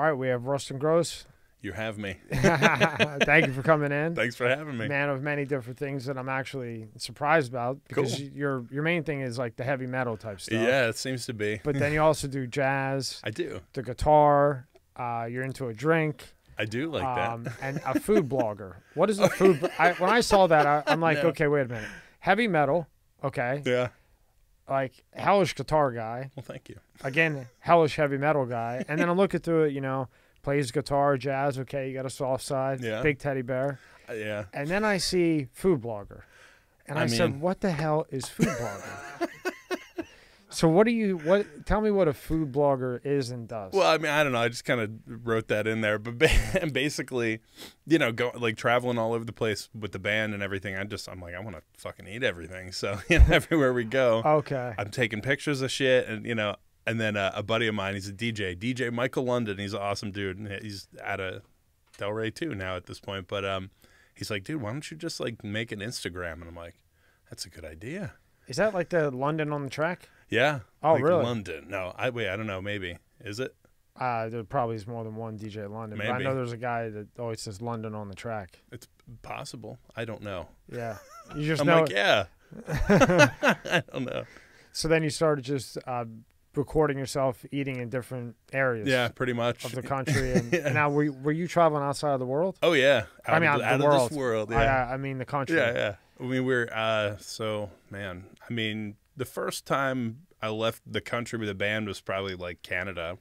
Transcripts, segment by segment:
right, we have Ruston Grosse. You have me. Thank you for coming in. Thanks for having me. Man of many different things that I'm actually surprised about because Cool. your main thing is like the heavy metal type stuff. Yeah, it seems to be. But then you also do jazz. I do. The guitar. You're into a drink. I do like that. And a food blogger. What is a food? When I saw that, I'm like, okay, wait a minute. Heavy metal. Okay. Yeah. Like hellish guitar guy. Well, thank you. Again, hellish heavy metal guy. And then I'm looking through it, you know. Plays guitar, jazz, okay, you got a soft side, big teddy bear. Yeah. And then I see food blogger. And I said, what the hell is food blogger? So tell me what a food blogger is and does. Well, I mean, I don't know. I just kind of wrote that in there. But basically, you know, traveling all over the place with the band and everything, I'm like, I want to fucking eat everything. So, you know, everywhere we go, okay, I'm taking pictures of shit and, you know, and then a buddy of mine, he's a DJ Michael London. He's an awesome dude. And he's out of Delray too now at this point. But he's like, dude, why don't you just like make an Instagram? And I'm like, that's a good idea. Is that like the London on the track? Yeah. Oh, like really? London. No, I don't know. Maybe. Is it? There probably is more than one DJ London. Maybe. But I know there's a guy that always says London on the track. It's possible. I don't know. Yeah. You just I'm know. like, yeah. I don't know. So then you started just recording yourself eating in different areas. Yeah, pretty much. Of the country. And, and now, were you traveling outside of the world? Oh, yeah. Out of this world. Yeah. I mean, the country. Yeah, yeah. I mean, I mean, the first time I left the country with a band was probably like Canada,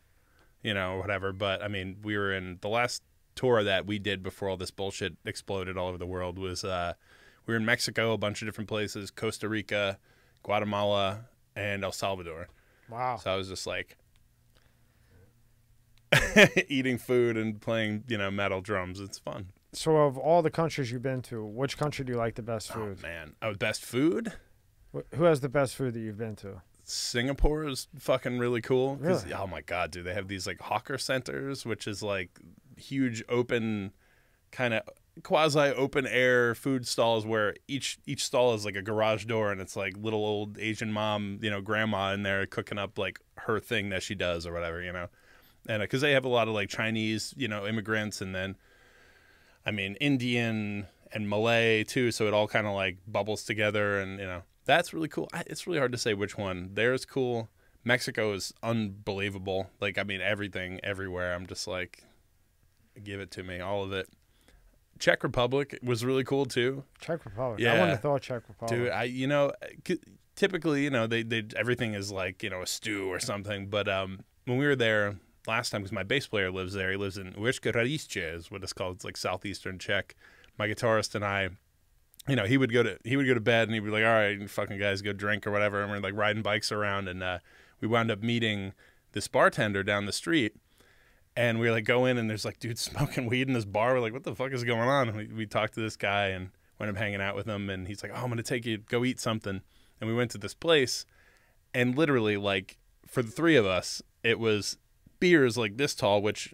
you know, or whatever. But I mean, we were in the last tour that we did before all this bullshit exploded all over the world was we were in Mexico, a bunch of different places, Costa Rica, Guatemala, and El Salvador. Wow. So I was just like eating food and playing, you know, metal drums. It's fun. So of all the countries you've been to, which country do you like the best food? Oh, man. Oh, best food? Who has the best food that you've been to? Singapore is fucking really cool. Really? Oh, my God, dude. They have these, like, hawker centers, which is, like, huge open kind of quasi-open air food stalls where each stall is, like, a garage door, and it's, like, little old Asian mom, you know, grandma in there cooking up, like, her thing that she does or whatever, you know. And because they have a lot of, like, Chinese, you know, immigrants and then, I mean, Indian and Malay, too, so it all kind of, like, bubbles together and, you know. That's really cool. It's really hard to say which one. There's cool. Mexico is unbelievable. Like, I mean, everything, everywhere. I'm just like, give it to me, all of it. Czech Republic was really cool, too. Czech Republic. Yeah. I wouldn't have thought Czech Republic. Dude, you know, typically, you know, they everything is like, you know, a stew or something. But when we were there last time, because my bass player lives there. He lives in Uishka is what it's called. It's like southeastern Czech. My guitarist and I, you know, he would go to bed and he'd be like, all right, you fucking guys go drink or whatever. And we're like riding bikes around and we wound up meeting this bartender down the street. And we like go in and there's like dudes smoking weed in this bar. We're like, what the fuck is going on? And we talked to this guy and went up hanging out with him. And he's like, oh, I'm going to take you, go eat something. And we went to this place and literally like for the three of us, it was beers like this tall, which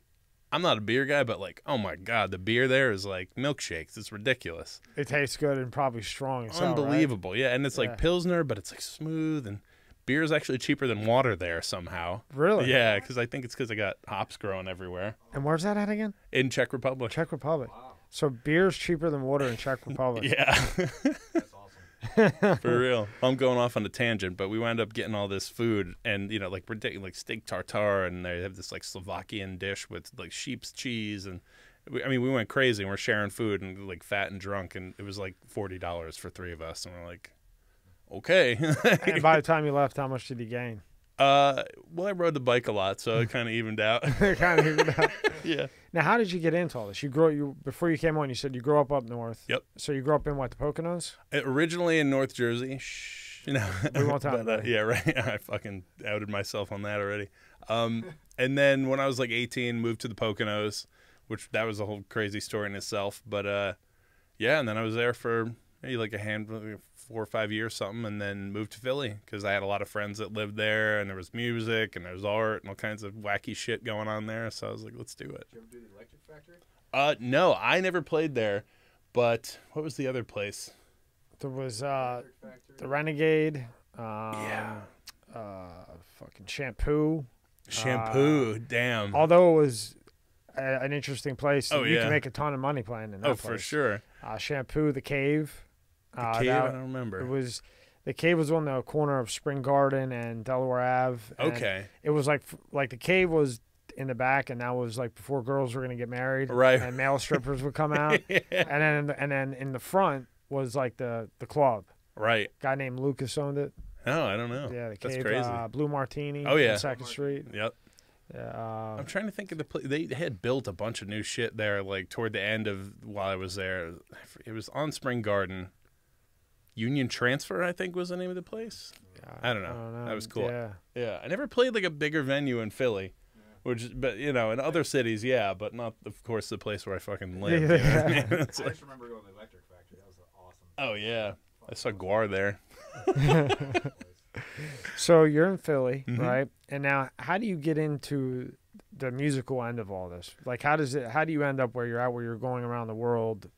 I'm not a beer guy, but like, oh my God, the beer there is like milkshakes. It's ridiculous. It tastes good and probably strong. Unbelievable. Right? Yeah. And it's like Pilsner, but it's like smooth. And beer is actually cheaper than water there somehow. Really? Yeah. Because I think it's because I got hops growing everywhere. And where's that at again? In Czech Republic. Czech Republic. Wow. So beer's cheaper than water in Czech Republic. Yeah. That's awesome. For real. I'm going off on a tangent, but we wound up getting all this food and, you know, like ridiculous, like steak tartare, and they have this like Slovakian dish with like sheep's cheese. And we went crazy and we're sharing food and like fat and drunk. And it was like $40 for three of us. And we're like, okay. And by the time you left, how much did you gain? Well, I rode the bike a lot, so it kind of evened out. Kind of evened out. Yeah. Now, how did you get into all this? Before you came on, you said you grew up north. Yep. So you grew up in what, the Poconos? Originally in North Jersey. You know. We won't talk about it. Yeah, right. I fucking outed myself on that already. And then when I was like 18, moved to the Poconos, which that was a whole crazy story in itself. But yeah, and then I was there for maybe like 4 or 5 years something, and then moved to Philly because I had a lot of friends that lived there, and there was music and there was art and all kinds of wacky shit going on there. So I was like, let's do it. Did you ever do the Electric Factory? No, I never played there. But what was the other place? There was the Renegade. Yeah. Fucking Shampoo. Shampoo. Damn. Although it was an interesting place. Oh, You yeah. can make a ton of money playing in that place. for sure. Shampoo, the Cave. The Cave, I don't remember. The Cave was on the corner of Spring Garden and Delaware Ave. And Okay. it was like the Cave was in the back, and that was like before girls were gonna get married, right? And male strippers would come out, yeah. and then in the front was like the club. Right. Guy named Lucas owned it. No, I don't know. Yeah, the That's Cave, crazy. Blue Martini. Oh, yeah. on 2nd Street. Yep. Yeah. I'm trying to think of the place. They had built a bunch of new shit there, like toward the end of while I was there. It was on Spring Garden. Union Transfer, I think, was the name of the place. I don't know. That was cool. Yeah. I never played like a bigger venue in Philly, but in other cities, yeah, but not, of course, the place where I fucking live. You know what I mean? I just remember going to the Electric Factory. That was awesome. Oh yeah, I saw Guar there. So you're in Philly, right? And now, how do you get into the musical end of all this? Like, how do you end up where you're at, where you're going around the world?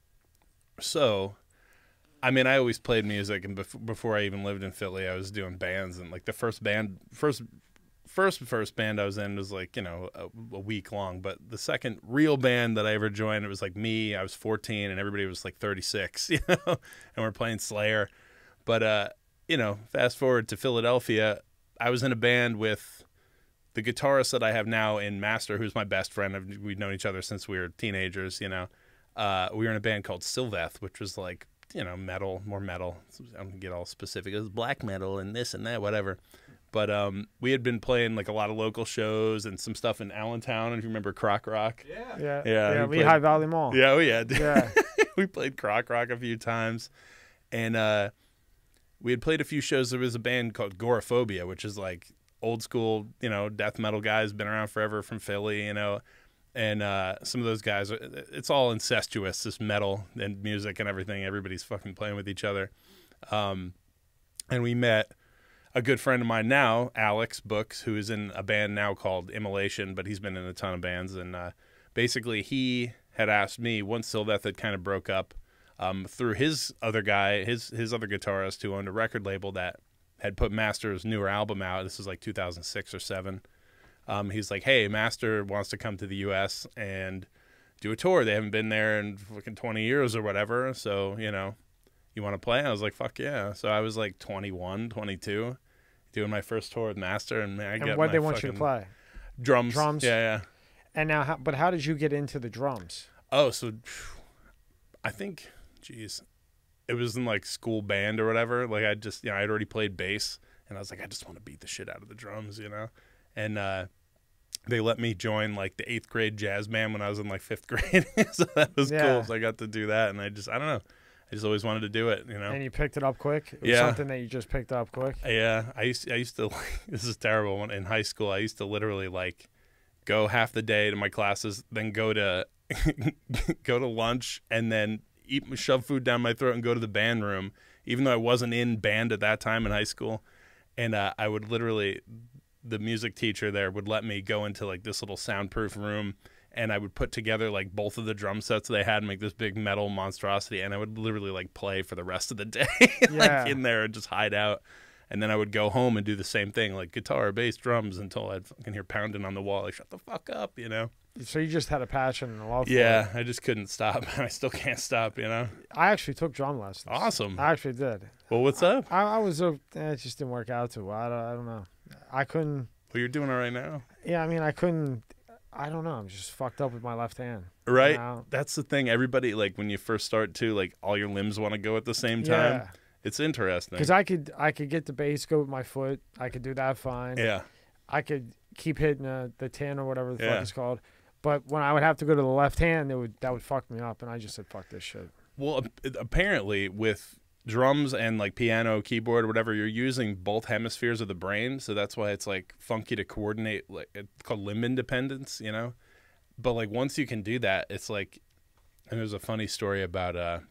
So, I mean, I always played music, and before I even lived in Philly, I was doing bands, and like the first band I was in was like, a week long, but the second real band that I ever joined, it was like me. I was 14, and everybody was like 36, and we're playing Slayer. But fast forward to Philadelphia, I was in a band with the guitarist that I have now in Master, who's my best friend. We've known each other since we were teenagers. We were in a band called Sylveth, which was like, metal, more metal. I'm gonna get all specific. It was black metal and this and that, whatever. But we had been playing like a lot of local shows and some stuff in Allentown. If you remember Croc Rock, yeah, Lehigh Valley Mall. Yeah, yeah. Yeah. We played Croc Rock a few times, and we had played a few shows. There was a band called Goraphobia, which is like old school, death metal guys, been around forever from Philly, and some of those guys, it's all incestuous, this metal and music and everything. Everybody's fucking playing with each other. And we met a good friend of mine now, Alex Books, who is in a band now called Immolation, but he's been in a ton of bands. And basically he had asked me, once Sylveth had kind of broke up, through his other guy, his other guitarist who owned a record label that had put Master's newer album out. This was like 2006 or 7. He's like, hey, Master wants to come to the U.S. and do a tour. They haven't been there in fucking 20 years or whatever. So, you want to play? I was like, fuck yeah. So I was like 21, 22, doing my first tour with Master. And what they want you to play? Drums. Drums? Yeah. And now, how did you get into the drums? Oh, so I think, it was in like school band or whatever. Like I'd already played bass, and I was like, I just want to beat the shit out of the drums, And they let me join like the 8th grade jazz band when I was in like 5th grade. So that was cool. So I got to do that, and I don't know. I just always wanted to do it, And you picked it up quick? It was something that you just picked up quick? Yeah. I used to this is terrible. In high school, I used to literally like go half the day to my classes, then go to go to lunch, and then shove food down my throat and go to the band room, even though I wasn't in band at that time in high school. And I would literally, the music teacher there would let me go into like this little soundproof room, and I would put together like both of the drum sets they had and make this big metal monstrosity, and I would literally like play for the rest of the day like in there and just hide out. And then I would go home and do the same thing, like guitar, bass, drums, until I'd fucking hear pounding on the wall, like, shut the fuck up, So you just had a passion and a love for it. Yeah, I just couldn't stop. I still can't stop, I actually took drum lessons. Awesome. I actually did. Well, what's up? I was, it just didn't work out too well. I don't know. I couldn't. Well, you're doing all right now. Yeah, I mean, I couldn't. I don't know. I'm just fucked up with my left hand. Right? That's the thing. Everybody, like, when you first start to, like, all your limbs want to go at the same time. Yeah. It's interesting. Because I could get the bass, go with my foot. I could do that fine. Yeah. I could keep hitting the tin or whatever the fuck it's called. But when I would have to go to the left hand, that would fuck me up, and I just said, fuck this shit. Well, apparently with drums and like piano, keyboard, or whatever, you're using both hemispheres of the brain, so that's why it's like funky to coordinate. Like it's called limb independence, But like once you can do that, it's like, and there's a funny story about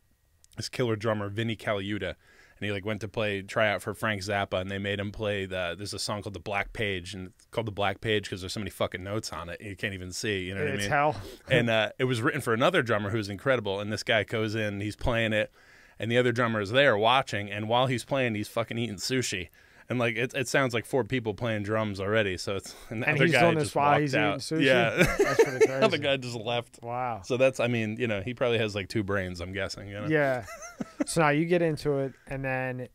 this killer drummer Vinny Caliuta. And he like went to try out for Frank Zappa, and they made him play there's a song called The Black Page, and it's called The Black Page because there's so many fucking notes on it you can't even see, you know what I mean? It's hell. And it was written for another drummer who's incredible, and this guy goes in, he's playing it, and the other drummer is there watching, and while he's playing, he's fucking eating sushi. And like it sounds like 4 people playing drums already. So it's and he's doing this while he's eating sushi. Yeah, that's pretty crazy. The guy just left. Wow. So that's, I mean, you know, he probably has like 2 brains, I'm guessing. You know? Yeah. So now you get into it, and then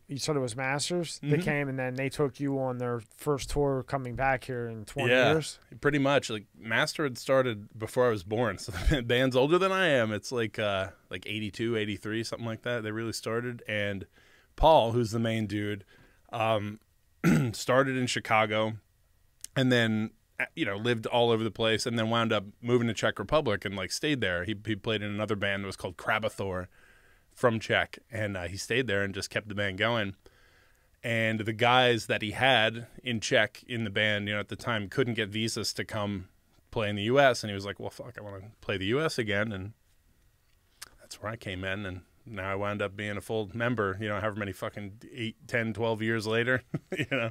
you said it was Masters that came, and then they took you on their first tour coming back here in 20 years. Pretty much. Like Master had started before I was born, so the band's older than I am. It's like 82, 83, something like that. They really started, and Paul, who's the main dude, started in Chicago, and then lived all over the place, and then wound up moving to Czech Republic and like stayed there. He played in another band that was called Krabathor from Czech, and he stayed there and just kept the band going. And the guys that he had in Czech in the band, at the time couldn't get visas to come play in the U.S., and he was like, well, fuck, I want to play the U.S. again, and that's where I came in, and now I wound up being a full member, however many fucking 8, 10, 12 years later,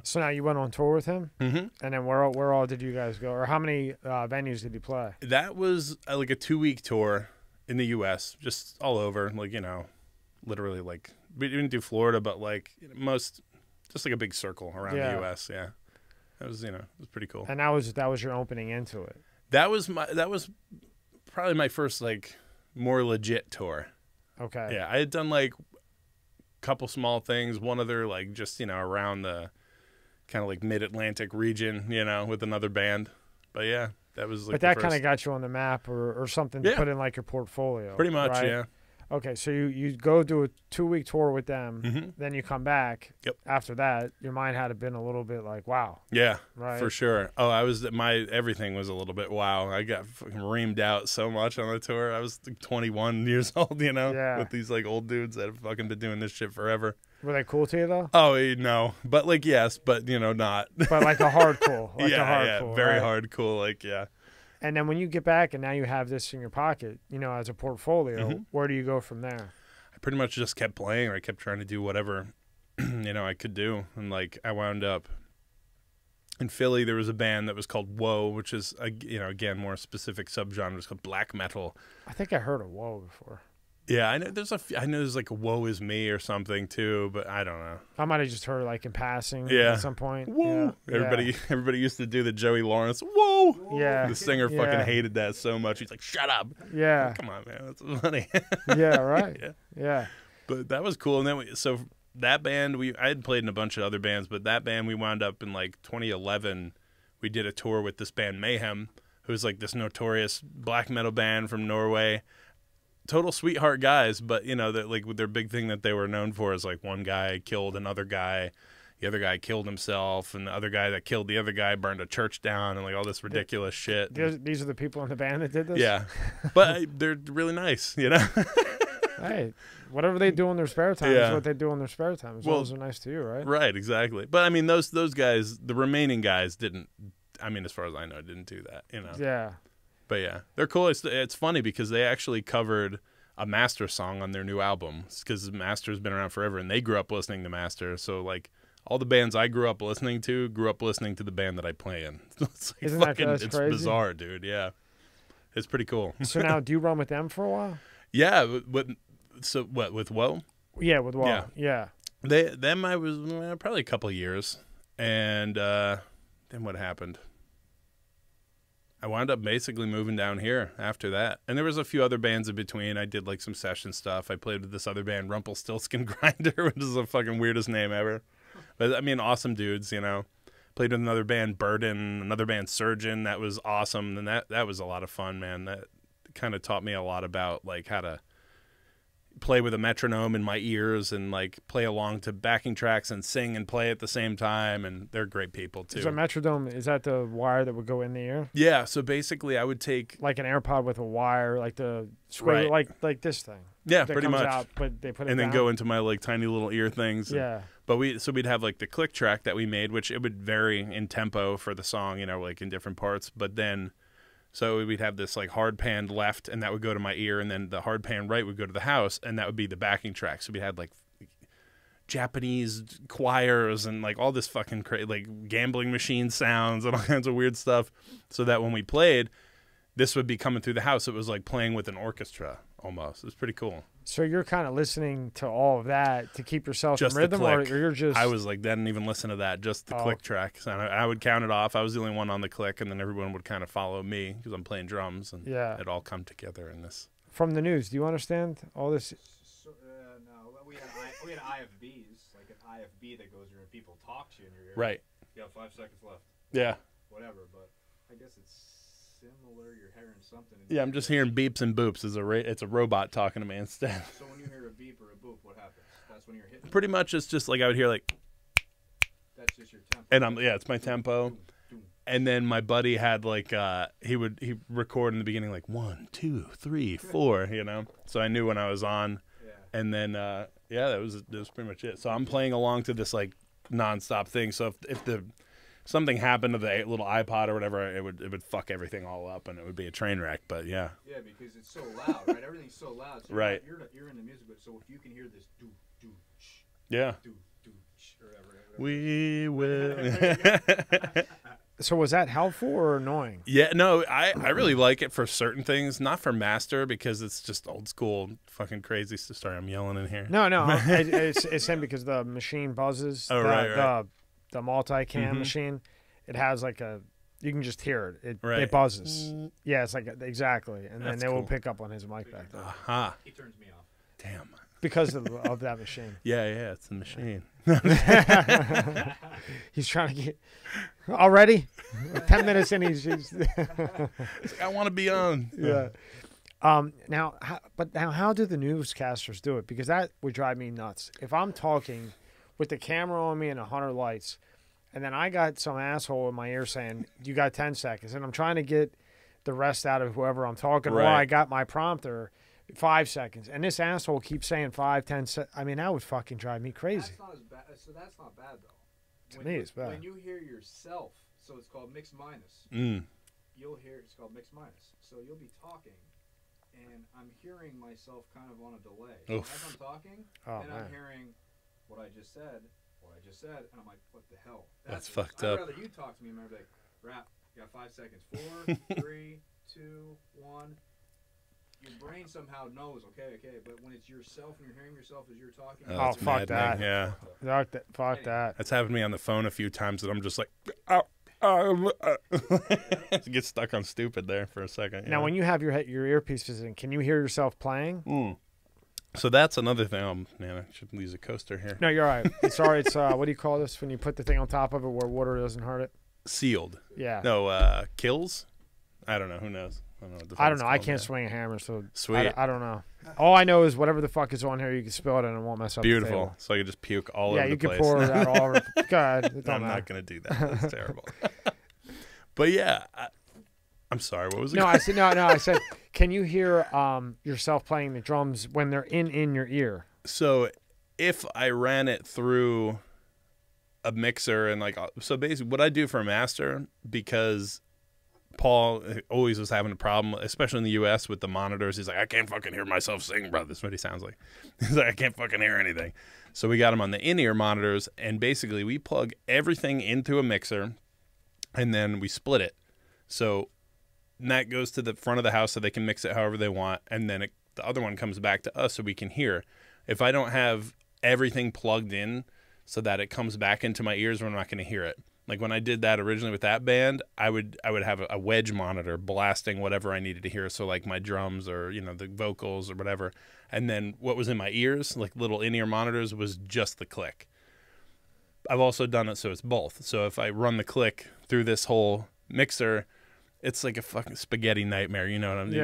So now you went on tour with him? Mm-hmm. And then where all did you guys go? Or how many venues did you play? That was like a 2-week tour in the U.S., just all over, like, literally, like, we didn't do Florida, but, like, just like a big circle around the U.S., yeah. That was, it was pretty cool. And that was your opening into it? That was probably my first, like, more legit tour. Okay. Yeah, I had done like a couple small things, one other like just around the kind of like mid-Atlantic region, with another band. But yeah, that was like. But that kind of got you on the map or something to put in like your portfolio. Pretty much, right? yeah. Okay, so you go do a 2-week tour with them, then you come back. Yep. After that, your mind had been a little bit like, wow. Yeah, right? For sure. Oh, everything was a little bit wow. I got fucking reamed out so much on the tour. I was like 21 years old, with these like old dudes that have fucking been doing this shit forever. Were they cool to you though? Oh, no. But like, yes, but not. But like a hard cool. Like yeah, a hard cool, very right? hard cool, like, yeah. And then when you get back and now you have this in your pocket, as a portfolio, where do you go from there? I pretty much just kept playing, or I kept trying to do whatever, I could do. And like, I wound up in Philly. There was a band that was called WOE, which is, again, more specific subgenre. It's called black metal. I think I heard of WOE before. Yeah, I know there's like a Woe Is Me or something too, but I don't know. I might have just heard like in passing at some point. Whoa. Yeah. Everybody used to do the Joey Lawrence, whoa. Yeah. The singer fucking hated that so much. He's like, shut up. Yeah. Come on, man. That's funny. Yeah, right. Yeah. But that was cool. And then so that band, I had played in a bunch of other bands, but that band we wound up in like 2011. We did a tour with this band Mayhem, who's like this notorious black metal band from Norway. Total sweetheart guys, but that like their big thing that they were known for is like one guy killed another guy, the other guy killed himself, and the other guy that killed the other guy burned a church down, and like all this ridiculous shit. These are the people in the band that did this? Yeah. But they're really nice, Hey, whatever they do in their spare time is what they do in their spare time. As long as they're nice to you, right? Right, exactly. But I mean, those guys, the remaining guys didn't, I mean, as far as I know, didn't do that, Yeah. But yeah, they're cool. It's funny because they actually covered a Master song on their new album, because Master's been around forever, and they grew up listening to Master. So like all the bands I grew up listening to the band that I play in. It's like Isn't fucking, that's it's crazy? bizarre, dude. Yeah, it's pretty cool. So now, do you run with them for a while? Yeah. With WOE? Yeah, with WOE. Yeah. Them I was probably a couple of years, and then what happened? I wound up basically moving down here after that. And there was a few other bands in between. I did like some session stuff. I played with this other band, Rumpelstiltskin Grinder, which is the fucking weirdest name ever. But I mean, awesome dudes, Played with another band, Burden, another band, Surgeon. That was awesome. And that was a lot of fun, man. That kind of taught me a lot about like how to play with a metronome in my ears and like play along to backing tracks and sing and play at the same time, and they're great people too. So metronome, is that the wire that would go in the ear? Yeah, so basically I would take like an AirPod with a wire, like the square, like this thing. Yeah, that pretty comes much. Out, but they put it and then down? go into my like tiny little ear things. Yeah. But we'd have like the click track that we made, which it would vary in tempo for the song, like in different parts, but then so we'd have this like hard pan left, and that would go to my ear, and then the hard pan right would go to the house, and that would be the backing track. So we had like Japanese choirs and like all this fucking like gambling machine sounds and all kinds of weird stuff, so that when we played, this would be coming through the house. It was like playing with an orchestra almost. It was pretty cool. So you're kind of listening to all of that to keep yourself Just in rhythm, the or click. you're just... I was like, didn't even listen to that, just the click track. So I would count it off. I was the only one on the click, and then everyone would kind of follow me because I'm playing drums, and it all come together in this. From the news, do you understand all this? No, we had IFBs, like an IFB that goes where people talk to you in your ear. Right. You have 5 seconds left. Yeah. Whatever, but I guess it's similar. You're hearing something. Yeah, I'm just hearing beeps and boops. It's a robot talking to me instead. So when you hear a beep or a boop, what happens? That's when you're hitting. Pretty much, it's just like I would hear like. That's just your tempo. And it's my tempo. And then my buddy had like he record in the beginning like 1, 2, 3, 4, you know. So I knew when I was on. Yeah. And then that was pretty much it. So I'm playing along to this like nonstop thing. So if something happened to the little iPod or whatever, it would fuck everything all up and it would be a train wreck. But yeah. Yeah, because it's so loud, right? Everything's so loud. So right. You're in the music, but so if you can hear this do do sh. Yeah. Do do sh or whatever. We will. So was that helpful or annoying? Yeah, no, I really like it for certain things, not for master because it's just old school, fucking crazy. Sorry, I'm yelling in here. No, it's him because the machine buzzes. Oh, right. The multi-cam machine, it has like you can just hear it. It buzzes. Yeah, it's like exactly, and then they will pick up on his mic back there. Aha. He turns me off. Damn. Because of that machine. Yeah, it's the machine. He's trying to get already 10 minutes in. He's I want to be on. Yeah. Now how do the newscasters do it? Because that would drive me nuts. If I'm talking with the camera on me and 100 lights, and then I got some asshole in my ear saying, "You got 10 seconds," and I'm trying to get the rest out of whoever I'm talking, or I got my prompter. 5 seconds, and this asshole keeps saying 5, 10 seconds. I mean, that would fucking drive me crazy. That's not as bad. So that's not bad though. To me, it's bad. When you hear yourself, so it's called mix minus. You'll hear it's called mix minus. So you'll be talking, and I'm hearing myself kind of on a delay. So as I'm talking, and I'm hearing what I just said, and I'm like, what the hell? That's fucked up. I'd rather you talk to me and I'd be like, rap. You got 5 seconds. 4, 3, 2, 1. Your brain somehow knows, okay, but when it's yourself and you're hearing yourself as you're talking, fuck that. Yeah, fuck that. That's happened to me on the phone a few times that I'm just like, get stuck on stupid there for a second. Now, when you have your earpieces in, can you hear yourself playing? So that's another thing. Oh, man, I should use a coaster here. No, you're all right. It's all right. It's what do you call this when you put the thing on top of it where water doesn't hurt it? Sealed. Yeah. No, kills. I don't know. Who knows? I don't know. I can't swing a hammer, so sweet. I don't know. All I know is whatever the fuck is on here, you can spill it and it won't mess up. Beautiful. The table. So I can just puke all over the place. Yeah, you can pour that all over. God, I'm not going to do that. That's terrible. But yeah, I'm sorry. What was it? No, I said I said, can you hear yourself playing the drums when they're in your ear? So if I ran it through a mixer and so basically what I do for a master, because Paul always was having a problem, especially in the U.S. with the monitors. He's like, I can't fucking hear myself sing, bro. That's what he sounds like. He's like, I can't fucking hear anything. So we got him on the in-ear monitors, and basically we plug everything into a mixer, and then we split it. So that goes to the front of the house so they can mix it however they want, and then the other one comes back to us so we can hear. If I don't have everything plugged in so that it comes back into my ears, we're not going to hear it. Like when I did that originally with that band, I would have a wedge monitor blasting whatever I needed to hear. So like my drums or, the vocals or whatever. And then what was in my ears, like little in-ear monitors, was just the click. I've also done it so it's both. So if I run the click through this whole mixer, it's like a fucking spaghetti nightmare. You know what you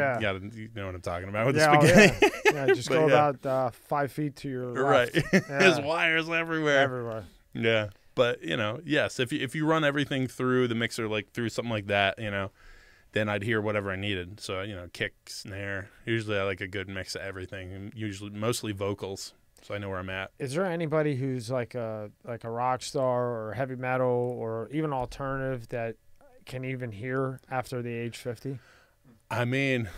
know what I'm talking about with the spaghetti. Yeah, just go about 5 feet to your left. Right. There's wires everywhere. Yeah. But, yes, if you run everything through the mixer, like through something like that, then I'd hear whatever I needed. So, kick, snare. Usually I like a good mix of everything, mostly vocals, so I know where I'm at. Is there anybody who's like a rock star or heavy metal or even alternative that can even hear after the age 50? I mean,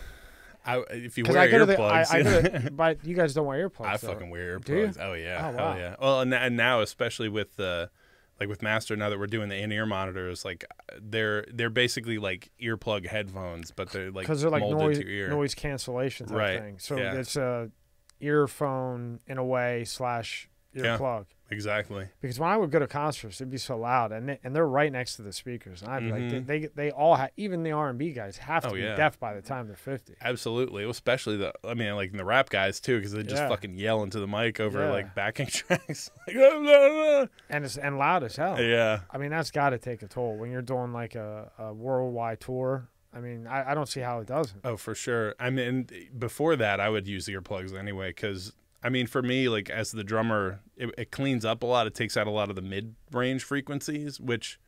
if you wear earplugs. But you guys don't wear earplugs. I fucking wear earplugs. Do you? Oh, yeah. Oh, wow. Hell yeah. Well, and now, especially with with Master, now that we're doing the in-ear monitors, like they're basically like earplug headphones, but they're like because they're like molded to your ear. noise cancellation type thing. So it's earphone in a way slash earplug. Exactly. Because when I would go to concerts, it'd be so loud, and they're right next to the speakers, and I'd be like, they all have, even the R&B guys have to be deaf by the time they're 50. Absolutely, especially like in the rap guys too, because they just fucking yell into the mic over like backing tracks, like, and loud as hell. Yeah, I mean that's got to take a toll when you're doing like a worldwide tour. I mean, I don't see how it doesn't. Oh, for sure. I mean, before that, I would use earplugs anyway, because I mean, for me, like as the drummer, it cleans up a lot. It takes out a lot of the mid-range frequencies, which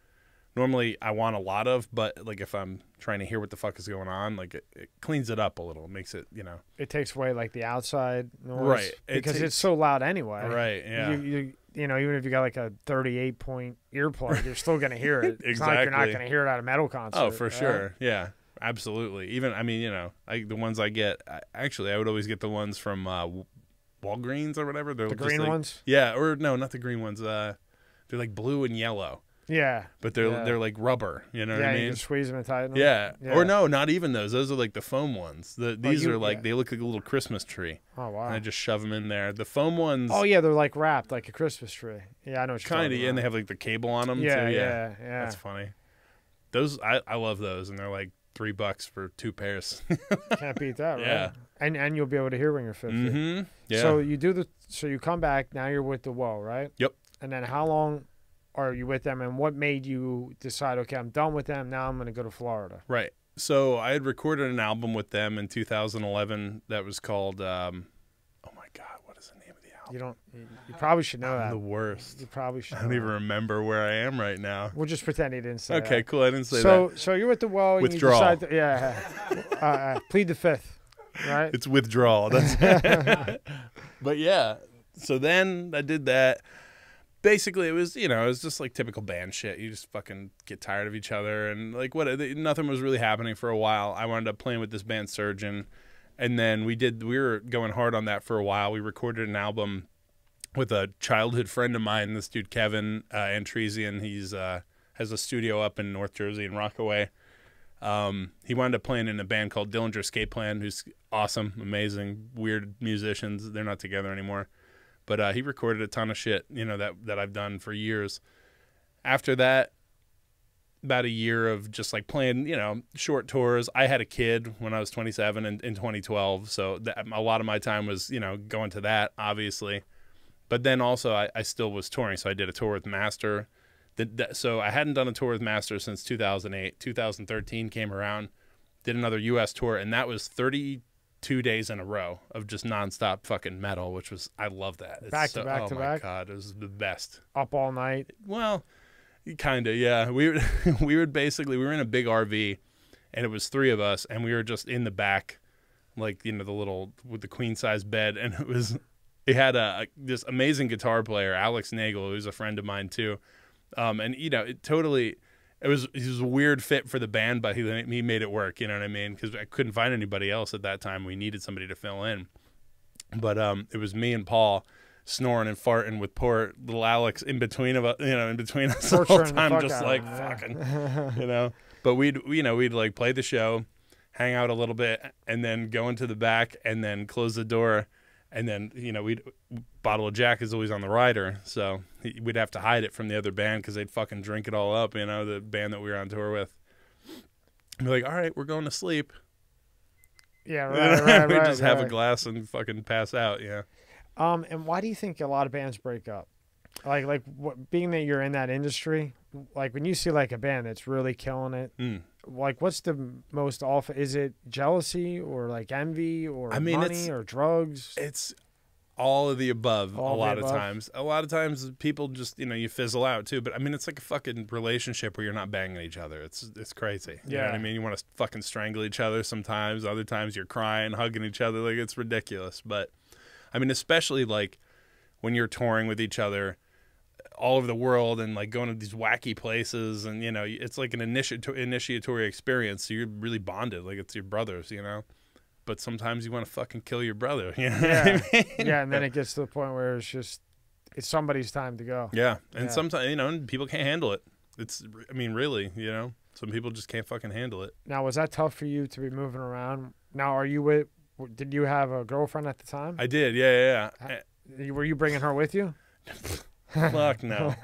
normally I want a lot of. But like if I'm trying to hear what the fuck is going on, like it cleans it up a little. It makes it, you know. It takes away like the outside noise, right? Because it's so loud anyway. Right. Yeah. You know, even if you got like a 38-point earplug, you're still gonna hear it. Exactly. It's not like you're not gonna hear it at a metal concert. Oh, for sure. Yeah. Absolutely. Even I mean, you know, the ones I get. I would always get the ones from Walgreens or whatever. They're the just green like, ones? Yeah, or no, not the green ones. They're like blue and yellow. Yeah. But they're like rubber, you know what I mean? You can squeeze them and tighten them. Yeah. Or no, not even those. Those are like the foam ones. These are like they look like a little Christmas tree. Oh wow. And I just shove them in there. The foam ones. Oh yeah, they're like wrapped like a Christmas tree. Yeah, I know what you're talking about. And they have like the cable on them yeah, too. Yeah. That's funny. Those I love those, and they're like $3 for 2 pairs. Can't beat that, right? Yeah. And you'll be able to hear when you're 50. Mm-hmm. Yeah. So you come back, now you're with the WOE, right? Yep. And then how long are you with them, and what made you decide, okay, I'm done with them, now I'm going to go to Florida? Right. So I had recorded an album with them in 2011 that was called oh my god, what is the name of the album? You probably should know that. The worst. You probably should. I don't even remember where I am right now. We'll just pretend he didn't say that. Okay, cool. I didn't say that. So you're with the WOE, and Withdrawal. you decide plead the fifth, right? It's withdrawal. That's But yeah, so then I did that. Basically, it was just like typical band shit. You just fucking get tired of each other, and like nothing was really happening for a while. I wound up playing with this band Surgeon, and then we were going hard on that for a while. We recorded an album with a childhood friend of mine, this dude Kevin Antreassian. He's has a studio up in North Jersey in Rockaway. He wound up playing in a band called DILLINGER Escape Plan, who's awesome, amazing, weird musicians. They're not together anymore. But he recorded a ton of shit, that I've done for years. After that, about a year of just like playing, short tours. I had a kid when I was 27 in 2012, so a lot of my time was, going to that, obviously. But then also I still was touring, so I did a tour with Master. So I hadn't done a tour with Master since 2008. 2013 came around, did another U.S. tour, and that was 32 days in a row of just nonstop fucking metal, which was, I love that. It's back to back. Oh my God, it was the best. Up all night. Well, kind of, yeah. We were in a big RV, and it was 3 of us, and we were just in the back, like, the little, with the queen size bed, and it had this amazing guitar player, Alex Nagel, who's a friend of mine too. And it was a weird fit for the band, but he made it work, you know what I mean? Because I couldn't find anybody else at that time. We needed somebody to fill in. But it was me and Paul snoring and farting with poor little Alex in between us the whole time, just like fucking, But we'd like play the show, hang out a little bit, and then go into the back, and then close the door. And then, bottle of Jack is always on the rider, so we'd have to hide it from the other band because they'd fucking drink it all up, the band that we were on tour with. And be like, all right, we're going to sleep. Yeah, right. We'd just have a glass and fucking pass out, yeah. And why do you think a lot of bands break up? Like being that you're in that industry, like when you see like a band that's really killing it, like what's the most awful? Is it jealousy or like envy or money or drugs? It's all of the above. A lot of times people just, you fizzle out too. But I mean, it's like a fucking relationship where you're not banging each other. It's crazy. You know what I mean? You want to fucking strangle each other sometimes. Other times you're crying, hugging each other. Like, it's ridiculous. But I mean, especially like when you're touring with each other all over the world and like going to these wacky places, and it's like an initiatory experience, so you're really bonded, like it's your brothers, but sometimes you want to fucking kill your brother, what I mean? Yeah, and then it gets to the point where it's somebody's time to go. And sometimes people can't handle it. Really, some people just can't fucking handle it. Now, was that tough for you to be moving around? Now, are you with Did you have a girlfriend at the time? I did. Yeah. Were you bringing her with you? Fuck no.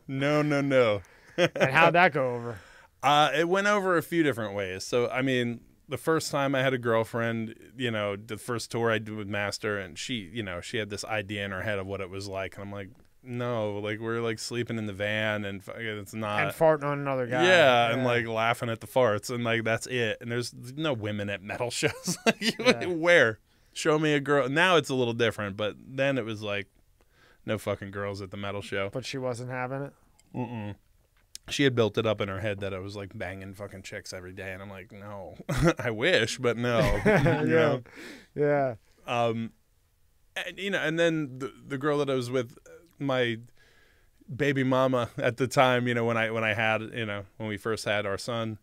No. And how'd that go over? It went over a few different ways. So, I mean, the first time I had a girlfriend, you know, the first tour I did with Master, and she, you know, she had this idea in her head of what it was like. And I'm like, no, like, we're like sleeping in the van and it's not. And farting on another guy. Yeah, and like laughing at the farts. And like, that's it. And there's no women at metal shows. Like, where? Show me a girl. Now it's a little different, but then it was like, no fucking girls at the metal show. But she wasn't having it? Mm-mm. She had built it up in her head that I was like banging fucking chicks every day, and I'm like, no, I wish, but no. Yeah. And, you know, and then the girl that I was with, my baby mama at the time, you know, when I had, you know, when we first had our son,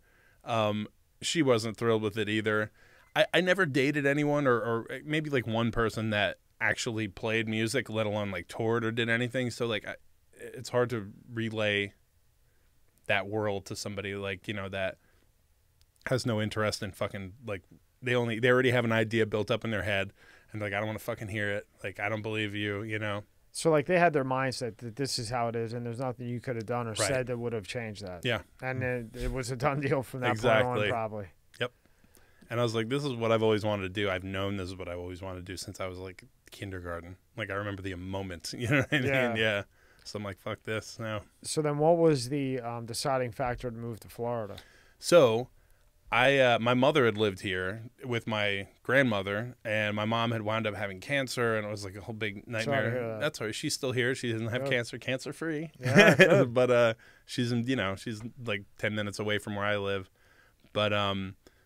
she wasn't thrilled with it either. I never dated anyone, or maybe like one person that actually played music, let alone like toured or did anything. So like, it's hard to relay that world to somebody like, you know, that has no interest in fucking, like, they already have an idea built up in their head, and like, I don't want to fucking hear it. Like, I don't believe you, you know? So like, they had their mindset that this is how it is, and there's nothing you could have done or said that would have changed that. Yeah. And it was a done deal from that point on, probably. Yep. And I was like, this is what I've always wanted to do. I've known this is what I always wanted to do since I was like kindergarten. Like, I remember the moment, you know what I mean? Yeah. So I'm like, fuck this now. So then what was the deciding factor to move to Florida? So my mother had lived here with my grandmother, and my mom had wound up having cancer, and it was like a whole big nightmare. Sorry to hear that. That's all right. She's still here. She doesn't have cancer free. Yeah, but she's in, you know, she's like 10 minutes away from where I live. But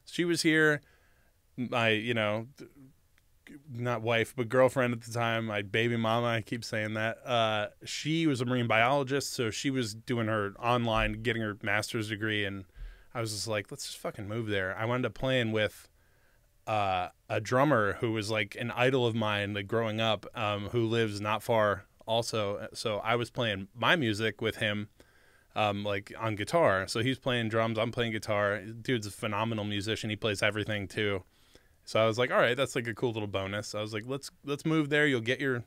she was here. My, you know, not wife, but girlfriend at the time, my baby mama, I keep saying that. She was a marine biologist, so she was doing her online, getting her master's degree, and I was just like, let's just fucking move there. I wound up playing with a drummer who was like an idol of mine, like growing up, who lives not far also. So I was playing my music with him, like on guitar. So he's playing drums, I'm playing guitar. Dude's a phenomenal musician. He plays everything too. So I was like, all right, that's like a cool little bonus. I was like, let's move there. You'll get your,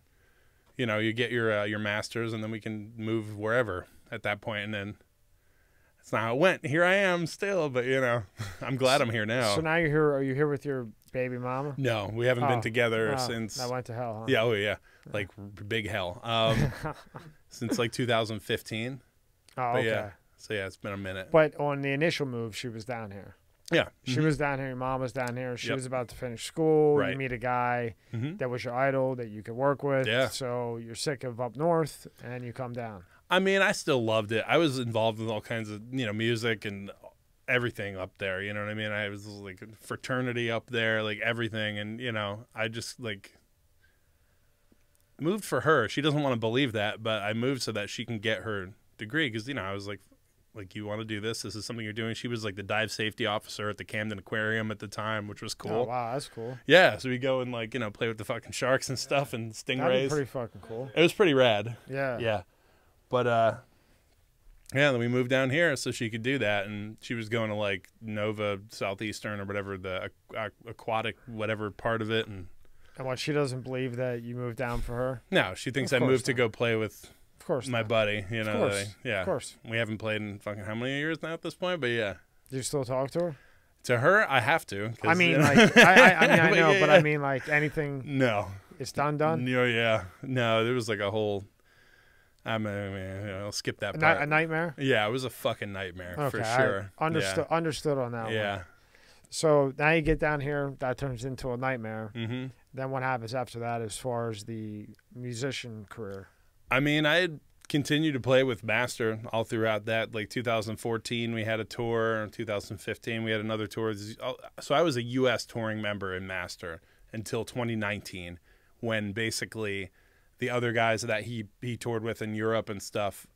you know, you get your master's, and then we can move wherever at that point. And then that's not how it went. Here I am still, but you know, I'm glad I'm here now. So now you're here. Are you here with your baby mama? No, we haven't been together since. I went to hell, huh? Yeah, oh yeah, like big hell. Since like 2015. Oh, okay. Yeah, so yeah, it's been a minute. But on the initial move, she was down here. Yeah. She was down here. Your mom was down here. She was about to finish school. Right. You meet a guy that was your idol that you could work with. Yeah. So you're sick of up north, and you come down. I mean, I still loved it. I was involved with all kinds of, you know, music and everything up there. You know what I mean? I was like a fraternity up there, like everything. And, you know, I just like moved for her. She doesn't want to believe that, but I moved so that she can get her degree. Because, you know, I was like, you want to do this? This is something you're doing. She was like the dive safety officer at the Camden Aquarium at the time, which was cool. Oh, wow, that's cool. Yeah, so we go and like, you know, play with the fucking sharks and stuff and stingrays. That'd be pretty fucking cool. It was pretty rad. Yeah. Yeah. But yeah, then we moved down here so she could do that, and she was going to like Nova Southeastern or whatever, the aquatic whatever part of it, and what, she doesn't believe that you moved down for her? No, she thinks I moved to go play with my buddy, you know. Of course. Yeah. Of course. We haven't played in fucking how many years now at this point, but yeah. Do you still talk to her? To her, I have to. I mean, you know, like, I know, but I mean, like, anything. No. It's done? No, yeah. No, there was like a whole. I mean, I'll skip that part. A nightmare? Yeah, it was a fucking nightmare for sure. Understood on that one. Yeah. So now you get down here, that turns into a nightmare. Mm-hmm. Then what happens after that as far as the musician career? I mean, I had continued to play with Master all throughout that. Like 2014, we had a tour. In 2015, we had another tour. So I was a U.S. touring member in Master until 2019, when basically the other guys that he toured with in Europe and stuff,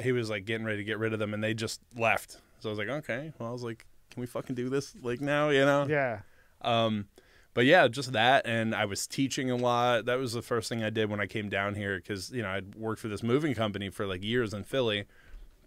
he was like getting ready to get rid of them, and they just left. So I was like, okay. Well, I was like, can we fucking do this like now, you know? Yeah. But yeah, just that, and I was teaching a lot. That was the first thing I did when I came down here, because, you know, I'd worked for this moving company for like years in Philly.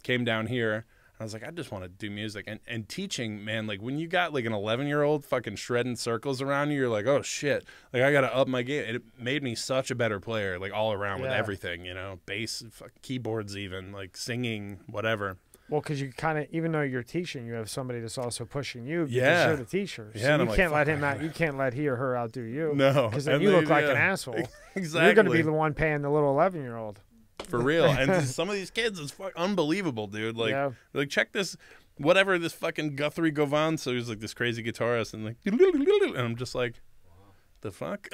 Came down here, and I was like, I just want to do music. And teaching, man, like when you got like an 11-year-old fucking shredding circles around you, you're like, oh shit, like I got to up my game. It made me such a better player, like all around with everything, you know, bass, keyboards, even like singing, whatever. Well, because you kind of, even though you're teaching, you have somebody that's also pushing you because you're the teacher. So you can't let him out. You can't let he or her outdo you. No. Because then you look like an asshole. Exactly. You're going to be the one paying the little 11-year-old. For real. And some of these kids, it's unbelievable, dude. Like, check this, whatever, this fucking Guthrie Govan. So he's like this crazy guitarist. And like, and I'm just like, the fuck?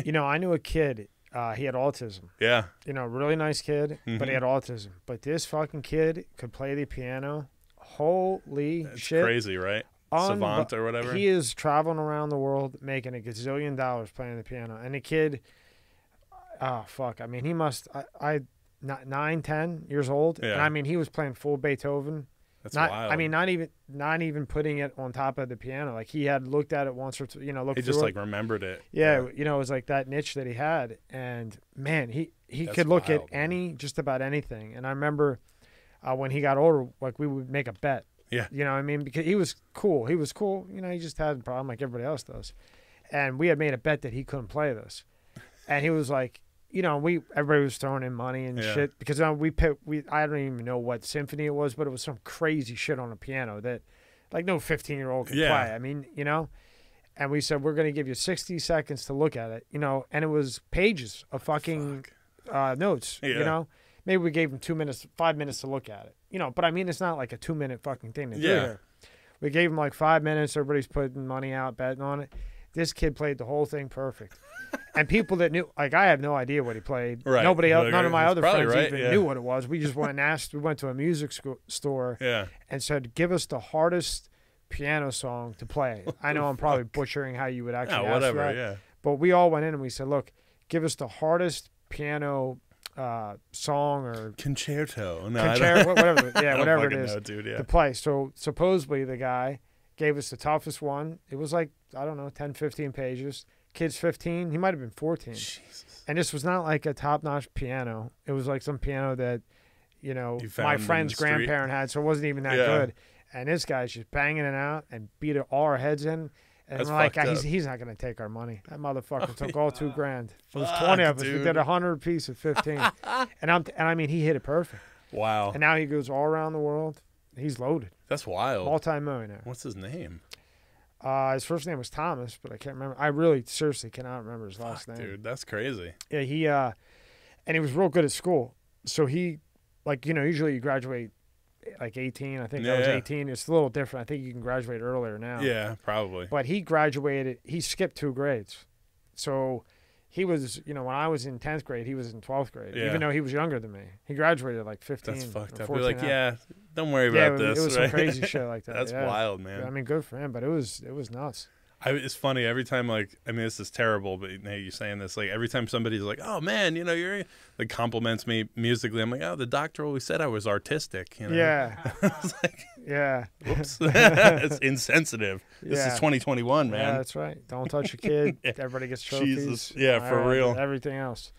You know, I knew a kid. He had autism. Yeah. You know, really nice kid, but he had autism. But this fucking kid could play the piano. Holy shit. Crazy, right? Savant or whatever. He is traveling around the world making $1 gazillion playing the piano. And the kid, oh, fuck. I mean, he must, 9, 10 years old. Yeah. And I mean, he was playing full Beethoven. That's wild. I mean, not even putting it on top of the piano. Like he had looked at it once or two, you know, looked he through just it. like remembered it. Yeah, you know, it was like that niche that he had. And man, he could look at just about anything. And I remember when he got older, like we would make a bet. Yeah. You know what I mean? Because he was cool. He was cool. You know, he just had a problem like everybody else does. And we had made a bet that he couldn't play this. And he was like, you know, everybody was throwing in money and shit because I don't even know what symphony it was, but it was some crazy shit on a piano that like no 15-year-old could play. I mean, you know, and we said, we're going to give you 60 seconds to look at it, you know, and it was pages of fucking notes, you know, maybe we gave him 2 minutes, 5 minutes to look at it, you know, but I mean, it's not like a 2-minute fucking thing to do here. We gave him like 5 minutes. Everybody's putting money out, betting on it. This kid played the whole thing perfect. And people that knew, like I have no idea what he played. Right. Nobody else, none of my other friends even knew what it was. We just went and asked. We went to a music store and said, give us the hardest piano song to play. I know I'm probably butchering how you would actually ask for that. But we all went in and we said, look, give us the hardest piano song or concerto, whatever, whatever it is, dude, to play. So supposedly the guy gave us the toughest one. It was like, I don't know, 10, 15 pages. Kid's 15. He might have been 14. Jesus. And this was not like a top-notch piano. It was like some piano that, you know, my friend's grandparent had, so it wasn't even that good. And this guy's just banging it out and beat all our heads in. And we're like, he's not going to take our money. That motherfucker took all $2,000. It was 20 of us. We did 100 apiece at 15. and I mean, he hit it perfect. Wow. And now he goes all around the world. He's loaded. That's wild. Multi-millionaire. What's his name? His first name was Thomas, but I can't remember. I really seriously cannot remember his last name. Dude, that's crazy. Yeah, and he was real good at school. So he, like, you know, usually you graduate like 18. I think that was 18. It's a little different. I think you can graduate earlier now. Yeah, probably. But he graduated. He skipped 2 grades. So he was, you know, when I was in 10th grade, he was in 12th grade, even though he was younger than me. He graduated at like 15. That's fucked up. 14. You're like, don't worry about this. It was some crazy shit like that. That's wild, man. I mean, good for him, but it was nuts. It's funny every time, like, I mean, this is terrible, but hey, you're saying this, like, every time somebody's like, oh man, you know, you're like compliments me musically, I'm like, oh, the doctor always said I was artistic, you know? Yeah. I was like, whoops. It's insensitive. This is 2021, man. Yeah, that's right. Don't touch a kid. Everybody gets trophies. Jesus. Yeah, for real. Everything else.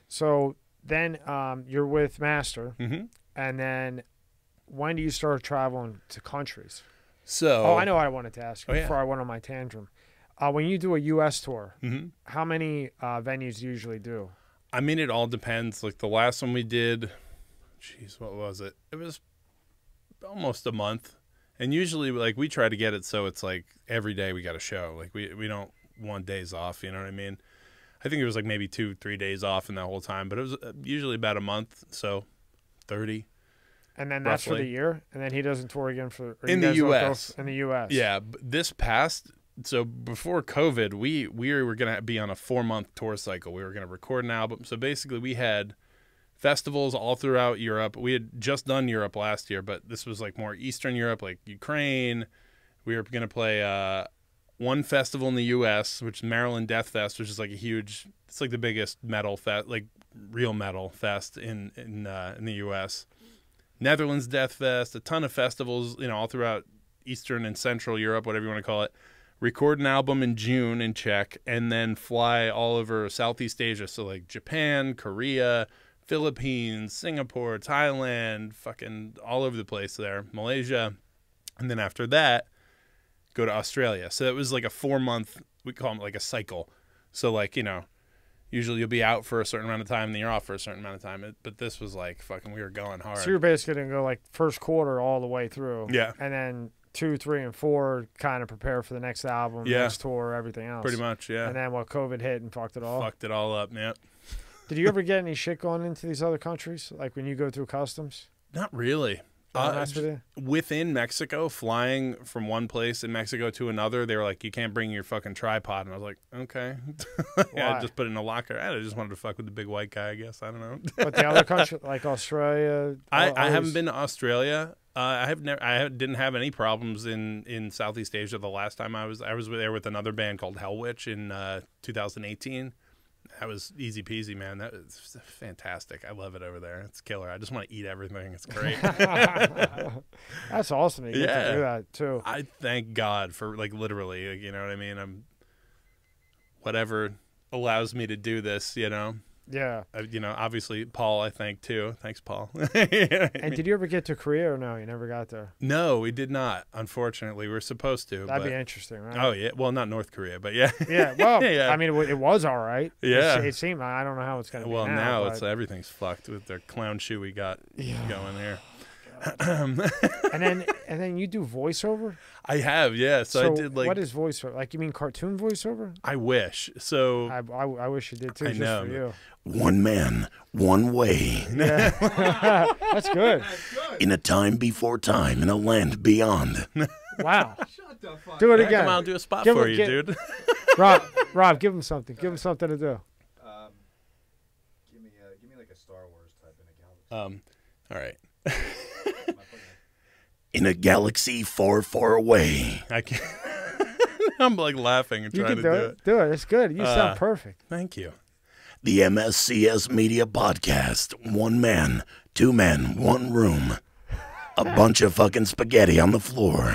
So then you're with Master, and then when do you start traveling to countries? So, I know what I wanted to ask you before I went on my tantrum. When you do a U.S. tour, how many venues do you usually do? I mean, it all depends. Like the last one we did, what was it? It was almost a month. And usually, like, we try to get it so it's like every day we got a show. Like we don't want days off, you know what I mean? I think it was like maybe 2-3 days off in that whole time, but it was usually about a month, so 30. And then that's roughly. For the year, and then he doesn't tour again in the U.S. In the U.S. Yeah, this past, so before COVID, we were going to be on a 4-month tour cycle. We were going to record an album. So basically, we had festivals all throughout Europe. We had just done Europe last year, but this was like more Eastern Europe, like Ukraine. We were going to play one festival in the U.S., which is Maryland Death Fest, which is like it's like the biggest metal fest, like real metal fest in the U.S. Netherlands Death Fest, a ton of festivals, you know, all throughout Eastern and Central Europe, whatever you want to call it. Record an album in June in Czech, and then fly all over Southeast Asia, so like Japan, Korea, Philippines, Singapore, Thailand, fucking all over the place there, Malaysia. And then after that, go to Australia. So it was like a 4-month, we call them like a cycle. So like, you know, usually you'll be out for a certain amount of time, then you're off for a certain amount of time. But this was like fucking, we were going hard. So you're basically going to go like first quarter all the way through. Yeah. And then 2, 3, and 4 kind of prepare for the next album, next tour, everything else. Pretty much, yeah. And then COVID hit and fucked it all. Fucked it all up, yeah. Did you ever get any shit going into these other countries? Like when you go through customs? Not really. Within Mexico, flying from one place in Mexico to another, they were like, you can't bring your fucking tripod. And I was like, okay. Yeah, I just put it in a locker. I just wanted to fuck with the big white guy, I guess. I don't know. But the other country, like Australia? I haven't been to Australia. I didn't have any problems in Southeast Asia the last time I was there with another band called Hell Witch in 2018. That was easy peasy, man. That was fantastic. I love it over there. It's killer. I just want to eat everything. It's great. That's awesome. You get to do that too. I thank God for like literally, like, you know what I mean? I'm whatever allows me to do this, you know. Yeah. You know, obviously Paul, I thank too. Thanks, Paul. And did you ever get to Korea or no? You never got there? No, we did not. Unfortunately, we were supposed to. That'd be interesting, right? Oh yeah. Well, not North Korea, but yeah. Yeah. Well, yeah. I mean, it was all right. Yeah. It seemed. I don't know how it's going to be. Well, now it's everything's fucked with the clown shoe we got going there. and then you do voiceover? I have, yeah. So I did like. What is voiceover? Like you mean cartoon voiceover? I wish. So I wish you did too. I know. Just for you. One man, one way. Yeah. That's good. In a time before time, in a land beyond. Wow. Shut the fuck Do it up. again. Come on, I'll do a spot for you, dude. Rob, give him something. Give him something to do. Give me like a Star Wars type in a galaxy. All right. In a galaxy far, far away. I can't. I'm like laughing and trying to do it. Do it. It's good. You sound perfect. Thank you. The MSCS Media Podcast. One man, two men, one room. A bunch of fucking spaghetti on the floor.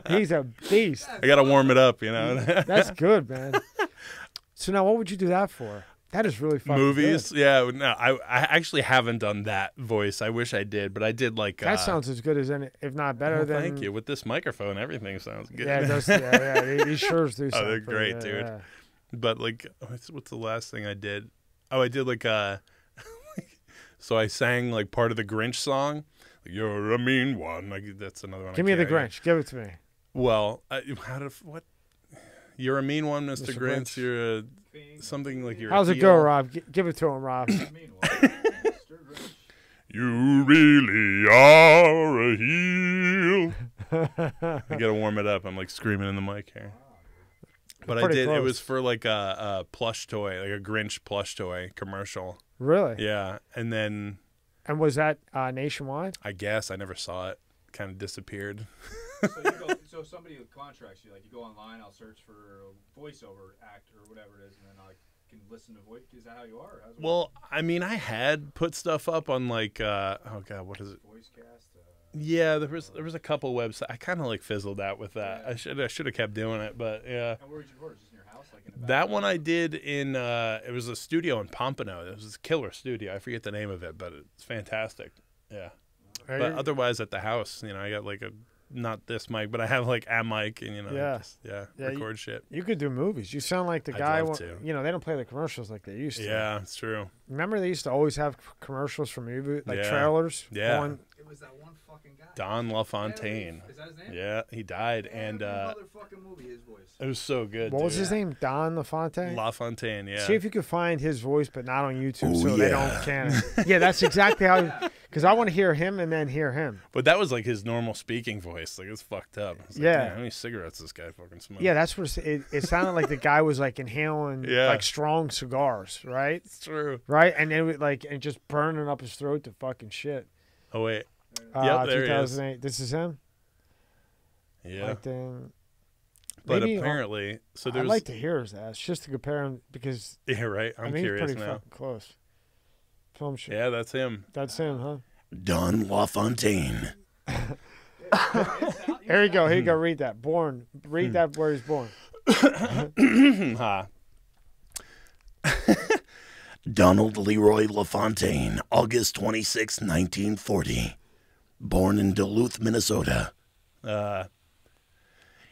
He's a beast. I got to warm it up, you know. That's good, man. So now what would you do that for? That is really fun. Movies? Good. Yeah. No, I actually haven't done that voice. I wish I did, but I did like. That sounds as good as any, if not better than. Thank you. With this microphone, everything sounds good. Yeah, it does. Yeah. These shirts do. Oh, they're great, dude. Yeah. But like, what's the last thing I did? Oh, I did like so I sang like part of the Grinch song. Like, you're a mean one. Like that's another one. Give me the Grinch. Give it to me. Well, what? You're a mean one, Mr. Grinch. You're something like you're. How's it go, Rob? Give it to him, Rob. You really are a heel. I gotta warm it up. I'm like screaming in the mic here. But I did. Close. It was for like a plush toy, like a Grinch plush toy commercial. Really? Yeah, and then. And was that nationwide? I guess I never saw it. Kind of disappeared. So somebody contracts you, like you go online, I'll search for a voiceover act or whatever it is, and then I can listen to voice. Is that how you are? Well, I mean, I had put stuff up on like, oh god, what is it? Voicecast. Yeah, there was a couple websites. I kind of like fizzled out with that. Yeah. I should have kept doing it, but yeah. And where did you record? Just in your house, like in the that one I did in. It was a studio in Pompano. It was this killer studio. I forget the name of it, but it's fantastic. Yeah. But otherwise, at the house, you know, I got like not this mic, but I have like a mic and, you know, record shit. You could do movies. You sound like the guy, you know, they don't play the commercials like they used to. Yeah, it's true. Remember they used to always have commercials for movies, like trailers? Yeah. It was that one fucking guy. Don LaFontaine. Is that his name? Yeah, he died. And motherfucking movie, his voice. It was so good. What was his name? Don LaFontaine? LaFontaine, yeah. See if you could find his voice, but not on YouTube, they don't can. Yeah, that's exactly how. Because I want to hear him and then hear him. But that was like his normal speaking voice. Like it's fucked up. Like, yeah. How many cigarettes this guy fucking smoked? Yeah, that's what it sounded like. The guy was like inhaling like strong cigars, right? It's true. Right, and then like and just burning up his throat to fucking shit. Oh wait. Yep, there 2008. he is. This is him. Yeah. Like then, but maybe, apparently, so there's. I'd like to hear his ass just to compare him because. Yeah, right. I'm curious he's pretty now. Fucking close. Film shit. Yeah, that's him. That's him, huh? Don LaFontaine. Here you go. Here you go. Read that. Born. Read that where he's born. Donald Leroy LaFontaine, August 26, 1940. Born in Duluth, Minnesota.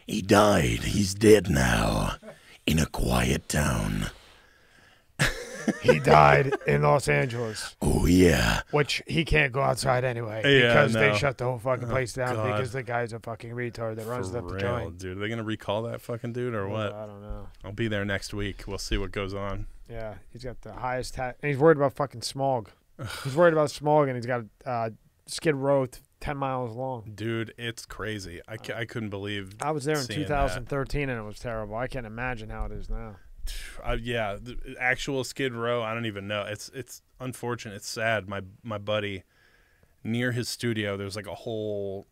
He died. He's dead now. In a quiet town. He died in Los Angeles. Oh, yeah. Which he can't go outside anyway. Yeah, because no. they shut the whole fucking place down God. because the guy's a fucking retard that runs For up the real, joint. dude. Are they going to recall that fucking dude or what? I don't know. I'll be there next week. We'll see what goes on. Yeah, he's got the highest and he's worried about fucking smog. He's worried about smog, and he's got Skid Row 10 miles long. Dude, it's crazy. I couldn't believe I was there in seeing 2013, and it was terrible. I can't imagine how it is now. yeah, the actual Skid Row, I don't even know. It's unfortunate. It's sad. My buddy, near his studio, there's like a whole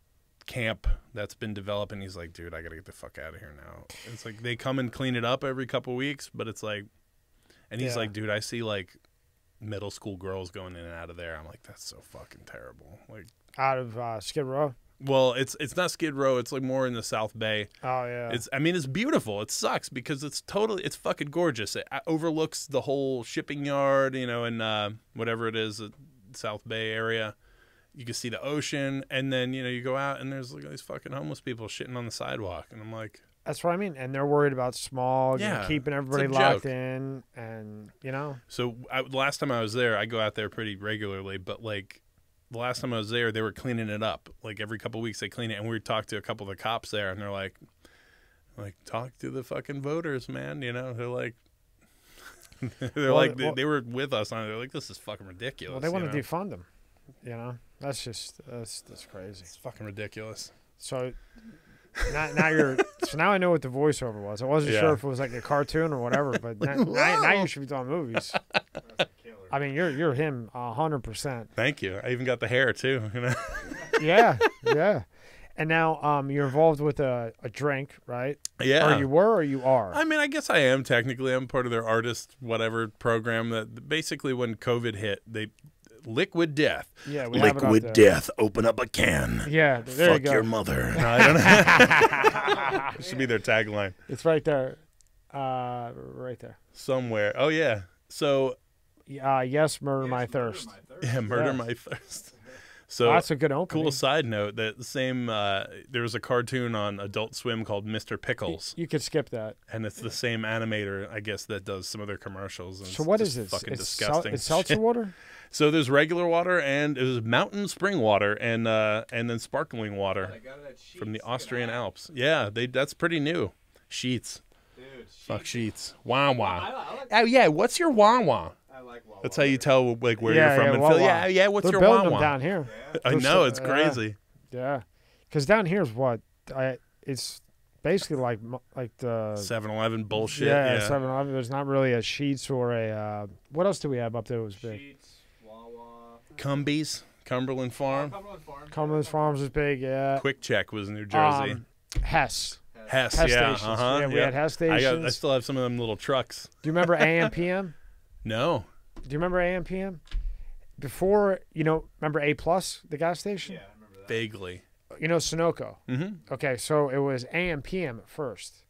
camp that's been developing. He's like, dude, I gotta get the fuck out of here now. It's like they come and clean it up every couple weeks, but it's like, and he's like, dude, I see like middle school girls going in and out of there. I'm like, that's so fucking terrible. Like Out of Skid Row? Well, it's not Skid Row. It's like more in the South Bay. Oh, yeah. I mean, it's beautiful. It sucks because it's fucking gorgeous. It overlooks the whole shipping yard, you know, and whatever it is, the South Bay area. You can see the ocean, and then, you know, you go out and there's like these fucking homeless people shitting on the sidewalk, and I'm like, that's what I mean. And they're worried about smog and keeping everybody locked in, and, you know. So the last time I was there, I go out there pretty regularly, but like, the last time I was there, they were cleaning it up. Like every couple of weeks, they clean it, and we talked to a couple of the cops there, and they're like, talk to the fucking voters, man. You know, they're like, they were with us on it. They're like, this is fucking ridiculous. Well, they want to defund them. You know, that's crazy. It's fucking ridiculous. So now I know what the voiceover was. I wasn't sure if it was like a cartoon or whatever, but now you should be doing movies. I mean, you're him 100%. Thank you. I even got the hair too. You know? yeah. And now you're involved with a drink, right? Yeah. Or you were, or you are? I mean, I guess I am technically. I'm part of their artist whatever program. That basically when COVID hit, Liquid Death. Yeah, Liquid Death. Open up a can. Yeah, there Fuck you go. your mother. No, I don't know. It should be their tagline. It's right there. Right there. Somewhere. Oh yeah. So. Yes, murder my thirst. Yeah, murder my thirst. So that's a good opening. Cool side note that the same there was a cartoon on Adult Swim called Mr. Pickles. You could skip that. And it's the same animator, I guess, that does some of their commercials. And so what is this? Fucking it's disgusting. It's seltzer water? So there's regular water, and there's mountain spring water, and then sparkling water from the Austrian Alps. Yeah, that's pretty new. Sheets. Dude, fuck Sheets. Wah wah. Oh yeah, what's your wah wah? That's how you tell like where you're from in Philly. Yeah. What's They're your building wah-wah? them down here. Yeah. I know, it's crazy. Yeah, because down here's what it's basically like the 7-Eleven bullshit. Yeah, 7-Eleven. There's not really a Sheets or a what else do we have up there? That was big. Sheets, Wawa, Cumbies, Cumberland Farm. Cumberland Farms is big. Yeah. Quick Check was in New Jersey. Hess. Hess, yeah. Stations. Yeah, we had Hess stations. I still have some of them little trucks. Do you remember AM PM? No. Do you remember AM PM? Before, remember A Plus, the gas station? Yeah, I remember that. Vaguely. You know Sunoco? Mm-hmm. Okay, so it was AM PM at first.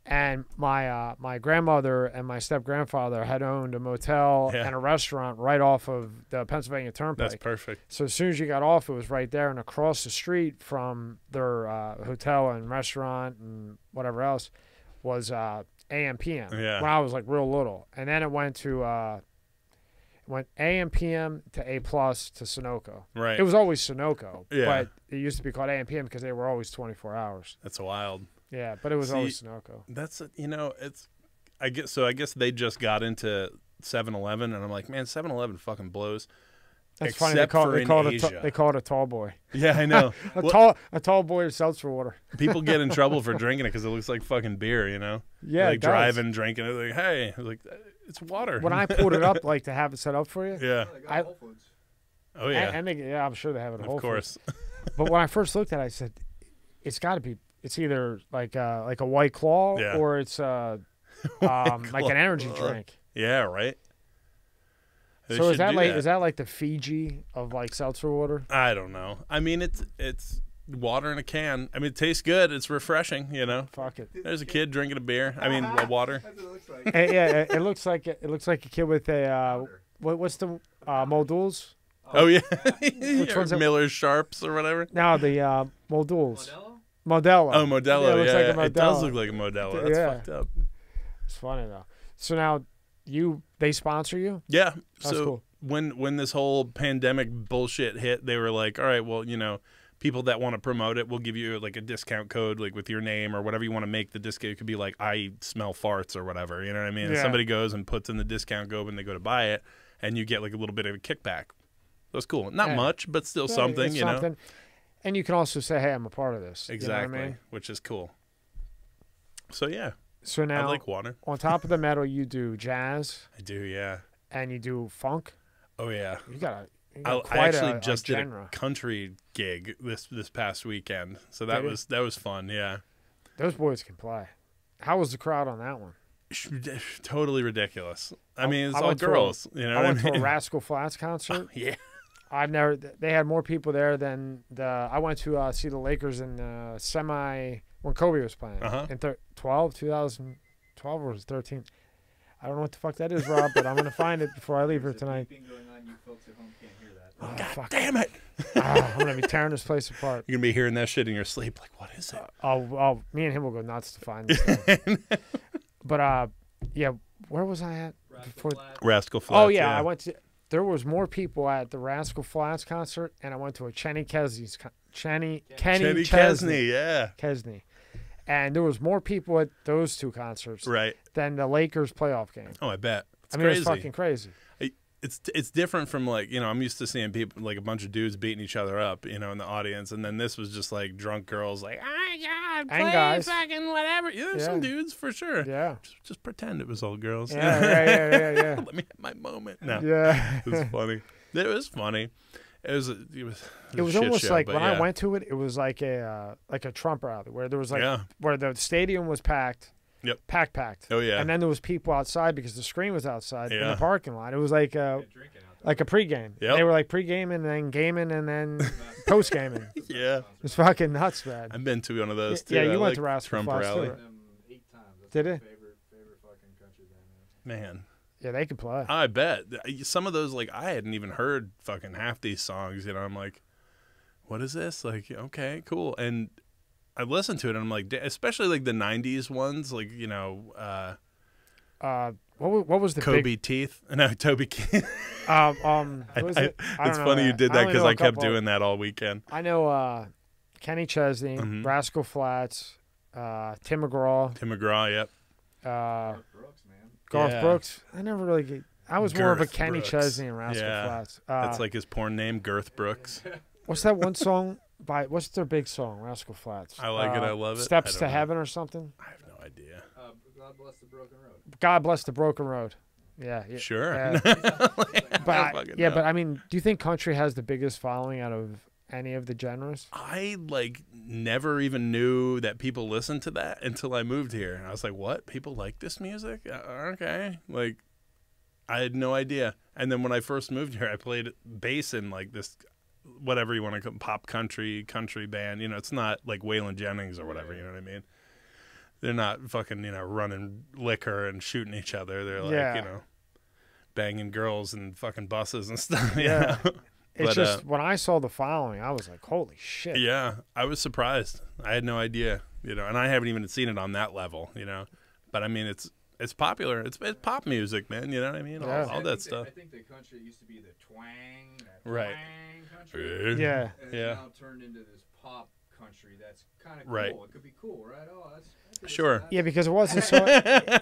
And my grandmother and my step-grandfather had owned a motel and a restaurant right off of the Pennsylvania Turnpike. That's perfect. So as soon as you got off, it was right there. And across the street from their hotel and restaurant and whatever else was AM PM when I was like real little. And then it went to AM PM to A Plus to Sunoco. Right. It was always Sunoco, but it used to be called AM PM because they were always 24 hours. That's wild. Yeah, but it was always Sunoco. That's I guess they just got into 7-Eleven, and I'm like, man, 7-Eleven fucking blows. That's funny. They call it a tall boy. Yeah, I know. a tall boy of seltzer water. People get in trouble for drinking it because it looks like fucking beer, you know? Yeah, like driving, drinking it. Like, hey, like it's water. When I pulled it up, like to have it set up for you. Yeah. Whole Foods. Oh yeah. And I'm sure they have it at Whole Foods. Of course. But when I first looked at it, I said, it's got to be. It's either like a White Claw or it's like an energy drink. Yeah, right. They so is that like the Fiji of like seltzer water? I don't know. I mean, it's water in a can. I mean, it tastes good. It's refreshing, you know. Fuck it. There's a kid drinking a beer. I mean, water. That's what it looks like. Yeah, it looks like a kid with a what's the Molduls? Oh yeah, Which one's that? Miller's Sharps or whatever. No, the Molduls. Modelo? Modelo. Oh, Modelo. Yeah, it looks like a It does Modelo. look like a Modelo. That's Yeah. fucked up. It's funny though. So now they sponsor you? Yeah. That's So cool. when this whole pandemic bullshit hit, they were like, all right, well, you know, people that want to promote it, we'll give you like a discount code, like with your name or whatever you want to make the discount. It could be like, I smell farts or whatever. You know what I mean? And Yeah. somebody goes and puts in the discount code when they go to buy it, and you get like a little bit of a kickback. That's cool. Not Yeah. much, but still Yeah, something, it's you know? something. And you can also say, hey, I'm a part of this. Exactly, You know what I mean? which is cool. So yeah, So I now, like water. on top of the metal, you do jazz I do, yeah. and you do funk. Oh yeah. You got I quite actually just did genre. a country gig this past weekend, so that Did you? was fun. Yeah, Those boys can play. How was the crowd on that one? totally ridiculous. I mean, it's I all went to a- girls. You know, I what went I to mean? a Rascal Flatts concert. Yeah, I've never. They had more people there than the. I went to see the Lakers in semi when Kobe was playing in 2012 or was it 13? I don't know what the fuck that is, Rob, but I'm gonna find it before I leave here tonight. Beeping going on. You folks at home can't hear that. Oh, God fuck. damn it! I'm gonna be tearing this place apart. You're gonna be hearing that shit in your sleep. Like, what is it? Oh, me and him will go nuts to find this thing. But yeah, where was I at? Before? Rascal Flatts. Oh yeah, I went to. There was more people at the Rascal Flatts concert, and I went to a Kenny Chesney's Kenny Kenny Chesney. Chesney. Yeah, Chesney. And there was more people at those two concerts right. than the Lakers playoff game. Oh, I bet. It's I mean, crazy. it's fucking crazy. It's different from, like, you know, I'm used to seeing people, like a bunch of dudes beating each other up, you know, in the audience, and then this was just like drunk girls, like, oh God, And play guys. fucking whatever. Yeah, there's some Yeah. dudes for sure. Yeah. Just pretend it was all girls. Yeah. Let me have my moment. No, Yeah. it was funny. It was funny. It was a It was shit almost show, like but when yeah. I went to it, it was like a Trump rally where there was like Yeah. where the stadium was packed. Yep. Packed. Oh yeah. And then there was people outside because the screen was outside in Yeah. the parking lot. It was like Drinking out there. like a pregame. Yep. They were like pregaming and then gaming and then post gaming. yeah. It's fucking nuts, man. I've been to one of those too. Yeah, you I went like to Rascal Trump Flatts, rally. too. Them 8 times. That's Did my it? favorite fucking country band. Man, Yeah, they could play. I bet some of those, like, I hadn't even heard fucking half these songs. You know, I'm like, what is this? Like, okay, cool. And I listened to it, and I'm like, especially like the '90s ones, like, you know, What was the Kobe big? Teeth. No, Toby Keith. What was it? I It's don't know funny you did that only because know a I kept couple. doing that all weekend. I know Kenny Chesney, Mhm. Rascal Flatts, Tim McGraw, Tim McGraw, yep. Garth Brooks, man. Yeah. Brooks. I never really get. I was more of a Girth Kenny Brooks. Chesney and Rascal Yeah. Flatts. That's like his porn name, Girth Brooks. What's that one song by? What's their big song? Rascal Flats. I like it, I love it. Steps I to don't know. Heaven or something. I have no idea. God bless the broken road. God bless the broken road. Yeah. Sure. Yeah. I But fucking yeah, know. but I mean, do you think country has the biggest following out of any of the genres? I like never even knew that people listened to that until I moved here. I was like, "What? People like this music? Okay." Like, I had no idea. And then when I first moved here, I played bass in like this, whatever you want to call pop country band. You know, it's not like Waylon Jennings or whatever. You know what I mean? They're not fucking, you know, running liquor and shooting each other. They're like, Yeah. you know, banging girls and fucking buses and stuff. you Yeah. know? It's But, just when I saw the following, I was like, "Holy shit!" Yeah, I was surprised. I had no idea, you know, and I haven't even seen it on that level, you know. But I mean, it's popular. It's pop music, man. You know what I mean? Yeah. All that stuff. I think the country used to be the twang, that Right. twang country. Yeah. And it's Yeah. now turned into this pop country that's kind of cool. Right. It could be cool, right? Oh, that's I think Sure. it's- Yeah, because it wasn't so.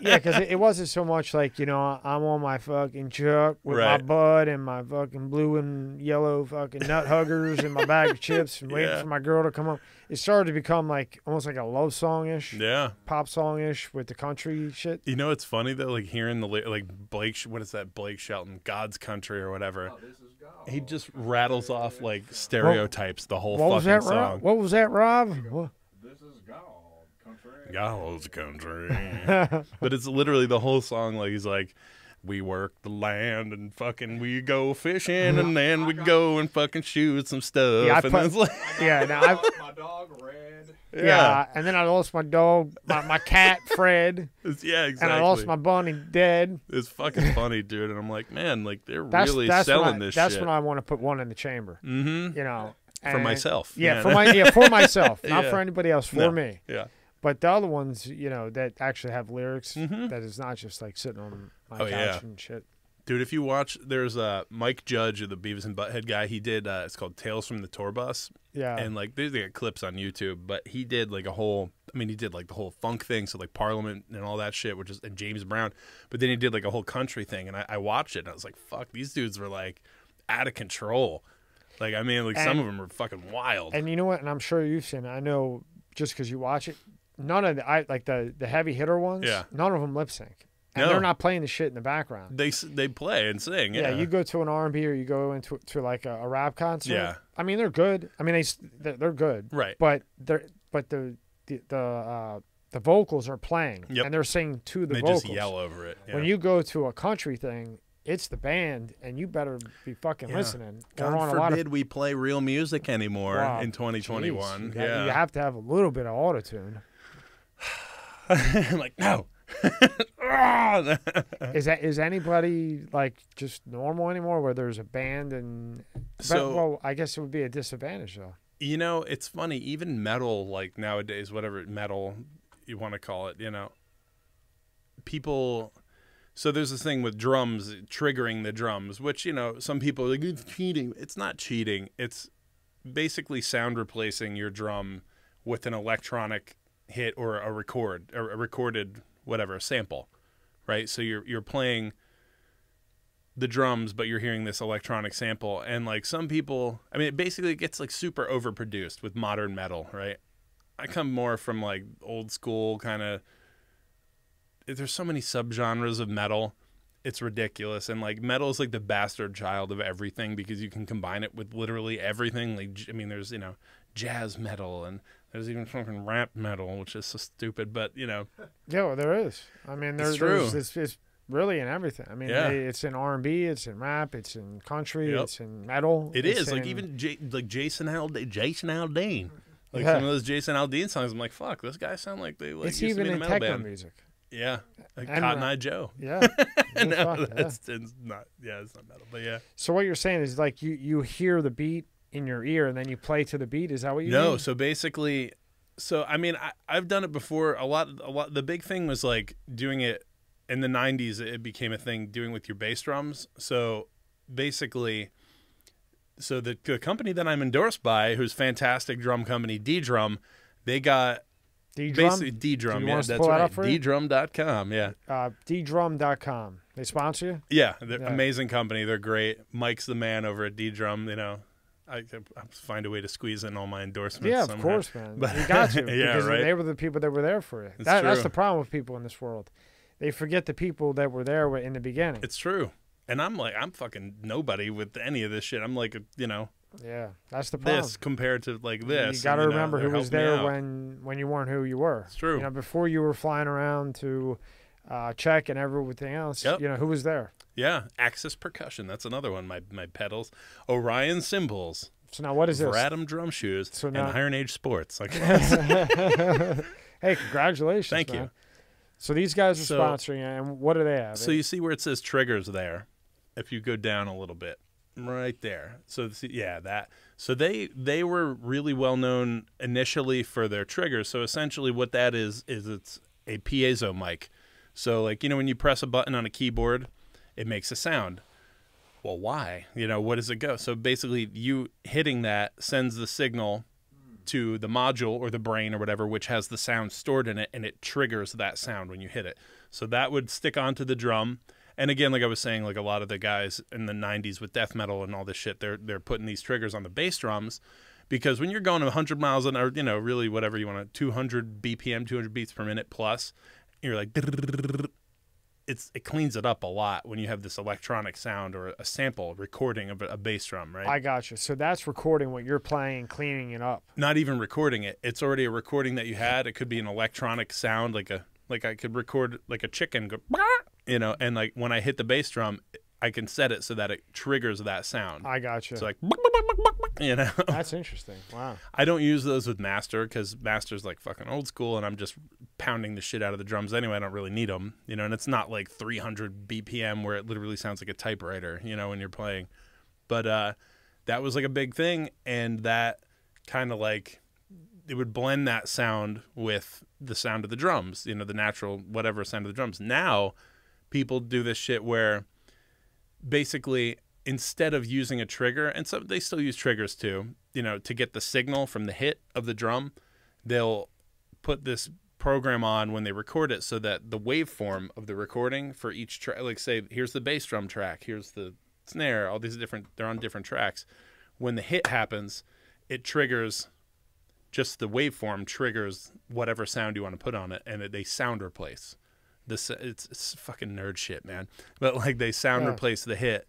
Yeah, because it wasn't so much like, you know, I'm on my fucking truck with my Right. bud and my fucking blue and yellow fucking nut huggers and my bag of chips and waiting Yeah. for my girl to come home. It started to become like almost like a love song ish, Yeah. pop song ish with the country shit. You know, it's funny though, like hearing the like Blake. What is that? Blake Shelton, God's Country or whatever. Oh, this is God. He just rattles off like stereotypes the whole What was fucking that, song. Rob? What was that, Rob? What? This is God country. God's Country. But it's literally the whole song. Like he's like, we work the land and fucking we go fishing and then we go and fucking shoot some stuff. Yeah, I and put- then it's like, Yeah, now My dog dog, Red. Yeah, and then I lost my dog, my cat, Fred. Yeah, exactly. And I lost my bunny, dead. It's fucking funny, dude. And I'm like, man, like they're That's really selling this shit. That's when I want to put one in the chamber. Mm-hmm. You know, for myself. Yeah, for myself, not Yeah. for anybody else. For me. Yeah. But the other ones, you know, that actually have lyrics, Mm-hmm. that is not just like sitting on my Oh, couch yeah. and shit. Dude, if you watch, there's Mike Judge, the Beavis and Butthead guy. He did, it's called Tales from the Tour Bus. Yeah. And like, there's like clips on YouTube, but he did like a whole, I mean, he did like the whole funk thing. So like Parliament and all that shit, and James Brown. But then he did like a whole country thing. And I watched it and I was like, fuck, these dudes were like out of control. Like, I mean, like some of them were fucking wild. And you know what? And I'm sure you've seen it. I know just because you watch it, none of the heavy hitter ones, none of them lip sync. And they're not playing the shit in the background. They play and sing. Yeah, you go to an R&B or you go into like a rap concert. Yeah. I mean, they're good. I mean, they're good. Right. But the vocals are playing. Yep. And they're singing to the they vocals. just yell over it. Yeah. When you go to a country thing, it's the band, and you better be fucking listening. God forbid we play real music anymore in 2021. You have to have a little bit of autotune. I'm like, no. Is anybody like just normal anymore where there's a band and well, I guess it would be a disadvantage though. You know, it's funny, even metal, like nowadays, whatever metal you want to call it, you know, people. So there's this thing with drums, triggering the drums, which, you know, some people are like, it's cheating. It's not cheating. It's basically sound replacing your drum with an electronic hit or a recorded whatever, sample, right? So you're playing the drums, but you're hearing this electronic sample. And like some people, I mean, it basically gets like super overproduced with modern metal, right? I come more from like old school kind of, there's so many subgenres of metal. It's ridiculous. And like metal is like the bastard child of everything because you can combine it with literally everything. Like, I mean, there's, you know, jazz metal and there's even fucking rap metal, which is so stupid, but you know. Yeah, well, there is. I mean, it's true. It's really in everything. I mean, it's in R&B, it's in rap, it's in country, it's in metal. It is like even Jason Aldean. Like some of those Jason Aldean songs, I'm like, fuck, those guys sound like they like it's used even to be in a metal techno band. Music. Yeah, like Cotton Eye Joe. Yeah, no, it's not. Yeah, it's not metal, but yeah. So what you're saying is like you hear the beat in your ear and then you play to the beat. Is that what you mean? No, so basically, I mean, I've done it before. A lot. The big thing was like doing it in the '90s. It became a thing doing with your bass drums. So basically, the company that I'm endorsed by, who's fantastic drum company, D-Drum, they got. D-Drum? D-Drum, yeah, that's right. D-Drum.com, yeah. D-Drum.com. They sponsor you? Yeah, they're amazing company. They're great. Mike's the man over at D-Drum, you know. I find a way to squeeze in all my endorsements. Yeah, of somehow. course, man. But you got to. Yeah, because right? they were the people that were there for you. It's That's true. the problem with people in this world. They forget the people that were there in the beginning. It's true. And I'm fucking nobody with any of this shit. I'm like, you know. Yeah, that's the problem. This compared to like this. You got to remember who was there when when you weren't who you were. It's true. You know, before you were flying around to check and everything else, you know, who was there? Yeah, Axis Percussion. That's another one. My pedals. Orion Cymbals. So now what is this? Radom Drum Shoes. So now, and Iron Age Sports. Like, hey, congratulations. Thank man. you. So these guys are sponsoring you, and what do they have? So you see where it says triggers there, if you go down a little bit. Right there. So yeah, that. So they were really well known initially for their triggers. So essentially what that is it's a piezo mic. So like, you know, when you press a button on a keyboard, it makes a sound. Well, why? You know, what does it go? So basically you hitting that sends the signal to the module or the brain or whatever, which has the sound stored in it, and it triggers that sound when you hit it. So that would stick onto the drum. And again, like I was saying, like a lot of the guys in the 90s with death metal and all this shit, they're putting these triggers on the bass drums because when you're going 100 miles an hour, you know, really whatever you want, 200 BPM, 200 beats per minute plus, you're like, it cleans it up a lot when you have this electronic sound or a sample recording of a bass drum, right? I got you. So that's recording what you're playing and cleaning it up. Not even recording it. It's already a recording that you had. It could be an electronic sound, like I could record like a chicken go, you know, and like when I hit the bass drum, I can set it so that it triggers that sound. I got you. So like, You know, That's interesting. Wow. I don't use those with master because master's like fucking old school, and I'm just pounding the shit out of the drums anyway. I don't really need them, you know, and it's not like 300 BPM where it literally sounds like a typewriter, you know, when you're playing. But that was like a big thing, and that kind of like it would blend that sound with the sound of the drums, you know, the natural whatever sound of the drums. Now people do this shit where basically instead of using a trigger, and so they still use triggers too, you know, to get the signal from the hit of the drum, they'll put this program on when they record it so that the waveform of the recording for each track, like say, here's the bass drum track, here's the snare, all these different, they're on different tracks. When the hit happens, it triggers, just the waveform triggers whatever sound you want to put on it, and they sound replace. It's fucking nerd shit, man. But like they sound replace the hit.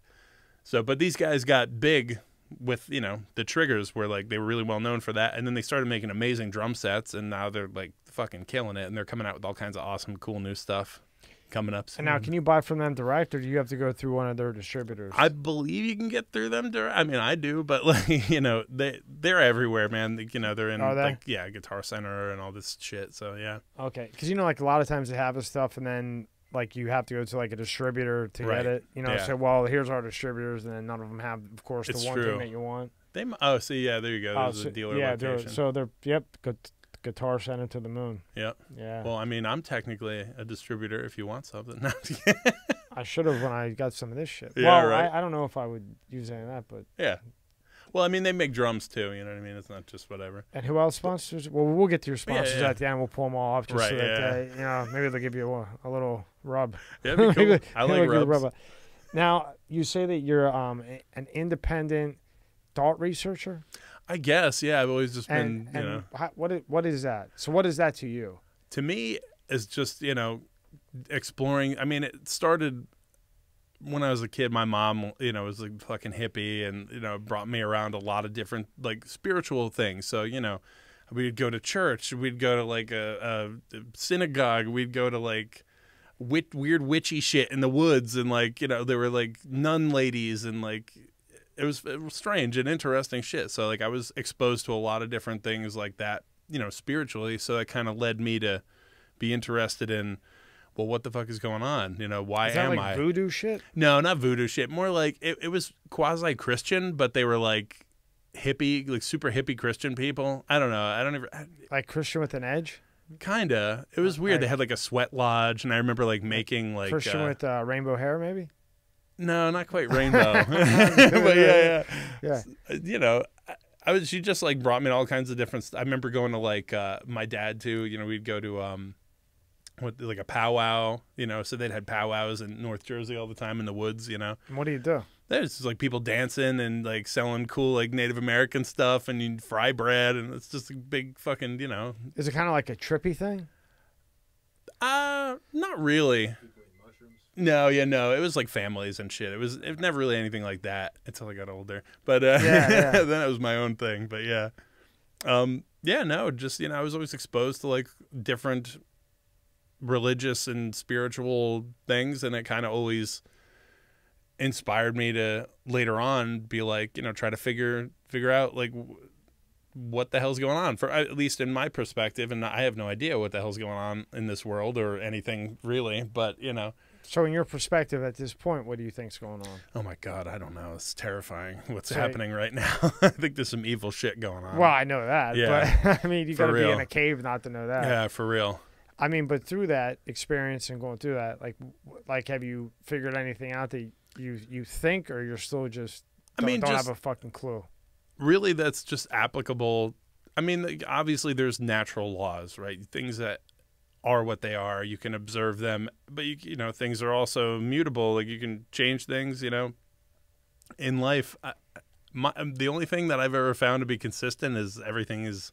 So, but these guys got big with, you know, the triggers where like they were really well known for that. And then they started making amazing drum sets, and now they're like fucking killing it. And they're coming out with all kinds of awesome, cool new stuff coming up soon. And now, can you buy from them direct, or do you have to go through one of their distributors? I believe you can get through them direct. I mean, I do, but like, you know, they're everywhere, man. You know, they're in like, yeah, Guitar Center and all this shit. So yeah. Okay. Cause you know, like a lot of times they have this stuff, and then like you have to go to like a distributor to get it, you know, say, well, here's our distributors, and then none of them have, of course, the one thing that you want. They, see, yeah, there you go. There's a dealer location. So they're, Guitar Center to the moon. Yep. Yeah. Well, I mean, I'm technically a distributor if you want something. I should have when I got some of this shit. Yeah, well, right. I don't know if I would use any of that, but yeah. Well, I mean, they make drums too. You know what I mean? It's not just whatever. And who else sponsors? Well, we'll get to your sponsors at the end. We'll pull them all off just so that you know, maybe they'll give you a little rub. Yeah, that'd be cool. I like rubs. Now, you say that you're an independent thought researcher. I guess, yeah. I've always just been, you know. What is that? So what is that to you? To me, it's just, you know, exploring. I mean, it started when I was a kid. My mom, you know, was like fucking hippie, and, you know, brought me around a lot of different, like, spiritual things. So, you know, we'd go to church. We'd go to, like, a synagogue. We'd go to, like, weird witchy shit in the woods. And, like, you know, there were, like, nun ladies and, like... It was strange and interesting shit. So, like, I was exposed to a lot of different things like that, you know, spiritually. So it kind of led me to be interested in, well, what the fuck is going on? You know, why am I? Voodoo shit? No, not voodoo shit. More like it was quasi-Christian, but they were like hippie, like super hippie Christian people. I don't know. Like Christian with an edge? Kinda. It was weird. They had like a sweat lodge, and I remember like making like Christian with rainbow hair, maybe. No, not quite rainbow. But yeah. You know, she just like brought me all kinds of different. I remember going to like my dad too. You know, we'd go to like a powwow. You know, so they'd had powwows in North Jersey all the time in the woods. You know. And what do you do? There's just like people dancing and like selling cool like Native American stuff, and you fry bread, and it's just a big fucking, you know. Is it kind of like a trippy thing? Not really. No, yeah, no. It was like families and shit. It was never really anything like that until I got older. But then it was my own thing. But yeah, no. Just, you know, I was always exposed to like different religious and spiritual things, and it kind of always inspired me to later on be like, you know, try to figure out like what the hell's going on, for at least in my perspective. And I have no idea what the hell's going on in this world or anything really, but you know. So in your perspective at this point, what do you think's going on? Oh my God, I don't know. It's terrifying what's happening right now. I think there's some evil shit going on. Well, I know that. Yeah. But I mean, you got to be in a cave not to know that. Yeah, for real. I mean, but through that experience and going through that, like have you figured anything out that you think, or you're still just don't have a fucking clue? Really, that's just applicable. I mean, obviously there's natural laws, right? Things that are what they are. You can observe them, but you know, things are also mutable. Like you can change things, you know, in life. The only thing that I've ever found to be consistent is everything is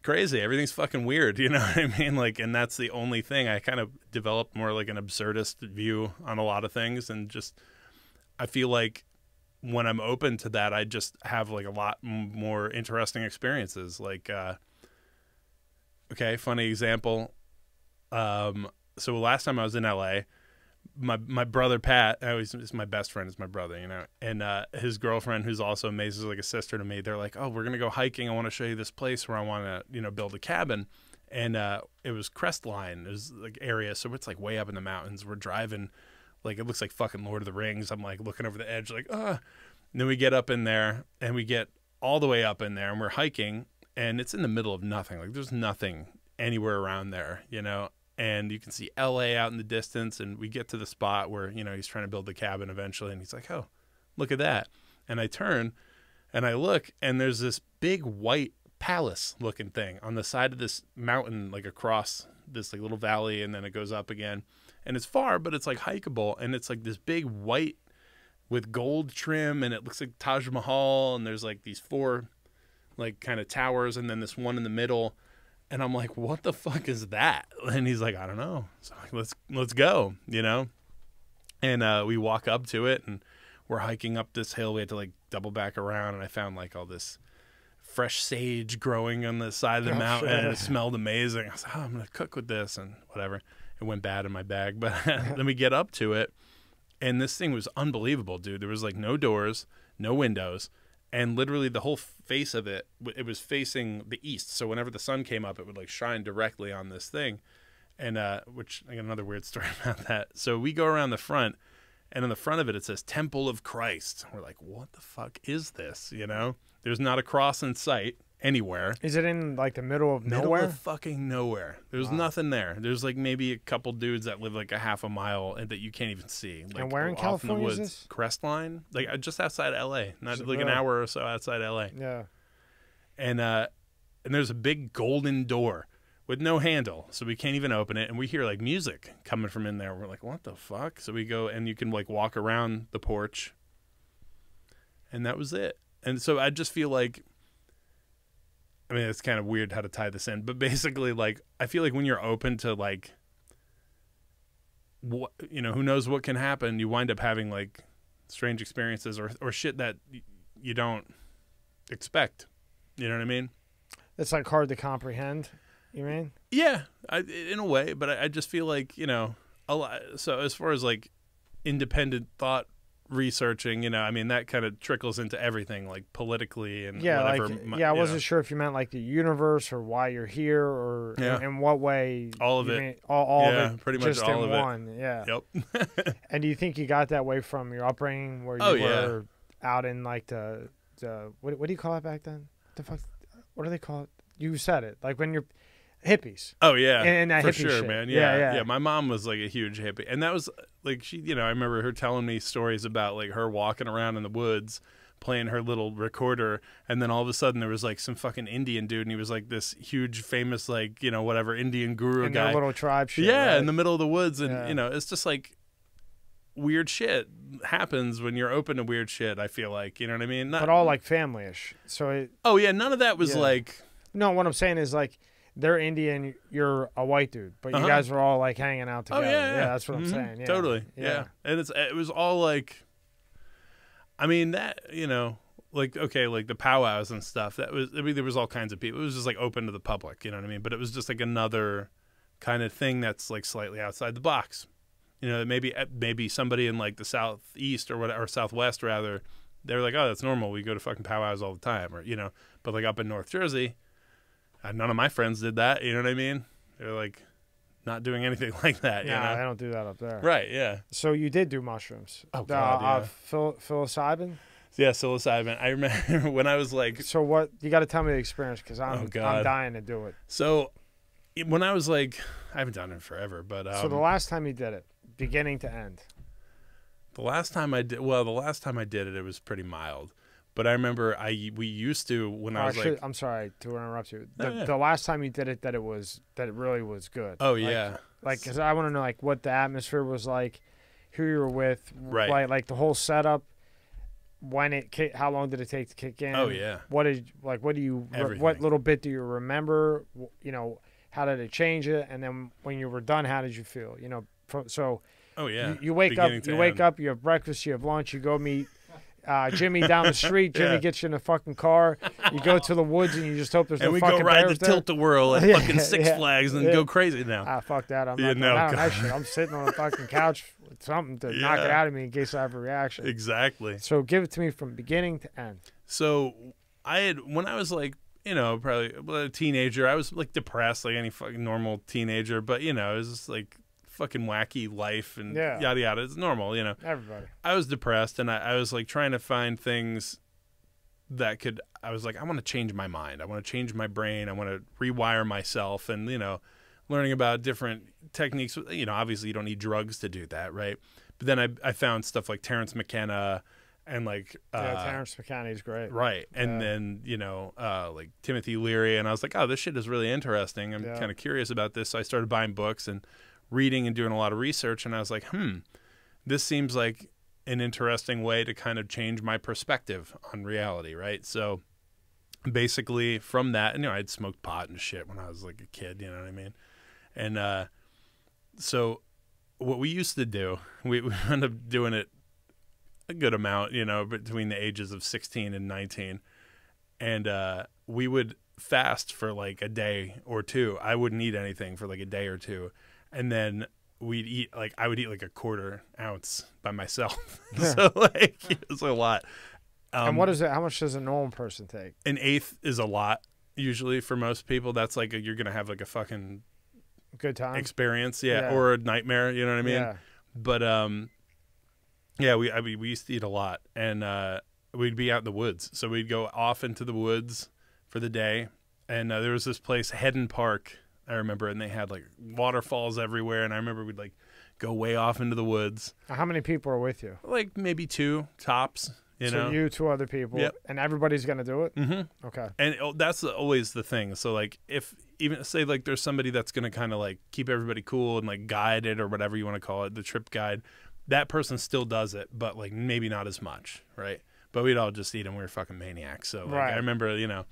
crazy. Everything's fucking weird. You know what I mean? Like, and that's the only thing. I kind of developed more like an absurdist view on a lot of things. And just, I feel like when I'm open to that, I just have like a lot more interesting experiences. Like, okay, funny example. So last time I was in LA, my brother Pat, is my best friend, is my brother, you know, and his girlfriend, who's also amazing, is like a sister to me. They're like, oh, we're gonna go hiking. I want to show you this place where I want to, you know, build a cabin. And it was Crestline, it was like area, so it's like way up in the mountains. We're driving, like it looks like fucking Lord of the Rings. I'm like looking over the edge, like And then we get up in there, and we get all the way up in there, and we're hiking, and it's in the middle of nothing. Like there's nothing anywhere around there, you know. And you can see LA out in the distance, and we get to the spot where, you know, he's trying to build the cabin eventually, and he's like, oh, look at that. And I turn, and I look, and there's this big white palace looking thing on the side of this mountain, like across this like little valley, and then it goes up again. And it's far, but it's like hikeable, and it's like this big white with gold trim, and it looks like Taj Mahal, and there's like these 4 like kind of towers, and then this one in the middle. And I'm like, what the fuck is that? And he's like, I don't know. So I'm like, let's go, you know? And we walk up to it, and we're hiking up this hill. We had to like double back around, and I found like all this fresh sage growing on the side of the mountain, and it smelled amazing. I was like, oh, I'm going to cook with this and whatever. It went bad in my bag. But then we get up to it, and this thing was unbelievable, dude. There was like no doors, no windows. And literally the whole face of it, it was facing the east. So whenever the sun came up, it would like shine directly on this thing. And which, I got another weird story about that. So we go around the front, and on the front of it, it says Temple of Christ. We're like, what the fuck is this? You know, there's not a cross in sight anywhere. Is it in like the middle of nowhere? Middle of fucking nowhere. There's nothing there. There's like maybe a couple dudes that live like a half a mile and that you can't even see. Like, and where in California is this? Crestline, like just outside LA, not like an hour or so outside LA. Yeah. And there's a big golden door with no handle, so we can't even open it. And we hear like music coming from in there. We're like, what the fuck? So we go, and you can like walk around the porch, and that was it. And so I just feel like, I mean, it's kind of weird how to tie this in, but basically, like, I feel like when you're open to, like, what, you know, who knows what can happen, you wind up having, like, strange experiences or shit that you don't expect. You know what I mean? It's, like, hard to comprehend, you mean? Yeah, in a way, but I just feel like, you know, a lot. So as far as, like, independent thought researching, you know, I mean, that kind of trickles into everything, like politically and whatever. Like, I wasn't sure if you meant like the universe or why you're here or in what way. All of it. Mean, all of it. Pretty much just all in of one. it. Yeah. Yep. And do you think you got that way from your upbringing where you were out in like the what do you call it back then? The fuck? What do they call it? You said it. Like when you're hippies. Oh yeah, and that for hippie sure, shit. man. Yeah. My mom was like a huge hippie, and that was like she, you know, I remember her telling me stories about like her walking around in the woods, playing her little recorder, and then all of a sudden there was like some fucking Indian dude, and he was like this huge, famous, like, you know, whatever Indian guru in guy, their little tribe shit. Yeah, right? in the middle of the woods, and you know, it's just like weird shit happens when you're open to weird shit. I feel like, you know what I mean? But all like family-ish. So it. Oh yeah, none of that was like. No, what I'm saying is like. They're Indian, you're a white dude, but you guys were all like hanging out together. Oh, yeah. That's what I'm saying. Yeah. Totally. Yeah. And it was all like, I mean, that, you know, like, okay, like the powwows and stuff, that was, I mean, there was all kinds of people. It was just like open to the public, you know what I mean? But it was just like another kind of thing that's like slightly outside the box. You know, maybe somebody in like the southeast or whatever, or southwest rather, they were like, oh, that's normal. We go to fucking powwows all the time, or, you know, but like up in North Jersey, none of my friends did that. You know what I mean? They're like not doing anything like that. Yeah, you know? I don't do that up there. Right. Yeah. So you did do mushrooms. Oh God. Psilocybin. Yeah, psilocybin. I remember when I was like. So what? You got to tell me the experience because I'm dying to do it. So when I was like, I haven't done it forever, but. So the last time you did it, beginning to end. The last time I did it, it was pretty mild. But I remember we used to when I was like. I'm sorry to interrupt you. The last time you did it, that it really was good. Oh like, yeah. Like, because I want to know like what the atmosphere was like, who you were with, right? Like the whole setup. How long did it take to kick in? Oh yeah. What little bit do you remember? You know, how did it change it? And then when you were done, how did you feel? You know, so. Oh yeah. You wake up. You have breakfast. You have lunch. You go meet. Jimmy down the street. Jimmy gets you in a fucking car. You go to the woods and you just hope there's no fucking bears there. And we go ride the tilt-a-whirl at fucking Six Flags and go crazy now. Ah, fuck that. I'm not doing that shit. I'm sitting on a fucking couch with something to knock it out of me in case I have a reaction. Exactly. So give it to me from beginning to end. So when I was like, you know, probably a teenager, I was like depressed like any fucking normal teenager, but you know, it was just like fucking wacky life and yada yada. It's normal, you know. Everybody. I was depressed and I was like trying to find things that I was like, I want to change my mind. I want to change my brain. I want to rewire myself and, you know, learning about different techniques. You know, obviously you don't need drugs to do that, right? But then I found stuff like Terrence McKenna and like Terrence McKenna is great. Right. And then, you know, like Timothy Leary, and I was like, oh, this shit is really interesting. I'm kind of curious about this. So I started buying books and reading and doing a lot of research, and I was like, this seems like an interesting way to kind of change my perspective on reality, right? So basically from that, and, you know, I'd smoked pot and shit when I was like a kid, you know what I mean? And so what we used to do, we ended up doing it a good amount, you know, between the ages of 16 and 19, and we would fast for like a day or two. I wouldn't eat anything for like a day or two. And then we'd eat I would eat like a quarter ounce by myself. So like it was a lot. And what is it? How much does a normal person take? An eighth is a lot usually for most people. That's like you're gonna have like a fucking good time experience, or a nightmare. You know what I mean? Yeah. But we used to eat a lot, and we'd be out in the woods. So we'd go off into the woods for the day, and there was this place, Hedden Park, I remember, and they had like waterfalls everywhere, and I remember we'd like go way off into the woods. How many people are with you? Like maybe 2 tops, you know. So you, 2 other people, and everybody's going to do it? Mm-hmm. Okay. And that's always the thing. So like if even say like there's somebody that's going to kind of like keep everybody cool and like guide it or whatever you want to call it, the trip guide, that person still does it, but like maybe not as much, right? But we'd all just eat and we were fucking maniacs. So like, I remember, you know.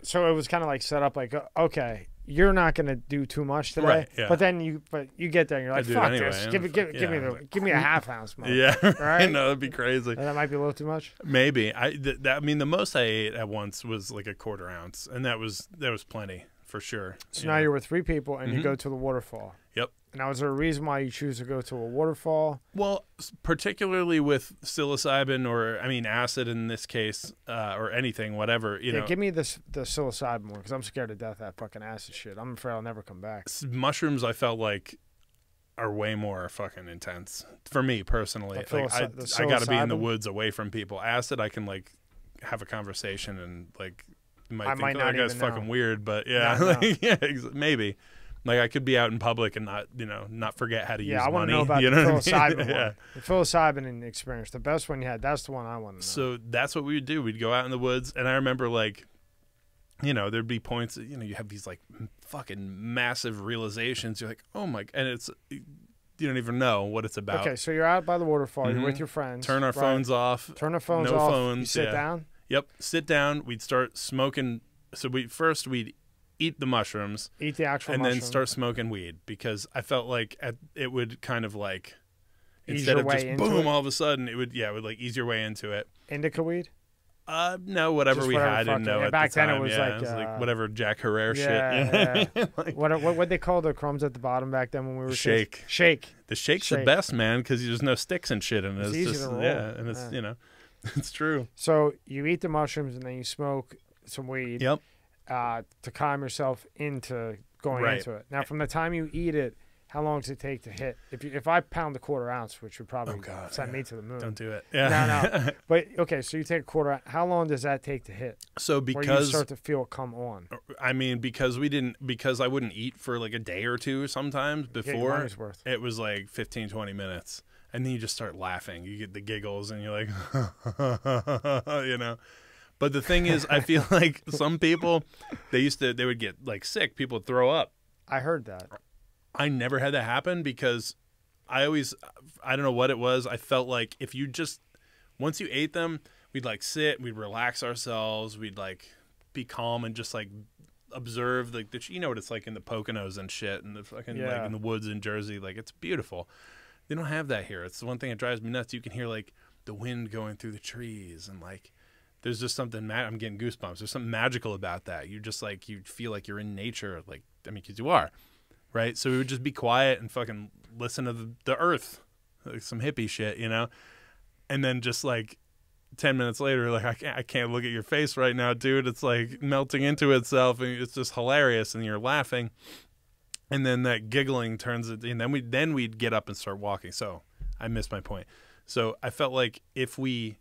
So it was kind of like set up like, okay, you're not going to do too much today, right, yeah. But then you get there and you're like, fuck anyway, this, give me a half ounce more. Yeah, right? No, that'd be crazy. And that might be a little too much. Maybe. I mean, the most I ate at once was like a quarter ounce, and that was plenty for sure. So now you're with 3 people and you go to the waterfall. Yep. Now, is there a reason why you choose to go to a waterfall? Well, particularly with psilocybin, or I mean acid in this case, or anything, whatever. You know, give me the psilocybin one, because I'm scared to death of that fucking acid shit. I'm afraid I'll never come back. Mushrooms, I felt like, are way more fucking intense for me personally. Like I got to be in the woods away from people. Acid, I can like have a conversation and like might think that guy's fucking weird, but maybe. Like I could be out in public and not forget how to use money. I want to know about the psilocybin one. The psilocybin experience, the best one you had. That's the one I want to know. So that's what we would do. We'd go out in the woods, and I remember like, you know, there'd be points that, you know, you have these like fucking massive realizations. You're like, oh my, and it's, you don't even know what it's about. Okay, so you're out by the waterfall. You're with your friends. Turn our phones off. Turn our phones off. No phones. You sit down. Yep, sit down. We'd start smoking. So we'd eat the mushrooms, eat the actual and mushrooms, then start smoking weed, because I felt like it would kind of like, instead of just boom all of a sudden, it would like ease your way into it. Indica weed? No, whatever we had in at back the time. Then it was it was like whatever Jack Herrera shit. Yeah. Like, what they call the crumbs at the bottom back then when we were shake. Kids? Shake. The shake's the best, man, because there's no sticks and shit in it. It's easy to roll. Yeah, and it's you know, it's true. So you eat the mushrooms and then you smoke some weed. Yep. To calm yourself into going into it. Now, from the time you eat it, how long does it take to hit? If I pound a quarter ounce, which would probably send me to the moon. Don't do it. Yeah. No. But okay, so you take a quarter ounce. How long does that take to hit? So because where you start to feel it come on. I mean, because I wouldn't eat for like a day or two sometimes before. It was like 15, 20 minutes. And then you just start laughing. You get the giggles and you're like, you know. But the thing is, I feel like some people, they would get like sick. People would throw up. I heard that. I never had that happen because I don't know what it was. I felt like if you just, once you ate them, we'd like sit, we'd relax ourselves, we'd like be calm and just like observe like you know what it's like in the Poconos and shit and the fucking like in the woods in Jersey. Like it's beautiful. They don't have that here. It's the one thing that drives me nuts. You can hear like the wind going through the trees, and like there's just something I'm getting goosebumps. There's something magical about that. You just like, you feel like you're in nature, like, I mean, because you are, right? So we would just be quiet and fucking listen to the earth, like some hippie shit, you know? And then just like 10 minutes later, like, I can't look at your face right now, dude. It's like melting into itself, and it's just hilarious, and you're laughing. And then that giggling turns it, and then we'd get up and start walking. So I missed my point. So I felt like if we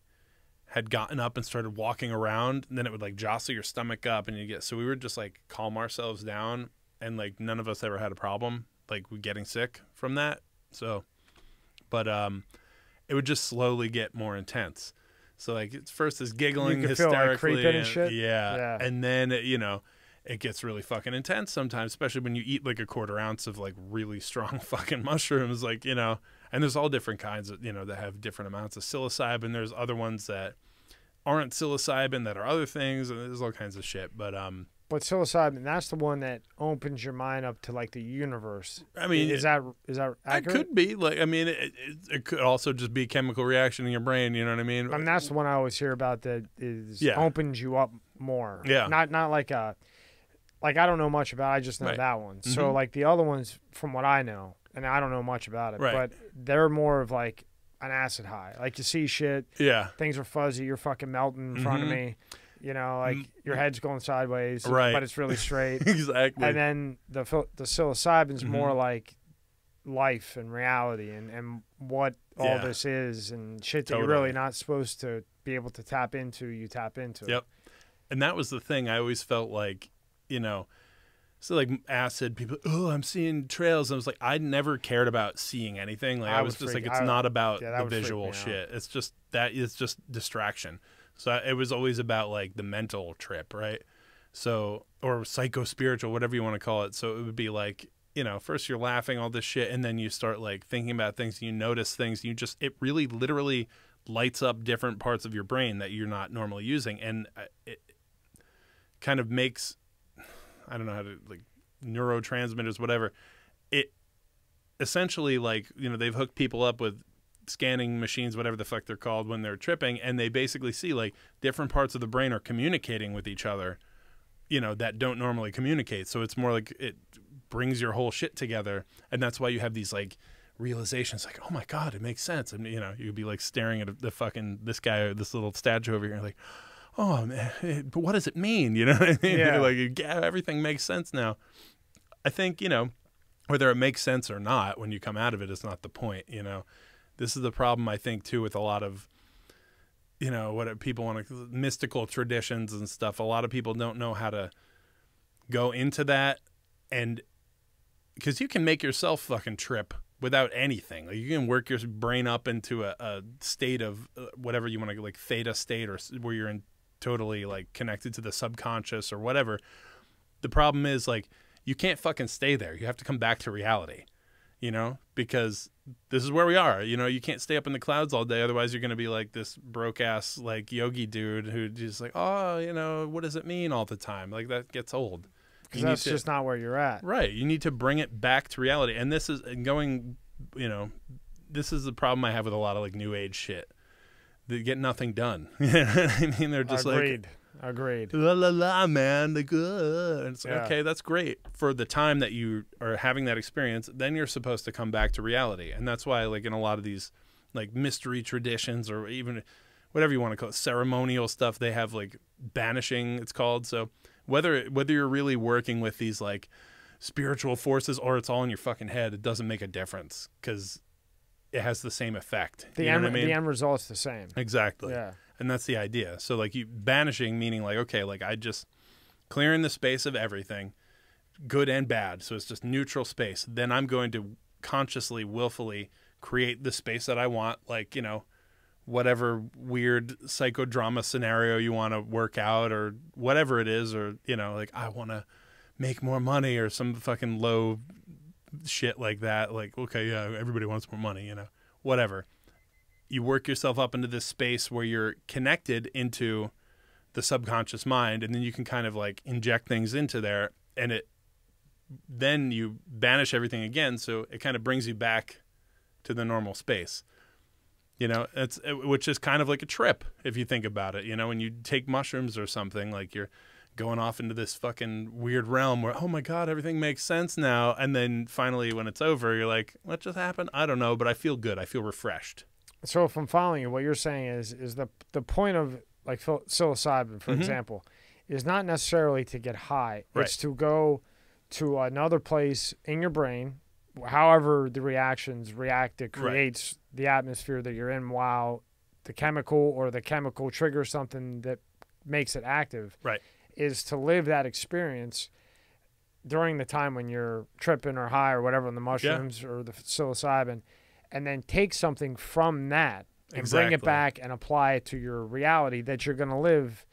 had gotten up and started walking around, then it would like jostle your stomach up, and you get, so we would just like calm ourselves down, and like none of us ever had a problem like getting sick from that. So, but it would just slowly get more intense. So like it's first is giggling hysterically, feel like creeping and shit. Yeah. And then you know, it gets really fucking intense sometimes, especially when you eat like a quarter ounce of like really strong fucking mushrooms, like, you know. And there's all different kinds of, you know, that have different amounts of psilocybin. There's other ones that aren't psilocybin that are other things, and there's all kinds of shit. But psilocybin, that's the one that opens your mind up to like the universe. I mean, is that accurate? It could be. Like, I mean, it could also just be a chemical reaction in your brain. You know what I mean? I mean, that's the one I always hear about that opens you up more. Yeah. Not like a, like I don't know much about it, I just know that one. Mm-hmm. So like the other ones, from what I know, and I don't know much about it, but they're more of like an acid high. Like you see shit, things are fuzzy, you're fucking melting in front of me. You know, like your head's going sideways, but it's really straight. Exactly. And then the psilocybin's more like life and reality and what all this is and shit that you're really not supposed to be able to tap into, you tap into. Yep. And that was the thing. I always felt like, you know, so like acid, people, oh, I'm seeing trails. I was like, I never cared about seeing anything. Like I was just like, it's not about the visual shit. It's just that it's just distraction. So it was always about like the mental trip, right? So, or psycho-spiritual, whatever you want to call it. So it would be like, you know, first you're laughing all this shit, and then you start like thinking about things, and you notice things, and you just, it really literally lights up different parts of your brain that you're not normally using. And it kind of makes, I don't know how to, like, neurotransmitters, whatever. It essentially, like, you know, they've hooked people up with scanning machines, whatever the fuck they're called, when they're tripping, and they basically see like different parts of the brain are communicating with each other, you know, that don't normally communicate. So it's more like it brings your whole shit together, and that's why you have these like realizations, like, oh my god, it makes sense. And you know, you'd be like staring at the fucking this guy, this little statue over here, like, oh man, but what does it mean? You know what I mean? Yeah. Like, everything makes sense now. I think, you know, whether it makes sense or not, when you come out of it, is not the point. You know, this is the problem, I think, too, with a lot of, you know, what people want to, mystical traditions and stuff. A lot of people don't know how to go into that, and because you can make yourself fucking trip without anything. Like, you can work your brain up into a state of whatever you want to, like theta state, or where you're in totally like connected to the subconscious or whatever. The problem is, like, you can't fucking stay there. You have to come back to reality, you know, because this is where we are. You know, you can't stay up in the clouds all day. Otherwise, you're going to be like this broke ass, like, yogi dude who just like, oh, you know, what does it mean all the time? Like, that gets old. Because that's just not where you're at. Right. You need to bring it back to reality. And this is going, you know, this is the problem I have with a lot of like new age shit. They get nothing done. You know what I mean? They're just Agreed. La la la, man. The good. It's like, okay, that's great for the time that you are having that experience. Then you're supposed to come back to reality, and that's why, like, in a lot of these like mystery traditions, or even whatever you want to call it, ceremonial stuff, they have like banishing, it's called. So whether you're really working with these like spiritual forces or it's all in your fucking head, it doesn't make a difference, because it has the same effect. The end result's the same. Exactly. Yeah. And that's the idea. So like, you banishing, meaning like, okay, like, I just clearing the space of everything, good and bad. So it's just neutral space. Then I'm going to consciously, willfully create the space that I want, like, you know, whatever weird psychodrama scenario you want to work out, or whatever it is, or, you know, like, I want to make more money, or some fucking low shit like that. Like, okay, yeah, everybody wants more money, you know, whatever. You work yourself up into this space where you're connected into the subconscious mind, and then you can kind of like inject things into there, and then you banish everything again. So it kind of brings you back to the normal space. You know, which is kind of like a trip if you think about it. You know, when you take mushrooms or something, like you're going off into this fucking weird realm where, oh my God, everything makes sense now. And then finally when it's over, you're like, what just happened? I don't know, but I feel good. I feel refreshed. So if I'm following you, what you're saying is the point of like psilocybin, for example, is not necessarily to get high. Right. It's to go to another place in your brain, however the reactions react, it creates the atmosphere that you're in while the chemical triggers something that makes it active. Right. Is to live that experience during the time when you're tripping or high or whatever on the mushrooms or the psilocybin, and then take something from that and bring it back and apply it to your reality that you're going to live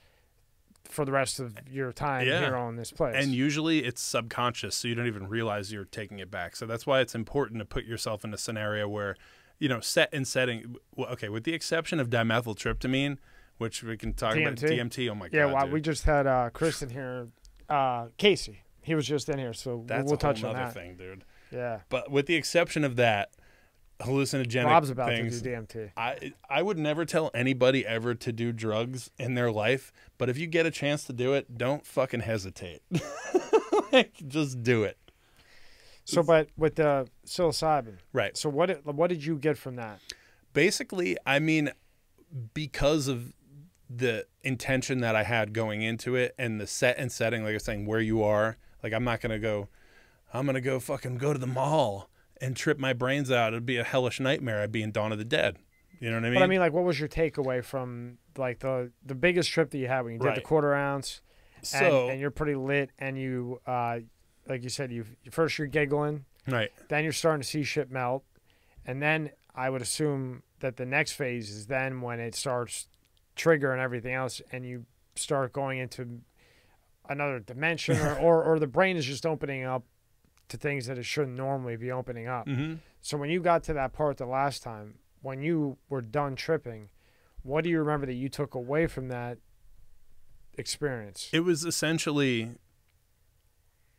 for the rest of your time here on this place. And usually it's subconscious, so you don't even realize you're taking it back. So that's why it's important to put yourself in a scenario where, you know, setting. Okay, with the exception of dimethyltryptamine, which we can talk about. DMT, oh my God. Yeah, well, dude. we just had Kristen here. Casey, he was just in here, so we'll touch on that. That's a whole other thing, dude. Yeah. But with the exception of that, hallucinogenic Rob's about things, to do DMT. I would never tell anybody ever to do drugs in their life, but if you get a chance to do it, don't fucking hesitate. Like, just do it. So, but with the psilocybin, right? So, what did you get from that? Basically, I mean, because of the intention that I had going into it and the setting, like I was saying, where you are, like I'm gonna go fucking go to the mall and trip my brains out. It'd be a hellish nightmare. I'd be in Dawn of the Dead. You know what I mean? But I mean, like, what was your takeaway from like the biggest trip that you had when you did the quarter ounce? And you're pretty lit, and you like you said, first you're giggling, right? Then you're starting to see shit melt, and then I would assume that the next phase is then when it starts triggering everything else, and you start going into another dimension, or the brain is just opening up to things that it shouldn't normally be opening up. So when you got to that part the last time, when you were done tripping, what do you remember that you took away from that experience? It was essentially,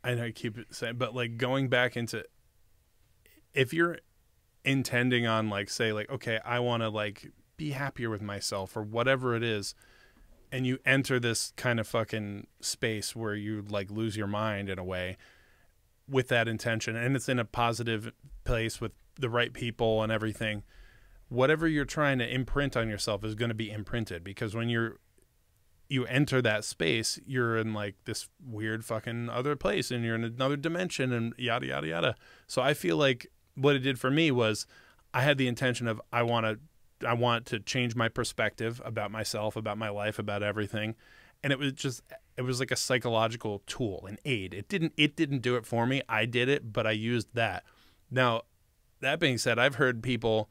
I know I keep saying, but like going back into, if you're intending on like, say like, okay, I want to like be happier with myself or whatever it is, and you enter this kind of fucking space where you like lose your mind in a way with that intention, and it's in a positive place with the right people and everything, whatever you're trying to imprint on yourself is going to be imprinted, because when you enter that space, you're in like this weird fucking other place and you're in another dimension and yada, yada, yada. So I feel like what it did for me was I had the intention of, I want to change my perspective about myself, about my life, about everything. And it was like a psychological tool, an aid. It didn't do it for me. I did it, but I used that. Now, that being said, I've heard people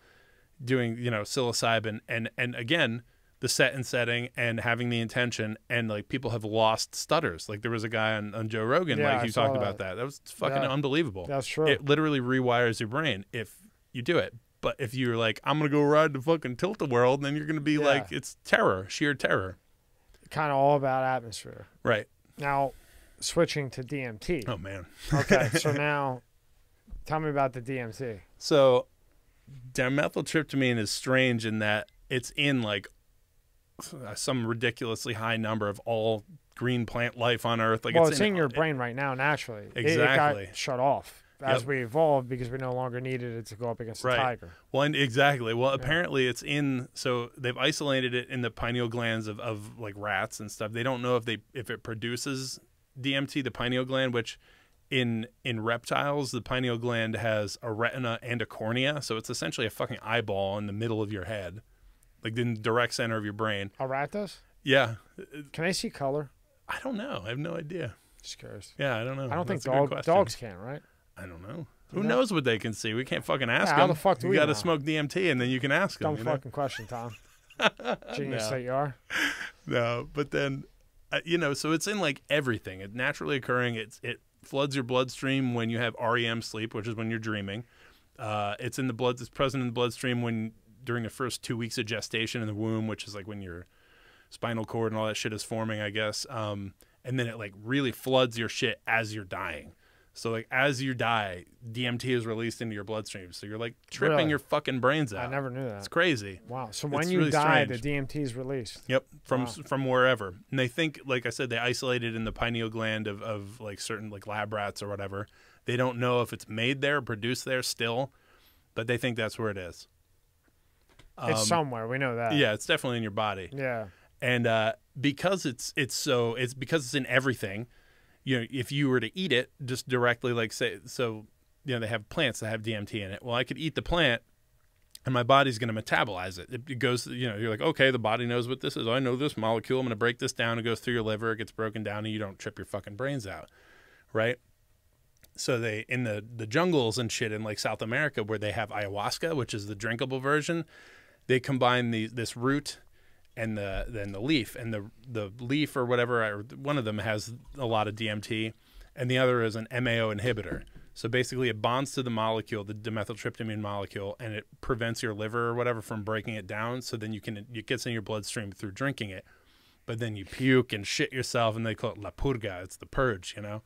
doing, you know, psilocybin and again, the setting and having the intention, and like people have lost stutters. Like there was a guy on Joe Rogan, like he talked about that. That was fucking unbelievable. That's true. It literally rewires your brain if you do it. But if you're like, I'm going to go ride the fucking tilt-a-whirl, then you're going to be like, it's terror, sheer terror. Kind of all about atmosphere. Right. Now, switching to DMT. Oh, man. Okay, so now tell me about the DMT. So dimethyltryptamine is strange in that it's in like some ridiculously high number of all green plant life on Earth. Like, well, it's in your brain right now, naturally. Exactly. It got shut off as we evolved because we no longer needed it to go up against the tiger. Well, and exactly. Well, apparently it's in, so they've isolated it in the pineal glands of like rats and stuff. They don't know if it produces DMT, the pineal gland, which in reptiles, the pineal gland has a retina and a cornea. So it's essentially a fucking eyeball in the middle of your head, like in the direct center of your brain. A rat does? Yeah. Can they see color? I don't know. I have no idea. Just curious. Yeah, I don't know. I don't That's think dogs can, right? I don't know. Who knows what they can see? We can't fucking ask them. How the fuck do we You got to know? smoke DMT and then you can ask them. Dumb fucking question, Tom. Genius that you are. No, but then, you know, so it's in like everything. It's naturally occurring. It floods your bloodstream when you have REM sleep, which is when you're dreaming. It's in the blood. It's present in the bloodstream during the first 2 weeks of gestation in the womb, which is like when your spinal cord and all that shit is forming, I guess. And then it like really floods your shit as you're dying. So like as you die, DMT is released into your bloodstream. So you're like tripping Really? your fucking brains out. I never knew that. It's crazy. Wow. So when It's you really die, strange. the DMT is released. Yep, Wow. from wherever. And they think, like I said, they isolated in the pineal gland of like certain like lab rats or whatever. They don't know if it's made there, produced there still, but they think that's where it is. It's somewhere. We know that. Yeah, it's definitely in your body. Yeah. And because it's because it's in everything. You know, if you were to eat it just directly, like say, so, you know, they have plants that have DMT in it. Well, I could eat the plant and my body's going to metabolize it. It goes, you know, you're like, okay, the body knows what this is. I know this molecule. I'm going to break this down. It goes through your liver. It gets broken down and you don't trip your fucking brains out. Right. So they, in the jungles and shit in like South America where they have ayahuasca, which is the drinkable version, they combine this root and the leaf, and the leaf or whatever, one of them has a lot of DMT, and the other is an MAO inhibitor. So basically, it bonds to the molecule, the dimethyltryptamine molecule, and it prevents your liver or whatever from breaking it down. So then it gets in your bloodstream through drinking it, but then you puke and shit yourself, and they call it la purga. It's the purge, you know.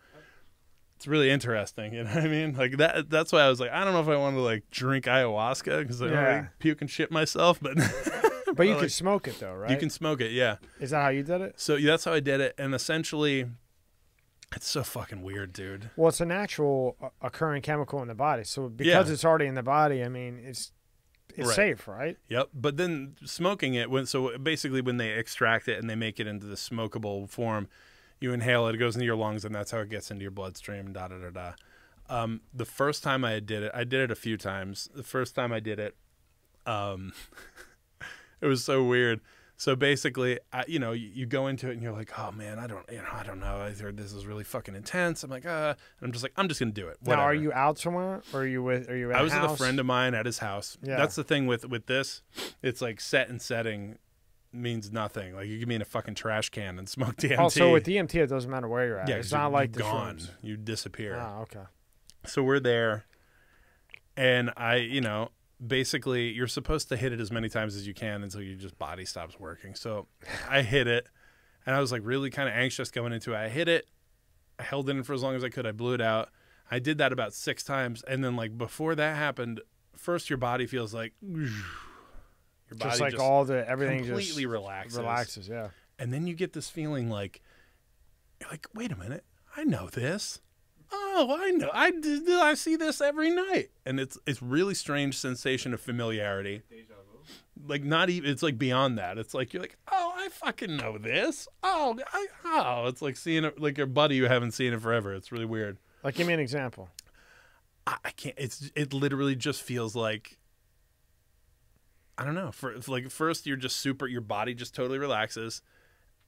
It's really interesting, you know what I mean? Like that's why I was like, I don't know if I want to like drink ayahuasca because I don't like puke and shit myself, but. But you can smoke it though, right? You can smoke it, yeah. Is that how you did it? So yeah, that's how I did it, and essentially, it's so fucking weird, dude. Well, it's a natural occurring chemical in the body, so because it's already in the body, I mean, it's Right. safe, right? Yep. But then smoking it, when they extract it and they make it into the smokable form, you inhale it, it goes into your lungs, and that's how it gets into your bloodstream. Da da da da. The first time I did it a few times. The first time I did it, it was so weird. So basically, you know, you go into it and you're like, oh man, I don't know. I heard this is really fucking intense. I'm like, and I'm just gonna do it. Whatever. Now, are you out somewhere, or are you at I was a house? with a friend of mine at his house. Yeah. That's the thing with this. It's like set and setting means nothing. Like you could be in a fucking trash can and smoke DMT. Also, with DMT, it doesn't matter where you're at. Yeah, it's not like the gone. shrooms. You disappear. Ah, okay. So we're there, and basically, you're supposed to hit it as many times as you can until your just body stops working. So I hit it, and I was like really kind of anxious going into it. I hit it, I held it in for as long as I could. I blew it out. I did that about 6 times, and then like before that happened, first your body feels like your body Just like everything completely just relaxes. Yeah. And then you get this feeling like you're like, wait a minute, I know this. Oh, I know. I see this every night, and it's really strange sensation of familiarity. Deja vu. Like not even. It's like beyond that. It's like you're like, oh, I fucking know this. Oh, it's like seeing it like your buddy you haven't seen in forever. It's really weird. Like, give me an example. I can't. It literally just feels like I don't know. First you're just your body just totally relaxes,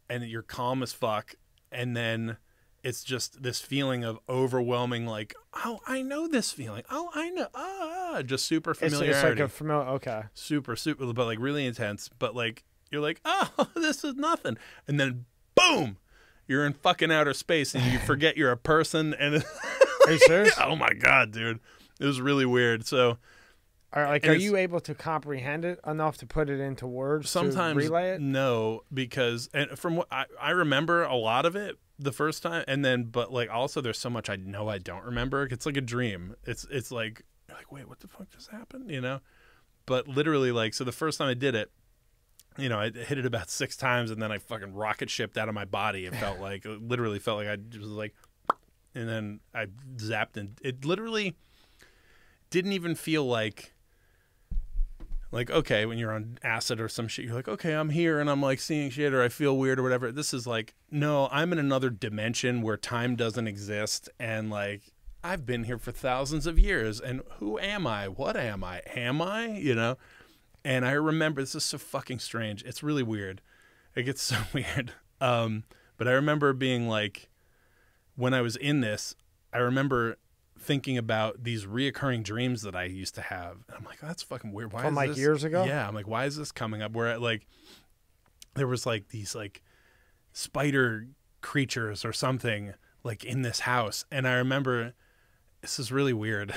and you're calm as fuck, and then. It's just this feeling of overwhelming, like, oh, I know this feeling. Oh, I know. Just super familiarity. It's like a familiar, okay. Super, but like really intense. But like, you're like, oh, this is nothing. And then, boom, you're in fucking outer space and you forget you're a person. And Are you serious? Oh my God, dude. It was really weird. So, Are you able to comprehend it enough to put it into words? Sometimes to relay it? No, because from what I remember a lot of it the first time, and then but like also there's so much I know I don't remember. It's like a dream. It's like you're like, wait, what the fuck just happened? You know? But literally, like, so the first time I did it, you know, I hit it about 6 times, and then I fucking rocket shipped out of my body. It felt like it literally felt like I was like, and then I zapped, and it literally didn't even feel like okay, when you're on acid or some shit, you're like, okay, I'm here and I'm like seeing shit or I feel weird or whatever. This is like, no, I'm in another dimension where time doesn't exist, and like I've been here for thousands of years, and who am I? What am I? Am I? You know? And I remember, this is so fucking strange. It's really weird. It gets so weird. But I remember being like, when I was in this, I remember thinking about these reoccurring dreams that I used to have. And I'm like, oh, that's fucking weird. Why From is like this? Years ago? Yeah. I'm like, why is this coming up? Where like there was like these like spider creatures or something like in this house. And I remember, this is really weird.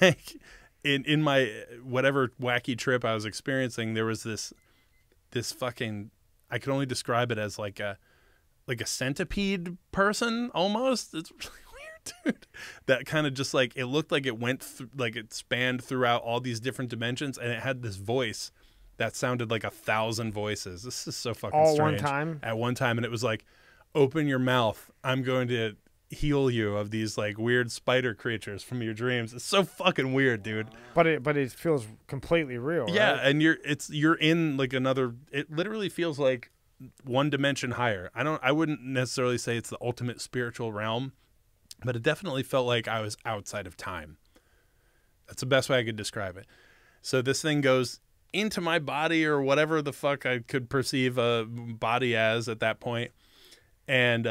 Like in my whatever wacky trip I was experiencing, there was this fucking, I could only describe it as like a centipede person almost. It's really weird, dude, that kind of just like, it looked like it went like it spanned throughout all these different dimensions, and it had this voice that sounded like 1,000 voices. This is so fucking all strange. one time? At one time, and it was like, open your mouth. I'm going to heal you of these like weird spider creatures from your dreams. It's so fucking weird, dude. But it feels completely real. Yeah, right? and you're in like another. It literally feels like one dimension higher. I wouldn't necessarily say it's the ultimate spiritual realm, but it definitely felt like I was outside of time. That's the best way I could describe it. So this thing goes into my body, or whatever the fuck I could perceive a body as at that point, and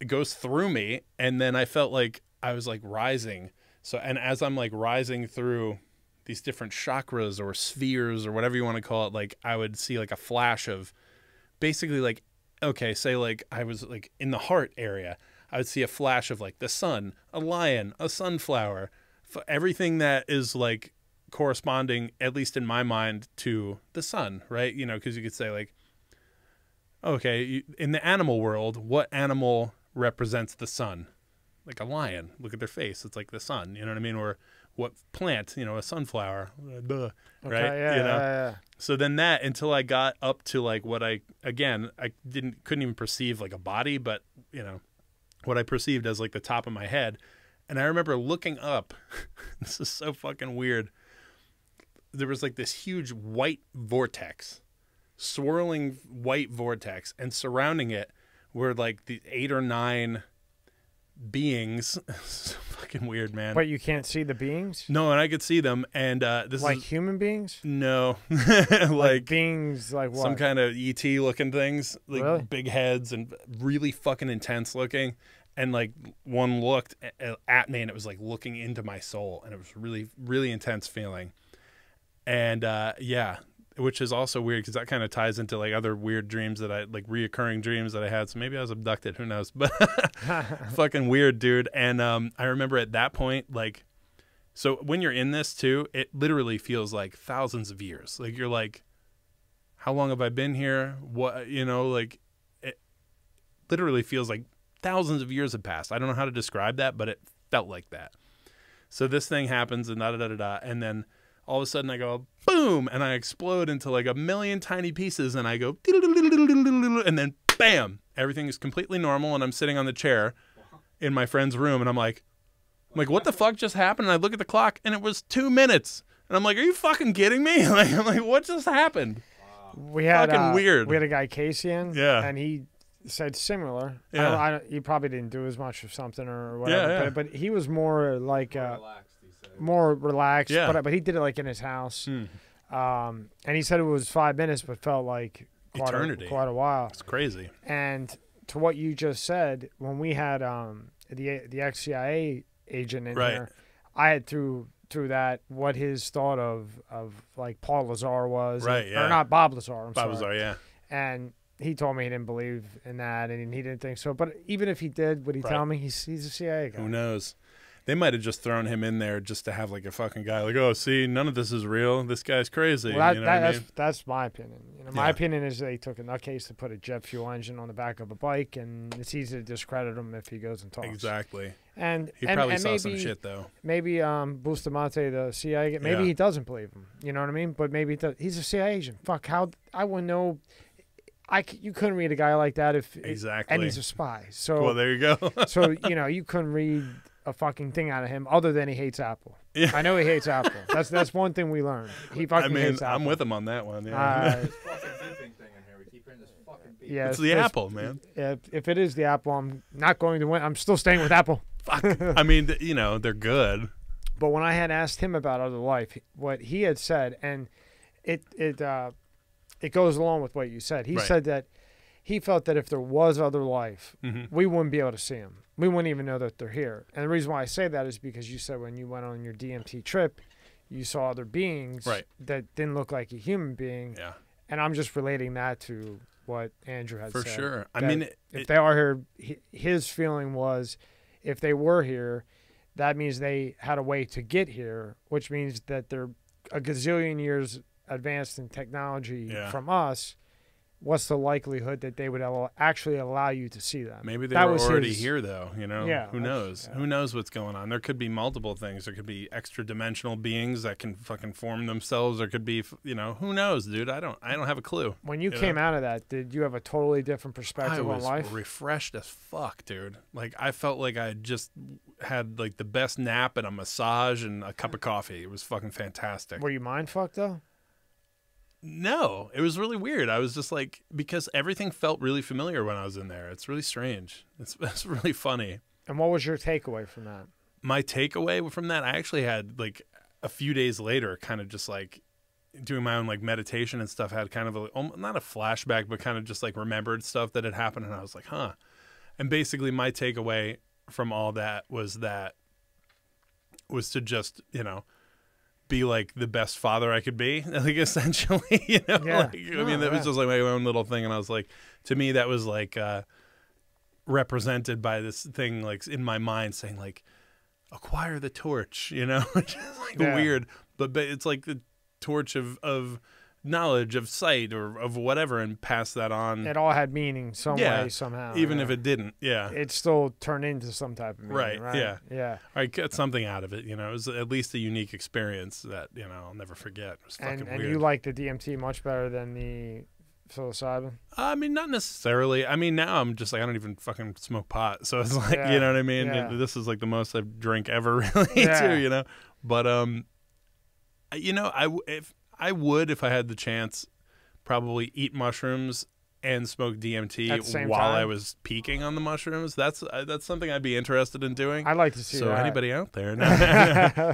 it goes through me, and then I felt like I was like rising. So, and as I'm like rising through these different chakras or spheres or whatever you want to call it, like I would see like a flash of basically like, okay, say like I was like in the heart area, I would see a flash of like the sun, a lion, a sunflower, everything that is like corresponding, at least in my mind, to the sun, right? You know, because you could say like, okay, in the animal world, what animal represents the sun? Like a lion. Look at their face. It's like the sun. You know what I mean? Or what plant? You know, a sunflower. Duh, right? Okay, yeah, you know? yeah. So then that, until I got up to like what I couldn't even perceive like a body, but you know, what I perceived as like the top of my head. And I remember looking up. This is so fucking weird. There was like this huge white vortex, swirling white vortex, and surrounding it were like the 8 or 9 beings. So fucking weird, man. But you can't see the beings? No, and I could see them. And this like is human beings? no, like beings, like what? Some kind of ET looking things, like Really? big heads and really fucking intense looking. And like one looked at me, and it was like looking into my soul, and it was really, really intense feeling. And yeah, which is also weird because that kind of ties into like other weird dreams that I like, reoccurring dreams that I had. So maybe I was abducted, who knows? But fucking weird, dude. And I remember at that point, like, so when you're in this too, it literally feels like thousands of years. Like you're like, how long have I been here? What, you know, like it literally feels like thousands of years have passed. I don't know how to describe that, but it felt like that. So this thing happens, and da-da-da-da-da, and then all of a sudden I go, boom, and I explode into like 1,000,000 tiny pieces, and I go, and then bam, everything is completely normal, and I'm sitting on the chair in my friend's room, and I'm like, what the fuck just happened? And I look at the clock, and it was 2 minutes, and I'm like, are you fucking kidding me? Like, I'm like, what just happened? We had fucking weird. We had a guy, Casey, in, yeah, and he said similar. Yeah. He probably didn't do as much or something or whatever. Yeah, yeah. But he was more like Relaxed, he said. more relaxed. Yeah. But he did it like in his house. And he said it was 5 minutes, but felt like eternity, quite a while. It's crazy. And to what you just said, when we had the ex-CIA agent in there, I had through that what his thought of like Paul Lazar was, right? Yeah, or not Bob Lazar. Bob Lazar, yeah. And he told me he didn't believe in that, and he didn't think so. But even if he did, would he tell me he's a CIA guy? Who knows? They might have just thrown him in there just to have like a fucking guy like, oh, see, none of this is real. This guy's crazy. Well, you know what I mean? That's my opinion. You know, my opinion is they took a nutcase to put a jet fuel engine on the back of a bike, and it's easy to discredit him if he goes and talks. Exactly. And he probably saw maybe, some shit though. Maybe Bustamante, the CIA, maybe he doesn't believe him. You know what I mean? But maybe he does. He's a CIA agent. Fuck, how I wouldn't know. You couldn't read a guy like that and he's a spy. So well, there you go. So you couldn't read a fucking thing out of him other than he hates Apple. Yeah. I know he hates Apple. That's one thing we learned. He fucking hates Apple. I'm with him on that one. Yeah. This fucking beeping thing in here. We keep hearing this fucking beep. Yeah, it's the Apple, man. Yeah, if it is the Apple, I'm not going to win. I'm still staying with Apple. Fuck. I mean, they're good. But when I had asked him about other life, what he had said, and it goes along with what you said. He said that he felt that if there was other life, we wouldn't be able to see them. We wouldn't even know that they're here. And the reason why I say that is because you said when you went on your DMT trip, you saw other beings that didn't look like a human being. Yeah. And I'm just relating that to what Andrew had said. For sure. I mean, if they are here, his feeling was if they were here, that means they had a way to get here, which means that they're a gazillion years advanced in technology from us, what's the likelihood that they would actually allow you to see them? Maybe they were already here, though. You know, Yeah, who knows? Yeah. Who knows what's going on? There could be multiple things. There could be extra dimensional beings that can fucking form themselves. There could be, you know, who knows, dude? I don't have a clue. When you came out of that, did you have a totally different perspective on life? I was refreshed as fuck, dude. Like, I felt like I just had like the best nap and a massage and a cup of coffee. It was fucking fantastic. Were you mind fucked though? No, it was really weird. I was just like, because everything felt really familiar when I was in there. It's really strange. It's really funny. And what was your takeaway from that? My takeaway from that, I actually had like a few days later, kind of just like doing my own like meditation and stuff, had kind of a, not a flashback, but kind of just like remembered stuff that had happened. And I was like, huh. And basically my takeaway from all that was to just, you know, be like the best father I could be, like essentially, you know. Yeah. Like, I mean, that was just like my own little thing, and I was like, to me, that was like represented by this thing, like in my mind, saying like, acquire the torch, you know, which is like weird, but it's like the torch of knowledge, of sight, or of whatever, and pass that on. It all had meaning some way, somehow. Even if it didn't, it still turned into some type of meaning, right? Yeah. I got something out of it, you know. It was at least a unique experience that, you know, I'll never forget. It was fucking weird. And you like the DMT much better than the psilocybin? I mean, not necessarily. I mean, now I'm just like, I don't even fucking smoke pot, so it's like, you know what I mean? Yeah. This is like the most I've drank ever, really, too, you know. But you know, if I had the chance, probably eat mushrooms and smoke DMT while I was peaking on the mushrooms. That's something I'd be interested in doing. I'd like to see that. So anybody out there,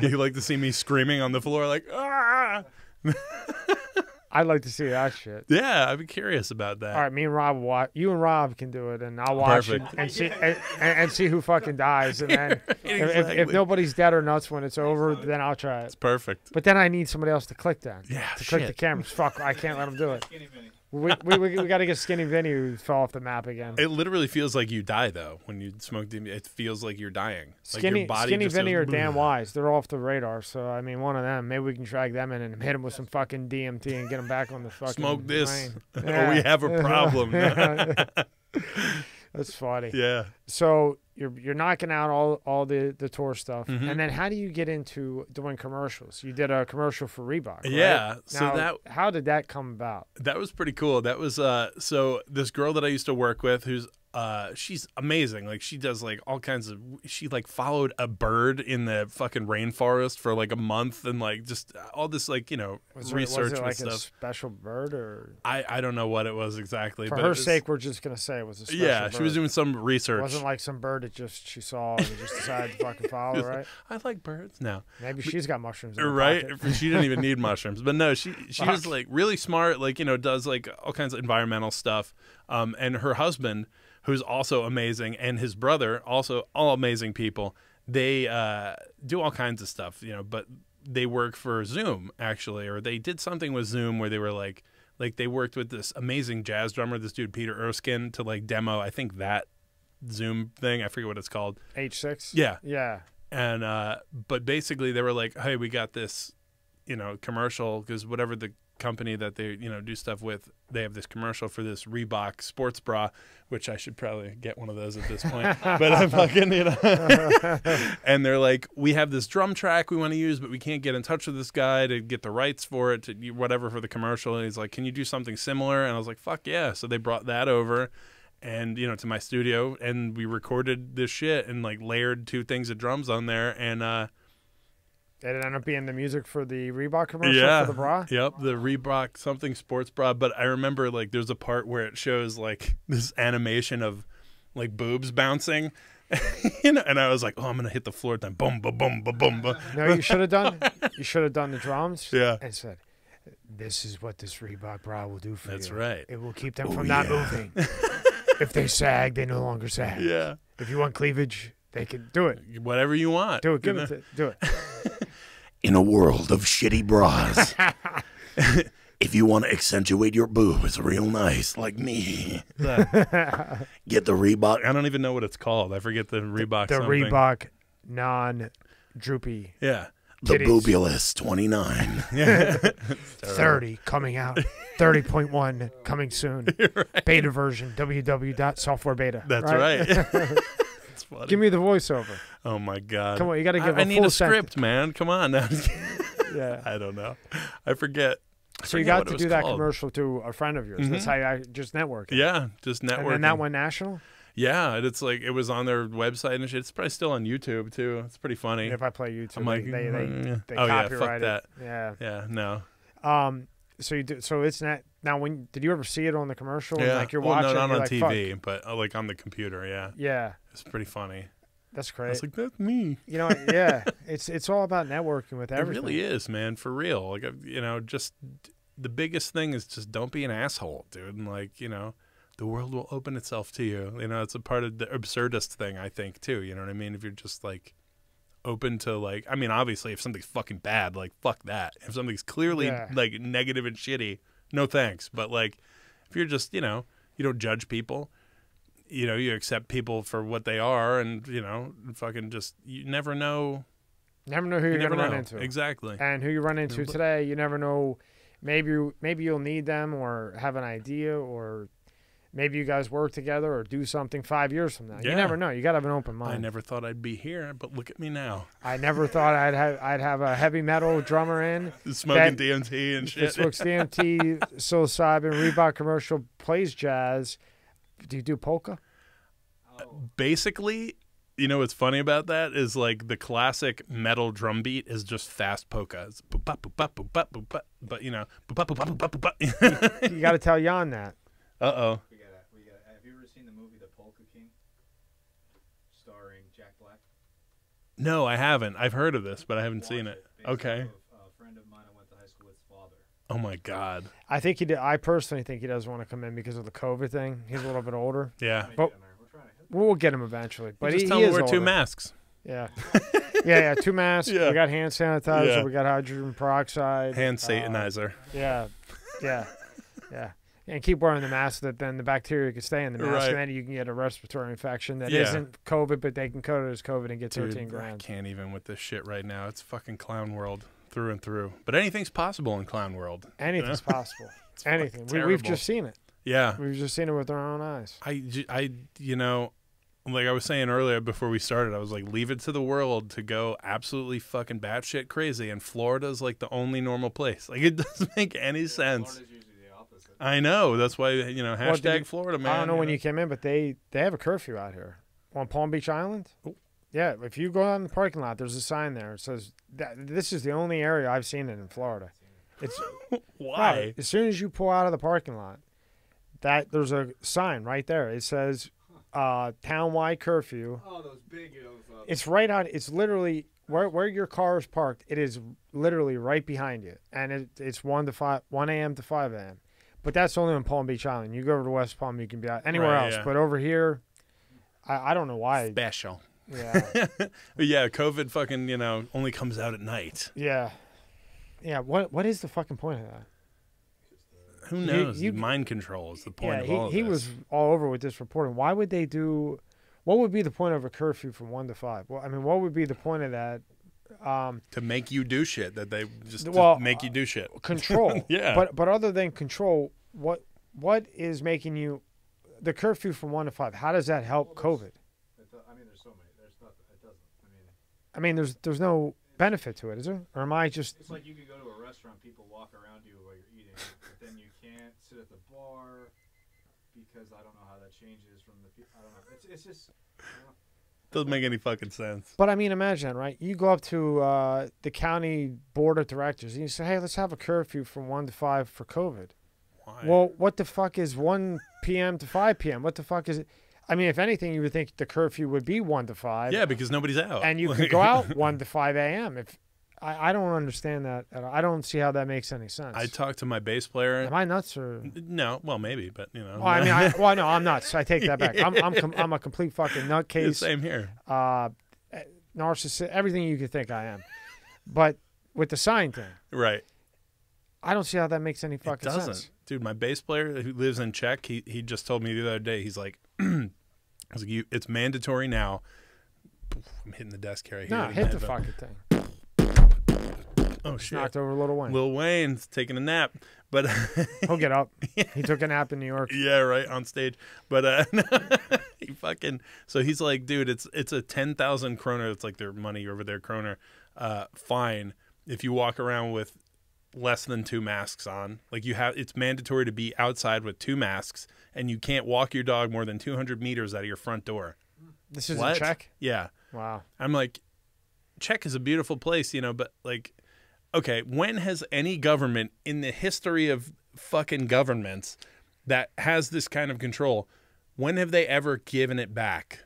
you like to see me screaming on the floor like, ah! I'd like to see that shit. Yeah, I'd be curious about that. All right, me and Rob will watch. You and Rob can do it, and I'll watch it and see and see who fucking dies. And then if nobody's dead or nuts when it's over, then I'll try it. It's perfect. But then I need somebody else to click that. Yeah, to click the cameras. Fuck, I can't let them do it. We got to get Skinny Vinny, who fell off the map again. It literally feels like you die, though, when you smoke DMT. It feels like you're dying. Skinny Vinny or Dan Bleh. Wise, they're off the radar. So, I mean, one of them. Maybe we can drag them in and hit them with some fucking DMT and get them back on the fucking smoke this, yeah. or we have a problem. That's funny. Yeah. So you're knocking out all the tour stuff, Mm-hmm. and then how do you get into doing commercials? You did a commercial for Reebok, right? Yeah. So now, how did that come about? That was pretty cool. That was so this girl that I used to work with, who's she's amazing. Like, she does like all kinds of, she like followed a bird in the fucking rainforest for like a month, and like just all this, like, you know, research was it like stuff. A special bird, or I don't know what it was exactly. For but her sake, we're just gonna say it was a special bird. She was doing some research. It wasn't like some bird that she saw and just decided to fucking follow, right? I like birds now. Maybe she's got mushrooms in her right? pocket. She didn't even need mushrooms. But no, she was like really smart, like, you know, does like all kinds of environmental stuff. And her husband, who's also amazing, and his brother, also all amazing people, they do all kinds of stuff, you know, but they work for Zoom, actually, or they did something with Zoom where they were like they worked with this amazing jazz drummer, this dude Peter Erskine, to like demo, I think, that Zoom thing. I forget what it's called. H6? Yeah. And but basically they were like, hey, we got this, you know, commercial, because whatever the company that they, you know, do stuff with, they have this commercial for this Reebok sports bra, which I should probably get one of those at this point. But I'm fucking, you know. And they're like, we have this drum track we want to use, but we can't get in touch with this guy to get the rights for it, to whatever, for the commercial. And he's like, can you do something similar? And I was like, fuck yeah. So they brought that over, and, you know, to my studio, and we recorded this shit and like layered 2 things of drums on there, and did it end up being the music for the Reebok commercial for the bra? Yep, the Reebok something sports bra. But I remember, like, there's a part where it shows like this animation of like boobs bouncing, you know, and I was like, oh, I'm gonna hit the floor then, boom, boom, boom, boom, boom, boom. No, you should have done the drums. Yeah, and said, this is what this Reebok bra will do for you. That's right. It will keep them from not moving. If they sag, they no longer sag. Yeah. If you want cleavage, they can do it. Whatever you want. Do it. Do it. In a world of shitty bras, if you want to accentuate your boobs real nice, like me, get the Reebok. I don't even know what it's called. I forget the Reebok The something. Reebok non-droopy. Yeah. The Titties. Boobulus 29. 30 coming out. 30.1 coming soon. Right. Beta version. www.softwarebeta. That's right. That's funny. Give me the voiceover. Oh my god. Come on, you got to give I a need full a script, sentence. man. Come on. Yeah. I don't know. I forget. So you forget got what to it was do that called. commercial to a friend of yours. That's how you just network. Yeah, just networking. And then that went national? Yeah, and it's like it was on their website and shit. It's probably still on YouTube too. It's pretty funny. If I play YouTube, I'm like, they oh yeah, copyright fuck it. that. Yeah. Yeah, no. So you do. So it's not now. When did you ever see it on the commercial? Yeah, Like you're well, watching. no, it, not you're on like, TV, fuck. but like on the computer. Yeah, Yeah, it's pretty funny. that's I great. was like, that's me. You know, yeah, it's all about networking with It everything. really is, man, for real. Like, just the biggest thing is just don't be an asshole, dude. And like, the world will open itself to you. It's a part of the absurdist thing, I think, too. You know what I mean? If you're just like open to like, I mean, obviously, if something's fucking bad, like fuck that. If something's clearly like negative and shitty, no thanks. But like, if you're just, you don't judge people. You accept people for what they are, and fucking just you never know. Never know who you're never going to run know. into. Exactly. And who you run into today, you never know. Maybe you'll need them or have an idea, or maybe you guys work together or do something 5 years from now. Yeah. You never know. You got to have an open mind. I never thought I'd be here, but look at me now. I never thought I'd have a heavy metal drummer in. Smoking DMT and shit. That smokes DMT, psilocybin, Reebok commercial, plays jazz. Do you do polka? Basically, what's funny about that is like the classic metal drum beat is just fast polka. It's boop, bop, boop, bop, boop, bop, boop, bop, but boop, bop, boop, bop, boop, bop, boop, bop. You got to tell Jan that. Uh-oh. We gotta. Have you ever seen the movie The Polka King, starring Jack Black? No, I haven't. I've heard of this, but I haven't seen it. Based Okay. off of a friend of mine I went to high school with's father. Oh my God. I think he did. I personally think he doesn't want to come in because of the COVID thing. He's a little bit older. Yeah. But We're trying to. we'll get him eventually. But Just he tell me is wear two older. masks. Yeah. Yeah. 2 masks. Yeah. We got hand sanitizer. Yeah. We got hydrogen peroxide. Hand satanizer. Yeah. And keep wearing the mask so that then the bacteria can stay in the mask, Right. and then you can get a respiratory infection that Yeah. not COVID, but they can code it as COVID and get Dude, 13 I grand. can't even with this shit right now. It's fucking clown world through and through. But anything's possible in clown world. Anything's possible. Anything. We've terrible. just seen it. Yeah. We've just seen it with our own eyes. Like I was saying earlier before we started, I was like, leave it to the world to go absolutely fucking batshit crazy. And Florida's like the only normal place. Like, it doesn't make any sense. Florida's usually the opposite. I know. That's why, hashtag you- Florida, man. I don't know when you came in, but they have a curfew out here on Palm Beach Island. Oh. Yeah, if you go out in the parking lot, there's a sign there. It says that this is the only area I've seen it in Florida. It's Why? As soon as you pull out of the parking lot, there's a sign right there. It says town-wide curfew. Oh, those big. It's right out. It's literally where your car is parked. It is literally right behind you, and it's 1 a.m. to 5 a.m. But that's only on Palm Beach Island. You go over to West Palm, you can be out anywhere Right, else. yeah. But over here, I don't know why. Special. Yeah, But yeah, COVID fucking, only comes out at night. yeah. What is the fucking point of that? Who knows? you- Mind control is the point of all of he this. was all over with this reporting. Why would they do? What would be the point of a curfew from 1 to 5? Well, I mean, what would be the point of that? To make you do shit that they just Well, to make you do shit. Control. Yeah. But other than control, what is making you the curfew from 1 to 5? How does that help COVID? I mean, there's so many. There's nothing. It doesn't. I mean, there's no benefit to it, is there? Or am I just? it's like you could go to a restaurant, people walk around you while you're eating, but then you can't sit at the bar because I don't know how that changes from the. I don't know. It's just. I don't know. Doesn't make any fucking sense. But I mean, imagine, right? You go up to the county board of directors and you say, "Hey, let's have a curfew from 1 to 5 for COVID." Why? Well, what the fuck is 1 p.m. to 5 p.m.? What the fuck is it? I mean, if anything, you would think the curfew would be 1 to 5. Yeah, because nobody's out. And you could go out 1 to 5 a.m. If I don't understand that at all. I don't see how that makes any sense. I taled to my bass player. Am I nuts or? No, well, maybe, but Well, I mean, no, I'm nuts. I take that back. I'm a complete fucking nutcase. Same here. Narcissist, everything you could think I am. But with the sign thing, Right. I don't see how that makes any fucking It doesn't. sense. Dude, my bass player who lives in Czech, he just told me the other day, he's like, it's mandatory now. I'm hitting the desk here. I hear No, it in hit my the headphone. fucking thing. Oh shit! Knocked over Lil Wayne. Lil Wayne's taking a nap, but he'll get up. He took a nap in New York. Yeah, right, on stage. But he fucking, so he's like, dude, it's a 10,000 kroner. It's like their money over there, kroner. Fine if you walk around with less than 2 masks on. Like it's mandatory to be outside with 2 masks, and you can't walk your dog more than 200 meters out of your front door. This is in Czech? Yeah. Wow. I'm like, Czech is a beautiful place, you know, but like, okay, when has any government in the history of fucking governments that has this kind of control, when have they ever given it back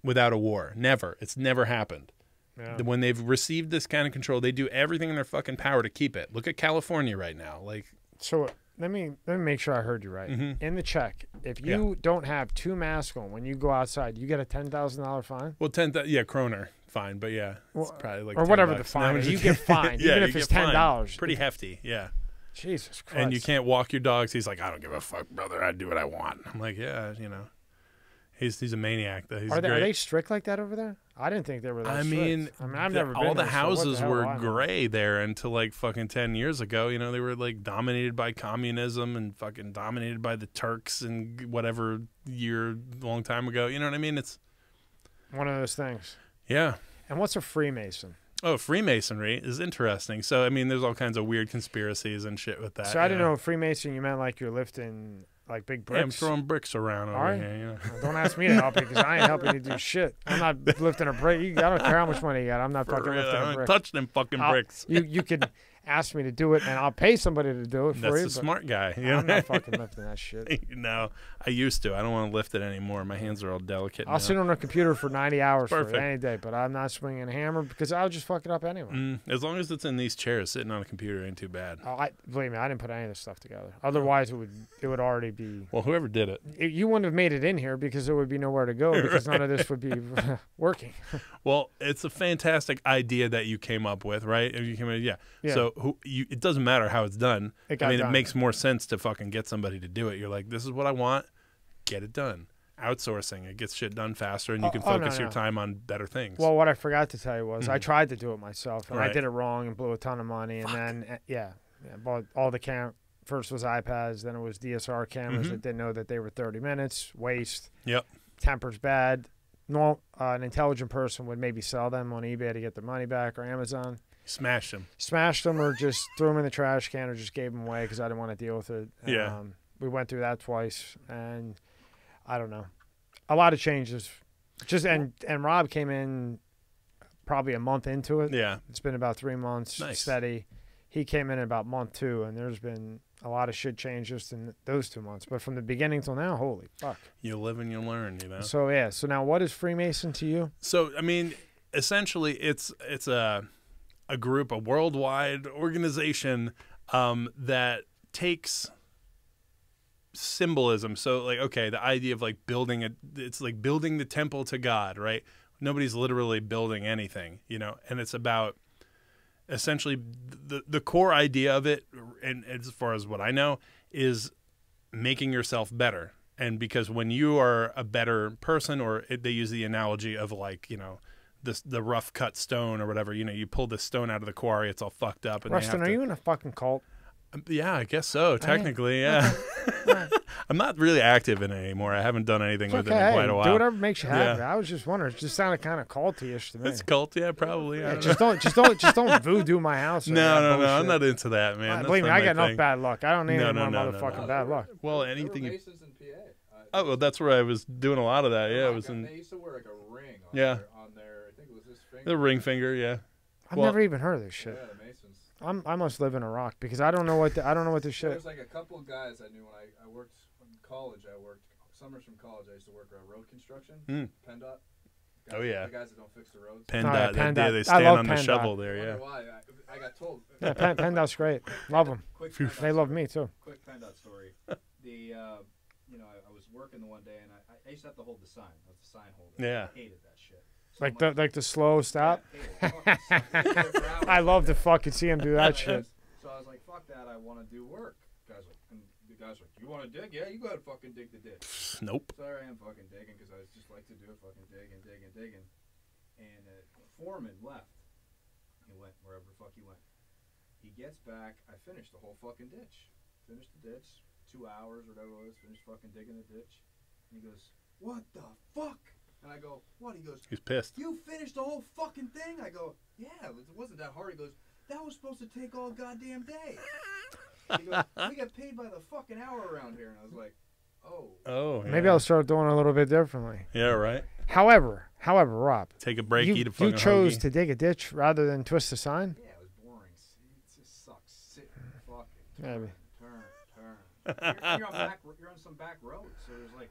without a war? Never. It's never happened. Yeah. When they've received this kind of control, they do everything in their fucking power to keep it. Look at California right now. Like, so let me make sure I heard you right. Mm-hmm. In the Czech, if you don't have 2 masks on when you go outside, you get a $10,000 fine. Well, kroner fine, but yeah, it's probably like or whatever $10. the fine is. You get fined, even if it's $10. Pretty hefty, yeah. Jesus Christ. And you can't walk your dogs. He's like, I don't give a fuck, brother. I do what I want. I'm like, yeah, you know. He's a maniac. Though. Are they strict like that over there? I didn't think they were that strict. I mean, I've never been all the there, houses so were gray there until like fucking 10 years ago. You know, they were like dominated by communism and fucking dominated by the Turks and whatever long time ago. You know what I mean? It's one of those things. Yeah. And what's a Freemason? Oh, Freemasonry is interesting. So, I mean, there's all kinds of weird conspiracies and shit with that. So I didn't know Freemason, you meant like you're lifting like big bricks. Yeah, I'm throwing bricks around over here. You know? Well, don't ask me to help you because I ain't helping you do shit. I'm not lifting a brick. I don't care how much money you got. I'm not fucking lifting a brick. Touch them fucking bricks. You could ask me to do it, and I'll pay somebody to do it for you. That's the smart guy. You know? I'm not fucking lifting that shit. No, I used to. I don't want to lift it anymore. My hands are all delicate. I'll sit on a computer for 90 hours for it any day, but I'm not swinging a hammer because I'll just fuck it up anyway. As long as it's in these chairs, sitting on a computer ain't too bad. Believe me, I didn't put any of this stuff together. Otherwise, it would already be. Well, whoever did it. You wouldn't have made it in here because there would be nowhere to go because none of this would be working. Well, it's a fantastic idea that you came up with, right? Yeah. So it doesn't matter how it's done. It makes more sense to fucking get somebody to do it. You're like, this is what I want. Get it done. Outsourcing, it gets shit done faster, and you can focus your time on better things. Well, what I forgot to tell you was I tried to do it myself, and I did it wrong and blew a ton of money. And then, bought all the first was iPads, then it was DSLR cameras that didn't know that they were 30 minutes, waste. Yep. Temper's bad. An intelligent person would maybe sell them on eBay to get their money back or Amazon. Smashed them. Smashed them or just threw them in the trash can or just gave them away because I didn't want to deal with it. Yeah. We went through that twice, and I don't know. A lot of changes. And Rob came in probably a month into it. Yeah. It's been about 3 months steady. He came in about month 2, and there's been a lot of shit changes in those 2 months. But from the beginning till now, holy fuck. You live and you learn, you know. So, yeah. So now what is Freemason to you? So, I mean, essentially it's a group, a worldwide organization that takes symbolism. So like, okay, the idea of like it's like building the temple to God, right? Nobody's literally building anything, you know, and it's about essentially the core idea of it, and as far as what I know, is making yourself better. And because when you are a better person, or they use the analogy of like, you know, the rough cut stone or whatever, you know, you pull this stone out of the quarry, it's all fucked up. And Ruston, are you in a fucking cult? Yeah, I guess so. Technically, yeah. Okay. I'm not really active in it anymore. I haven't done anything with it in quite a while. Do whatever makes you happy. I was just wondering. It just sounded kind of culty-ish to me. It's cult, yeah, probably. Yeah, just don't voodoo my house. No, I'm not into that, man. Believe me, I got enough bad luck. I don't need any more motherfucking bad luck. Well, anything. Masons in PA. Oh, well, that's where I was doing a lot of that. Yeah, it was in. They used to wear like a ring. On their, I think it was this finger. The ring finger, yeah. I've never even heard of this shit. Yeah, the Masons. I must live in a rock because I don't know what this shit. There's like a couple of guys I knew when I worked in college. I worked summers from college. I used to work around road construction. PennDOT. Guys, Oh yeah. The guys that don't fix the roads. PennDOT. Yeah, they stand on the shovel there. Yeah. Why? I got told. Yeah, PennDOT's great. Love them. They love me too. Quick PennDOT story. I was working the one day and I used to have to hold the sign. I was the sign holder. Yeah. I hated that shit. So like the slow stop. I love to fucking see him do that shit. So I was like, fuck that, I want to do work. The guys are like, you want to dig? Yeah, you go ahead and fucking dig the ditch. Nope. So there I am fucking digging because I just like to do it, fucking digging. And the foreman left. He went wherever the fuck he went. He gets back. I finished the whole fucking ditch. Finished the ditch. 2 hours or whatever it was. Finished fucking digging the ditch. And he goes, "What the fuck?" And I go, "What?" He goes, He's pissed. "You finished the whole fucking thing?" I go, "Yeah, it wasn't that hard." He goes, "That was supposed to take all goddamn day." He goes, "We get paid by the fucking hour around here." And I was like, oh, yeah. Maybe I'll start doing it a little bit differently. Yeah, right. However, Rob, Take a break, eat a you fucking chose hoagie. to dig a ditch rather than twist the sign. "Yeah, it was boring. It just sucks. Sit and fucking Maybe. turn. You're on some back road, so there's like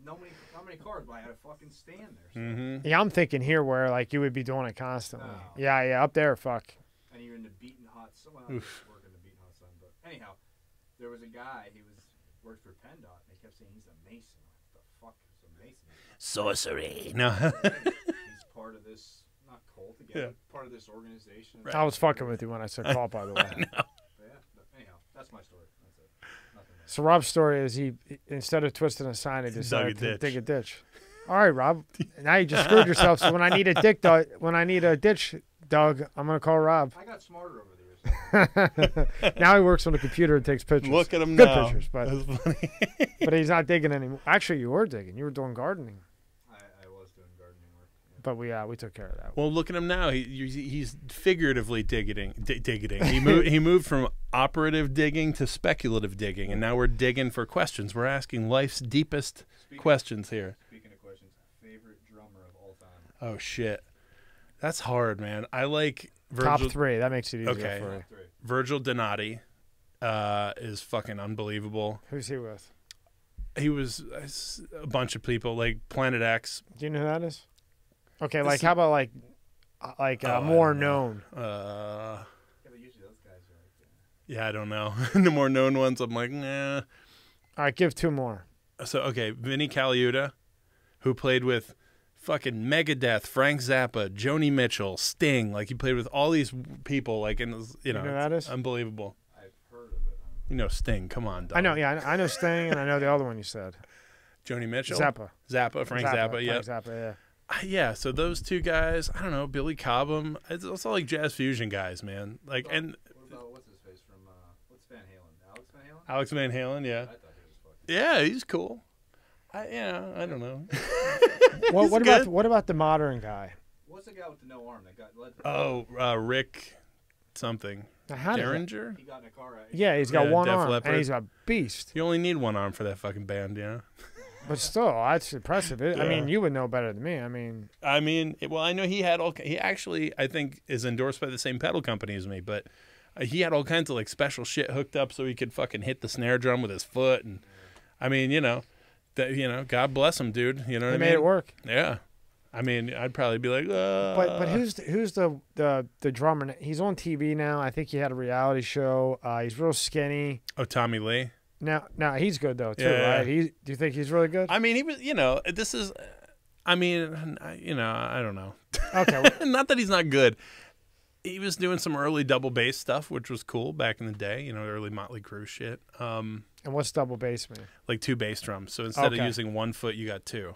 not many cars, but I had to fucking stand there. So. Mm-hmm. Yeah, I'm thinking here where like you would be doing it constantly. Oh. Yeah, up there, fuck. And you're in the beating hot sun. Well, I was working the beating hot sun, but anyhow, there was a guy. He worked for PennDOT, and they kept saying he's a Mason. What the fuck is a Mason? Sorcery. No. He's part of this, not cult again, Yeah. but part of this organization. I was fucking with you when I said call, by the way. Yeah, but anyhow, that's my story. That's it. Nothing else. So Rob's story is he instead of twisting a sign, he decided to ditch. dig a ditch. All right, Rob. Now you just screwed yourself. So when I need a ditch dug, I'm gonna call Rob. I got smarter over the years. Now he works on the computer and takes pictures. Look at him Good now. pictures, but That's funny. but he's not digging anymore. Actually, you were digging. You were doing gardening, I was doing gardening work. Yeah. but we took care of that. Well, look at him now. He's figuratively digging. He moved from operative digging to speculative digging, and now we're digging for questions. We're asking life's deepest questions here. Speaking of questions, favorite drummer of all time? Oh shit, that's hard, man. I like Top Virgil. 3. That makes it easier Okay. for you. Top 3. Virgil Donati is fucking unbelievable. Who's he with? He was a bunch of people like Planet X. Do you know who that is? Okay, This like is- how about like I more don't know. known? Yeah, but usually those guys are like, Yeah, I don't know. The more known ones, I'm like, nah. All right, give 2 more. So okay, Vinnie Colaiuta, who played with fucking Megadeth, Frank Zappa, Joni Mitchell, Sting. Like he played with all these people. Like, and you know know who that is? unbelievable. I've heard of it. You know Sting. Come on, dog. I know. Yeah, I know Sting, and I know the other one you said. Joni Mitchell, Zappa. Frank Zappa. Yeah, Frank Zappa. Yeah. yeah. So those two guys, I don't know, Billy Cobham. It's all like jazz fusion guys, man. Like, and What about what's his face from what's Van Halen? Alex Van Halen? Alex Van Halen. I Yeah, thought he was fucking. yeah, he's cool. I don't know. What about the modern guy? What's the guy with the no arm that got led? Oh, Rick something. Now, how did that- Derringer? He got in a car wreck. Yeah, he's got Yeah, one Def arm, Leppard. and he's a beast. You only need one arm for that fucking band, you know? But still, that's impressive. I Yeah. mean, you would know better than me. I mean, Well, I know he had he actually, I think, is endorsed by the same pedal company as me, but he had all kinds of like special shit hooked up so he could fucking hit the snare drum with his foot. And I mean, God bless him, dude. You know what I he mean? made it work. Yeah. I mean, I'd probably be like, But who's the drummer? He's on TV now. I think he had a reality show. He's real skinny. Oh, Tommy Lee. Now he's good though too, Yeah. right? Do you think he's really good? I mean, he was, this is, I don't know. Okay. well, Not that he's not good. He was doing some early double bass stuff, which was cool back in the day, early Motley Crue shit. and what's double bass mean? Like 2 bass drums. So instead of Okay. using 1 foot, you got 2,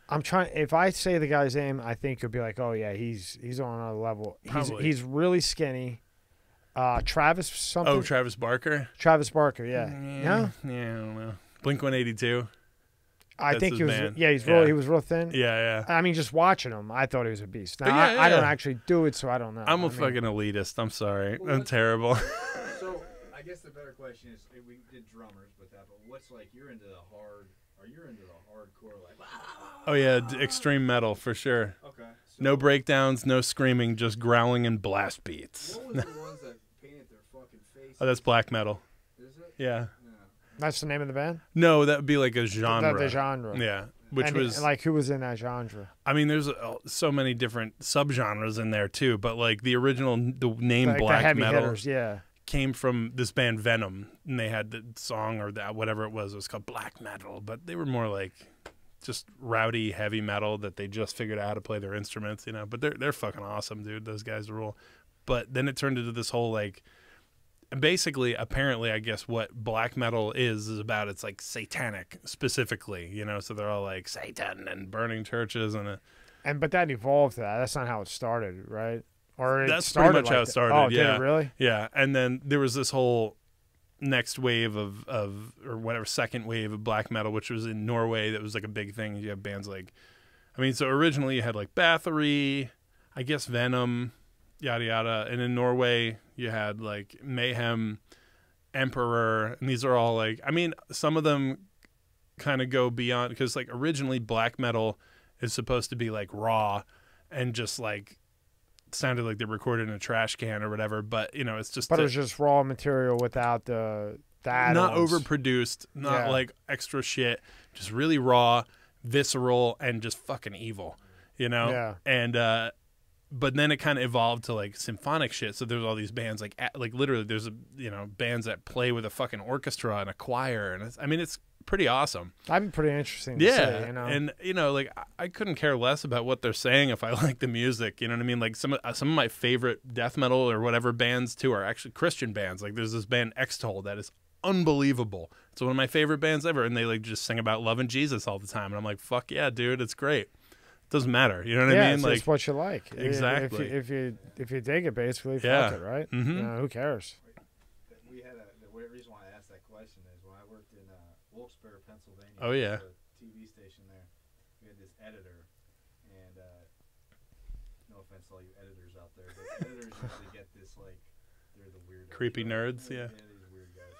I'm trying. If I say the guy's name, I think you'll be like, "Oh yeah, he's on another level." Probably. He's really skinny. Travis something. Oh, Travis Barker? Travis Barker. Yeah. No, Yeah, I don't know. Blink-182? I That's think his he was. band. Yeah, he's Yeah. he was real thin. Yeah. I mean, just watching him, I thought he was a beast. Now, Yeah, I don't yeah. actually do it, so I don't know. I'm a I mean, fucking elitist. I'm sorry. Well, I'm let's- terrible. So I guess the better question is, we did drummers with that, but what's like you're into the hard, or you're into the hardcore like? Oh, yeah, extreme metal for sure. Okay. So No breakdowns, no screaming, just growling and blast beats. what was the ones that painted their fucking face? Oh, that's black metal. Is it? Yeah. Yeah. That's the name of the band. No, that would be like a genre. The genre. Yeah, which And was like who was in that genre? I mean, there's so many different subgenres in there too. But like the name Like black the heavy metal hitters. Yeah. came from this band Venom, and they had the song or that whatever it was called black metal. But they were more like just rowdy heavy metal that they just figured out how to play their instruments, But they're fucking awesome, dude. Those guys rule. But then it turned into this whole like. Basically, apparently, I guess what black metal is about, it's like satanic specifically, So they're all like Satan and burning churches but That evolved. That's not how it started, right? Or that's pretty much how it started. Oh, yeah. did it really? Yeah, and then there was this whole next wave of or whatever, second wave of black metal, which was in Norway. That was like a big thing. You have bands like, I mean, so originally you had like Bathory, I guess Venom, yada yada, and in Norway you had like Mayhem, Emperor, and these are all like, I mean, some of them kind of go beyond, because like originally black metal is supposed to be like raw and just like sounded like they recorded in a trash can or whatever, but you know, it's just, but it was just raw material without the not overproduced, not like extra shit, just really raw, visceral, and just fucking evil, you know? Yeah. And but then it kind of evolved to like symphonic shit. So there's all these bands like literally there's bands that play with a fucking orchestra and a choir, and I mean it's pretty awesome. That'd be pretty interesting to see, you know? And you know, like I couldn't care less about what they're saying if I like the music, you know what I mean? Like some of my favorite death metal or whatever bands too are actually Christian bands. Like there's this band Extol that is unbelievable. It's one of my favorite bands ever, and they like just sing about loving Jesus all the time, and I'm like, fuck yeah, dude, it's great. Doesn't matter, you know what I mean? Like, like it's what you like. Exactly. If you dig it, basically, Yeah. fuck it, right? Mm-hmm. You know, who cares? We had the reason why I asked that question is when I worked in Wilkes-Barre, Pennsylvania. Oh, yeah. The TV station there. We had this editor, and no offense to all you editors out there, but editors usually get this like they're the weird Creepy nerds, yeah. These weird guys.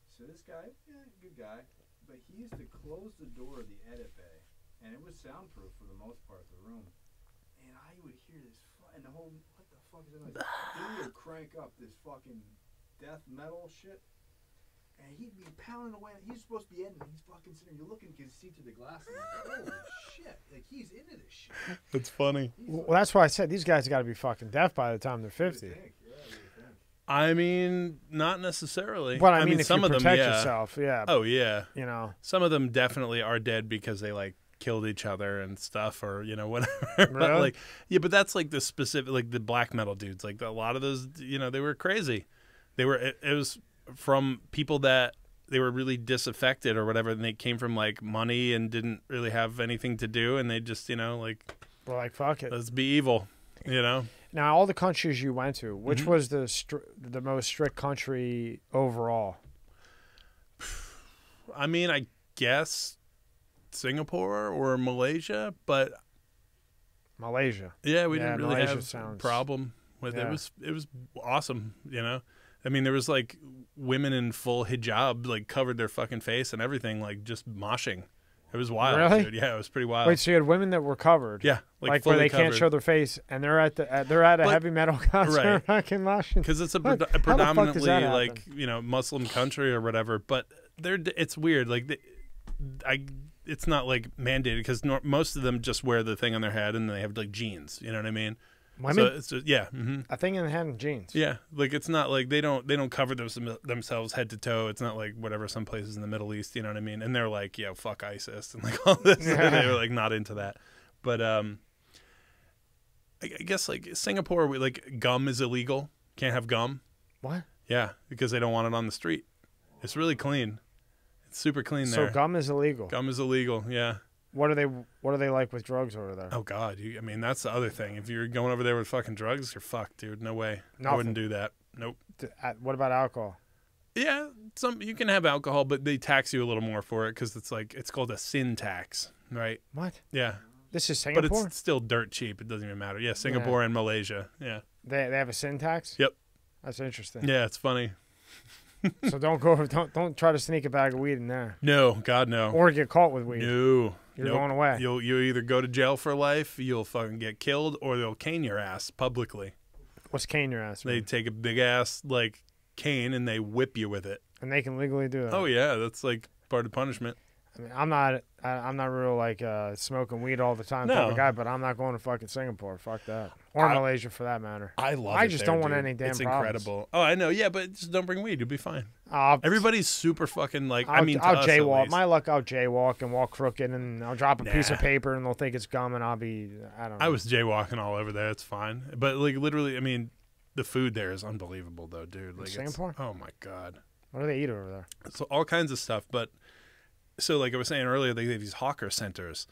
So this guy, good guy, but he used to close the door of the edit bay. And it was soundproof for the most part, the room. And I would hear this, and the whole, what the fuck is that noise? He would crank up this fucking death metal shit. And he'd be pounding away. He's supposed to be editing. He's fucking sitting there. You're looking, you can see through the glass. And like, holy shit. Like, he's into this shit. It's funny. Well, that's why I said these guys got to be fucking deaf by the time they're 50. I mean, not necessarily. But I mean if some you of them, protect yeah. yourself, yeah. Oh yeah. You know, some of them definitely are dead because they like killed each other and stuff, or you know, whatever. Really? But like, yeah, but that's like the specific, like the black metal dudes. Like a lot of those, you know, they were crazy. They were. It was from people that they were really disaffected or whatever, and they came from like money and didn't really have anything to do, and they just, you know, like, well, like fuck it, let's be evil, you know. Now, all the countries you went to, which was the most strict country overall? I mean, I guess Singapore or Malaysia, but Malaysia. Yeah, we didn't really Malaysia have a sounds, problem with it. It was awesome, you know. I mean, there was like women in full hijab, like covered their fucking face and everything, like just moshing. It was wild, really? Dude. Yeah, it was pretty wild. Wait, so you had women that were covered? Yeah, like where they covered. can't show their face, and they're at a heavy metal concert, fucking moshing. Because it's a predominantly like, you know, Muslim country or whatever. But it's weird. Like, it's not like mandated because most of them just wear the thing on their head and they have like jeans. You know what I mean? Women? So it's just, yeah. Mm-hmm. I think in the head and jeans. Yeah, like it's not like they don't cover themselves head to toe. It's not like whatever some places in the Middle East, you know what I mean? And they're like, yo, fuck ISIS and like all this. Yeah. They were like not into that. But I guess like Singapore, like gum is illegal. Can't have gum. What? Yeah, because they don't want it on the street. It's really clean. It's super clean there. So gum is illegal. Gum is illegal. Yeah. What are they like with drugs over there? Oh God, I mean that's the other thing. If you're going over there with fucking drugs, you're fucked, dude. No way. Nothing. I wouldn't do that. Nope. What about alcohol? Yeah, you can have alcohol, but they tax you a little more for it because it's called a sin tax, right? What? Yeah. This is Singapore, but it's still dirt cheap. It doesn't even matter. Yeah, Singapore and Malaysia. Yeah. They have a sin tax. Yep. That's interesting. Yeah, it's funny. So don't try to sneak a bag of weed in there. No, God no. Or get caught with weed. No. You're going away. You'll either go to jail for life, you'll fucking get killed, or they'll cane your ass publicly. What's cane your ass? They take a big ass like cane and they whip you with it. And they can legally do that. Oh yeah, that's like part of punishment. I mean, I'm not real like smoking weed all the time type of guy, but I'm not going to fucking Singapore. Fuck that. Or Malaysia for that matter. I just don't want any damn It's problems. incredible. Oh, I know. Yeah, but just don't bring weed. You'll be fine. Everybody's super fucking like. I'll jaywalk. At My luck, I'll jaywalk and walk crooked, and I'll drop a piece of paper, and they'll think it's gum, and I don't know. I was jaywalking all over there. It's fine. But like literally, I mean, the food there is unbelievable, though, dude. Like Singapore? Oh my God. What do they eat over there? So all kinds of stuff, but. So, like I was saying earlier, they have these hawker centers,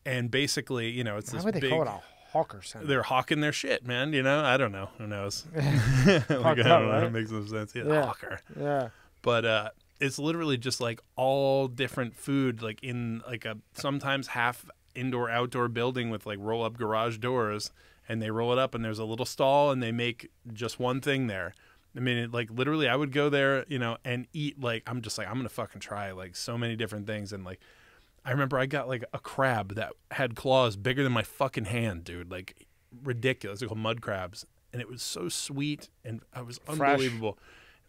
and basically, you know, it's this Why would they big. call it a hawker center. They're hawking their shit, man. You know, I don't know. Who knows? I don't know. Right? It makes no sense. Yeah, hawker. Yeah. But it's literally just like all different food, like in like a sometimes half indoor outdoor building with like roll up garage doors, and they roll it up and there's a little stall and they make just one thing there. I mean, like literally I would go there, you know, and eat like, I'm just like, I'm going to fucking try like so many different things. And like, I remember I got like a crab that had claws bigger than my fucking hand, dude, like ridiculous. They're called mud crabs. And it was so sweet and it was unbelievable.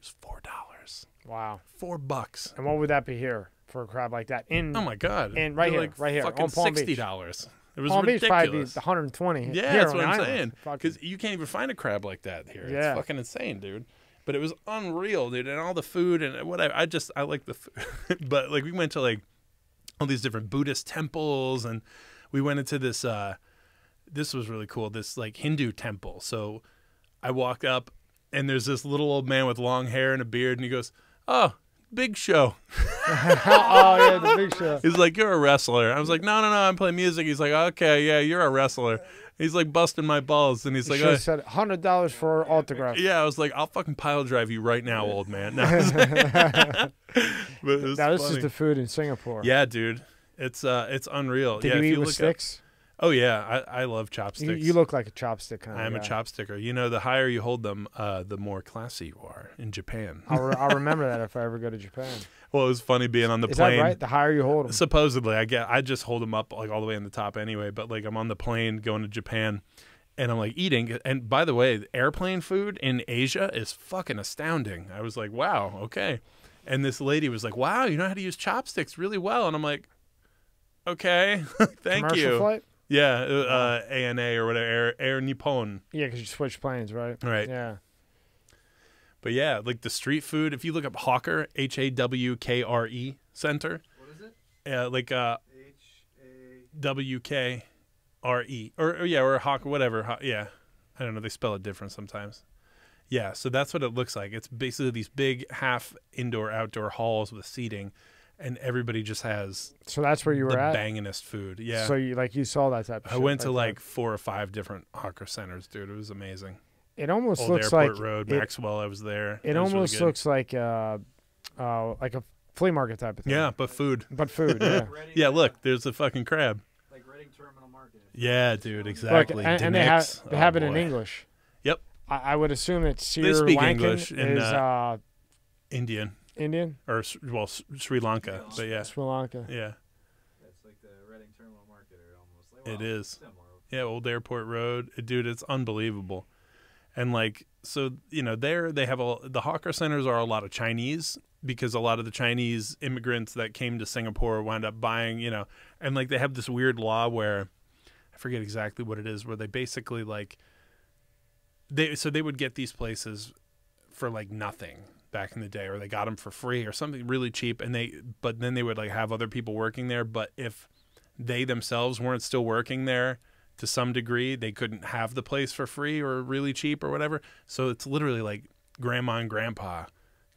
It was $4. Wow. $4. And what would that be here for a crab like that? Oh my God. And right here, like right here. Fucking On Palm Beach. $60. It was Palm Beach probably be ridiculous. 120. Yeah, here that's on what the I'm island. saying. Because you can't even find a crab like that here. Yeah. It's fucking insane, dude. But it was unreal, dude. And all the food and whatever. I like the food. But like we went to like all these different Buddhist temples, and we went into this, this was really cool, this like Hindu temple. So I walk up and there's this little old man with long hair and a beard, and he goes, "Oh, Big Show." Oh, yeah, the Big Show. He's like, "You're a wrestler." I was like, no, I'm playing music. He's like, "Okay, yeah, you're a wrestler." He's like busting my balls, and he's like, "I said $100 for autograph." Yeah, I was like, "I'll fucking pile drive you right now, old man." No. But now this is the food in Singapore. Yeah, dude, it's unreal. Did yeah, you if eat with sticks? Oh yeah, I love chopsticks. You look like a chopstick kind of guy. I am a chopsticker. You know, the higher you hold them, the more classy you are in Japan. I'll remember that if I ever go to Japan. Well, it was funny being on the Is plane. that right? The higher you hold them. Supposedly, I just hold them up like all the way on the top anyway. But like I'm on the plane going to Japan, and I'm like eating. And by the way, airplane food in Asia is fucking astounding. I was like, wow, okay. And this lady was like, wow, you know how to use chopsticks really well. And I'm like, okay, thank Commercial you. Flight? Yeah, ANA or whatever, Air Nippon. Yeah, because you switch planes, right? Right. Yeah. But yeah, like the street food, if you look up Hawker, HAWKRE Center. What is it? Yeah, like H-A... WKRE. Or Hawker, whatever. Yeah. I don't know. They spell it different sometimes. Yeah, so that's what it looks like. It's basically these big half indoor, outdoor halls with seating, and everybody just has So that's where you were the at? bangingest food. Yeah. So you saw that type of I shit went to right like 4 or 5 different Hawker centers, dude. It was amazing. there. It almost Old looks Airport like Road, Maxwell, I was there. It was almost really good. looks like a flea market type of thing. Yeah, but food. But food, yeah. Reading, Yeah, look, there's a fucking crab. like Reading Terminal Market. Yeah, dude, Look, exactly. and they have it in English. Yep. I would assume that They speak Lankan English in, is Indian Indian. or Sri Lanka, but yeah, Sri Lanka. yeah, That's like the Reading Terminal Market, or almost. Like, it is. similar. Yeah, Old Airport Road, dude, it's unbelievable. And like, so you know, they have the hawker centers are a lot of Chinese, because a lot of the Chinese immigrants that came to Singapore wound up buying, you know, and like they have this weird law where I forget exactly what it is, where they basically like they would get these places for like nothing back in the day, or they got them for free or something really cheap, and but then they would like have other people working there, but if they themselves weren't still working there to some degree, they couldn't have the place for free or really cheap or whatever. So it's literally like grandma and grandpa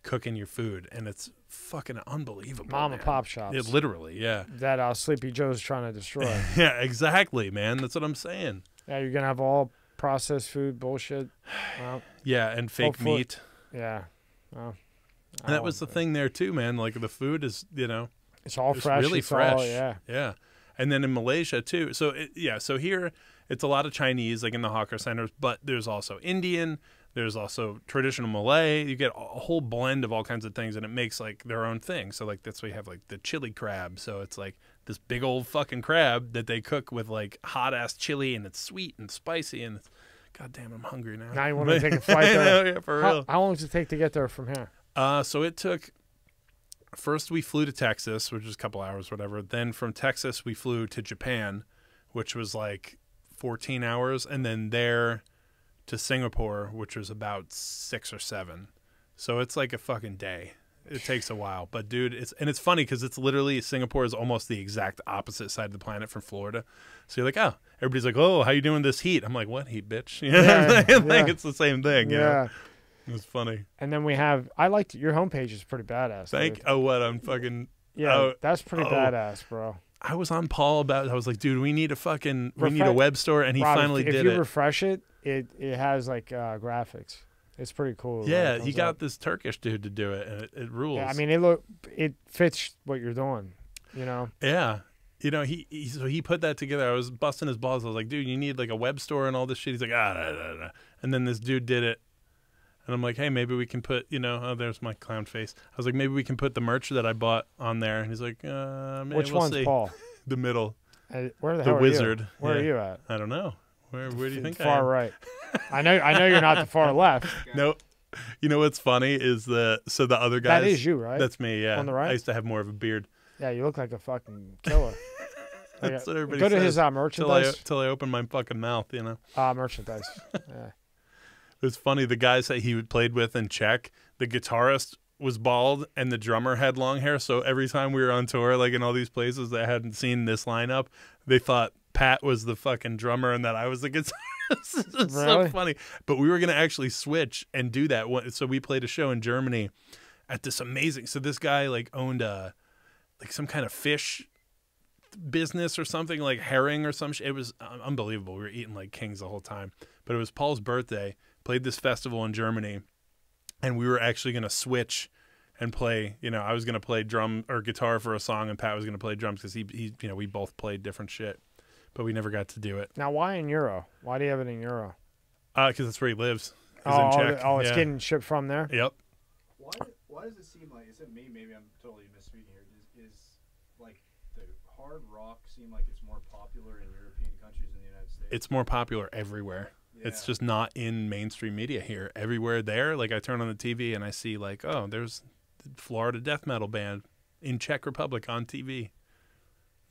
cooking your food, and it's fucking unbelievable. Mom man. and pop shops. It literally, yeah. That Sleepy Joe's trying to destroy. Yeah, exactly, man. That's what I'm saying. Yeah, you're gonna have all processed food bullshit. Well, Yeah, and fake Hopefully- meat. yeah. Well, And that was the thing there too, man. Like the food is, you know, It's all it's fresh. really it's fresh. All, yeah. Yeah. And then in Malaysia too. So so here it's a lot of Chinese, like in the hawker centers, but there's also Indian, there's also traditional Malay. You get a whole blend of all kinds of things, and it makes like their own thing. So like that's why you have like the chili crab. So it's like this big old fucking crab that they cook with like hot ass chili, and it's sweet and spicy, and God damn, I'm hungry now. Now you want to take a flight I there? know, yeah, for real. How long does it take to get there from here? So it took, first we flew to Texas, which was a couple hours, whatever. Then from Texas, we flew to Japan, which was like 14 hours. And then there to Singapore, which was about 6 or 7. So it's like a fucking day. It takes a while. But dude, it's funny because it's literally, Singapore is almost the exact opposite side of the planet from Florida. So you're like, oh, everybody's like, oh, how you doing this heat? I'm like, what heat, bitch? You know what I'm saying? Yeah. Like, it's the same thing. You know? Yeah. It was funny. And then we have. I liked your homepage is pretty badass. dude. Oh, what? I'm fucking. Yeah, oh, that's pretty oh. badass, bro. I was on Paul about it. I was like, dude, we need a web store, and he finally did it. If you refresh it, it has like graphics. It's pretty cool. Yeah, he got this Turkish dude to do it, and it rules. Yeah, I mean, it fits what you're doing, you know. Yeah. You know, he put that together. I was busting his balls. I was like, dude, you need like a web store and all this shit. He's like, and then this dude did it. And I'm like, hey, maybe we can put, oh, there's my clown face. I was like, maybe we can put the merch that I bought on there. And he's like, maybe which we'll one's see. Paul? The middle. Where the hell are wizard. You? Where are you at? I don't know. Where do you think I am? Far right. I know you're not the far left. No. You know what's funny is the other guys. That is you, right? That's me, yeah. On the right? I used to have more of a beard. Yeah, you look like a fucking killer. That's what everybody Go says. to his merchandise. Till I open my fucking mouth, Merchandise. Yeah. It was funny. The guys that he played with in Czech, the guitarist was bald and the drummer had long hair. So every time we were on tour, like in all these places that hadn't seen this lineup, they thought Pat was the fucking drummer and that I was the guitarist. It's really? so funny. But we were going to actually switch and do that. So we played a show in Germany at this amazing. So this guy like owned like some kind of fish business or something, like herring or some shit. It was unbelievable. We were eating like kings the whole time. But it was Paul's birthday. Played this festival in Germany, and we were actually going to switch and play. I was going to play drum or guitar for a song, and Pat was going to play drums because he we both played different shit, but we never got to do it. Now, why in Euro? Why do you have it in Euro? Because that's where he lives. He's in Czech. It's getting shipped from there. Yep. Why does it seem like? Is it me? Maybe I'm totally misspeaking here. Is like the hard rock seem like it's more popular in European countries than the United States? It's more popular everywhere. It's just not in mainstream media here. Everywhere there, like I turn on the TV and I see like, oh, there's the Florida death metal band in Czech Republic on TV.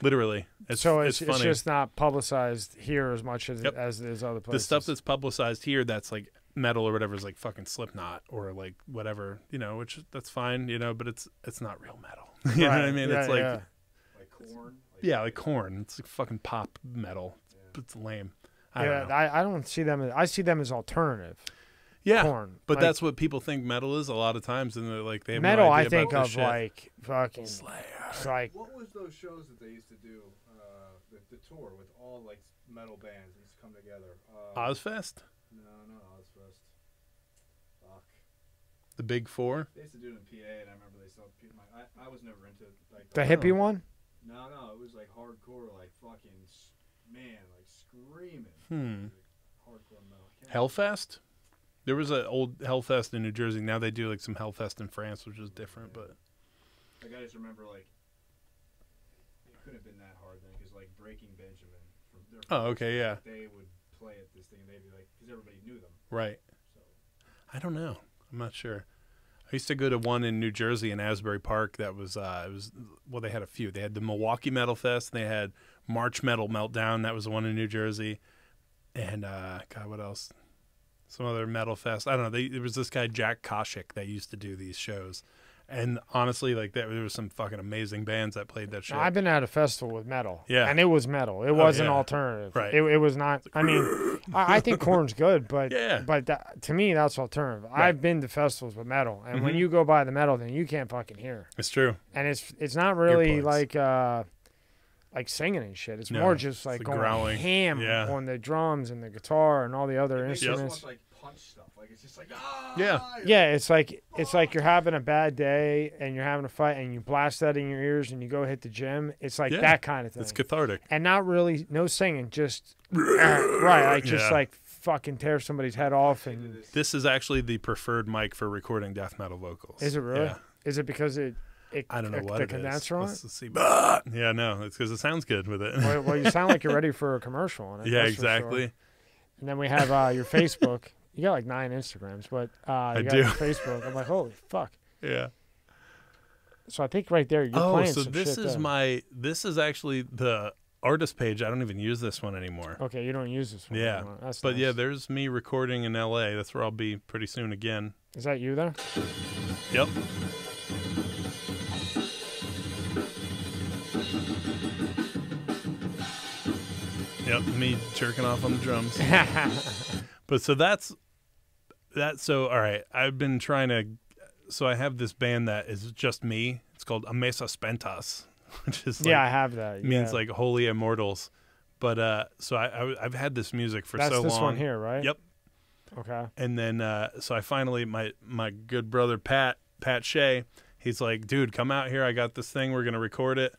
Literally. It's just not publicized here as much as it is other places. The stuff that's publicized here that's like metal or whatever is like fucking Slipknot or like whatever, which that's fine, but it's not real metal. You know what I mean? Yeah, it's like Korn. Like Korn. It's like fucking pop metal. It's lame. I don't see them. I see them as alternative. Yeah, Korn. But that's what people think metal is a lot of times, and they're like they have metal. no idea I think about of this shit. like fucking Slayer. It's like What was those shows that they used to do? The tour with all like metal bands that used to come together. Ozfest. No, not Ozfest. Fuck. The Big Four. They used to do it in PA, and I remember they saw. I was never into like the hippie one. No, it was like hardcore, like fucking like screaming. Hardcore metal. Hellfest. There was an old Hellfest in New Jersey. Now they do like some Hellfest in France, which is different. But like I just remember like it couldn't have been that hard then, because like Breaking Benjamin. They would play at this thing. They'd be like, because everybody knew them. Right. So I don't know. I'm not sure. I used to go to one in New Jersey in Asbury Park. That was they had a few. They had the Milwaukee Metal Fest. And they had March Metal Meltdown. That was the one in New Jersey. And God, what else? Some other metal fest. I don't know. There was this guy Jack Koshik that used to do these shows, and honestly, like there was some fucking amazing bands that played that show. I've been at a festival with metal, yeah, and it was metal. It wasn't alternative, right? It was not. I mean, I think Korn's good, but to me, that's alternative. Right. I've been to festivals with metal, and when you go by the metal, then you can't fucking hear. It's true, and it's not really like singing and shit. It's more just like going growling. Ham on the drums and the guitar and all the other instruments. Just, like punch stuff. Like it's just like It's like you're having a bad day and you're having a fight and you blast that in your ears and you go hit the gym. It's like that kind of thing. It's cathartic and not really no singing, just like fucking tear somebody's head off. And this is actually the preferred mic for recording death metal vocals. Is it really? Yeah. Is it because I don't know what the it condenser is. on Let's see. Yeah, no, it's because it sounds good with it. Well, you sound like you're ready for a commercial on it. Yeah, exactly. Sure. And then we have your Facebook. You got like 9 Instagrams, but you got your Facebook. I'm like, holy fuck. Yeah. So I think right there you're playing some this shit is there. this is actually the artist page. I don't even use this one anymore. Okay, you don't use this one. Yeah. Anymore. That's but nice. yeah, there's me recording in LA. That's where I'll be pretty soon again. Is that you there? Yep. Yep, me jerking off on the drums. But so that's so all right. I've been trying to. So I have this band that is just me. It's called AMESA SPENTAS. which is I have that. Means like holy immortals. But so I've had this music for so long. That's this one here, right? Yep. Okay. And then so I finally my good brother Pat Shea, he's like, dude, come out here. I got this thing. We're gonna record it.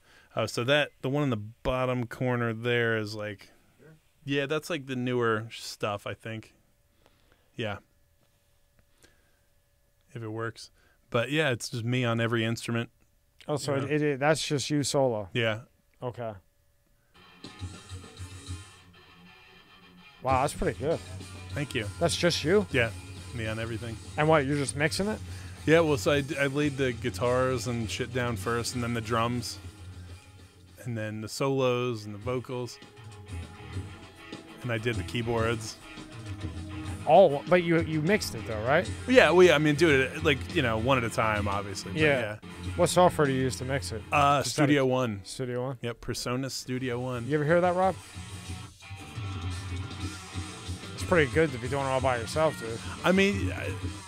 So the one in the bottom corner there is like, yeah, that's like the newer stuff, I think. Yeah. If it works. But yeah, it's just me on every instrument. Oh, so that's just you solo. Yeah. Okay. Wow, that's pretty good. Thank you. That's just you? Yeah, me on everything. And what, you're just mixing it? Yeah, well, so I laid the guitars and shit down first, and then the drums, and then the solos and the vocals, and I did the keyboards. Oh, but you mixed it though, right? Yeah, I mean, do it like, one at a time, obviously. Yeah. What software do you use to mix it? Studio One. Studio One? Yep, Persona Studio One. You ever hear that, Rob? It's pretty good to be doing it all by yourself, dude. I mean,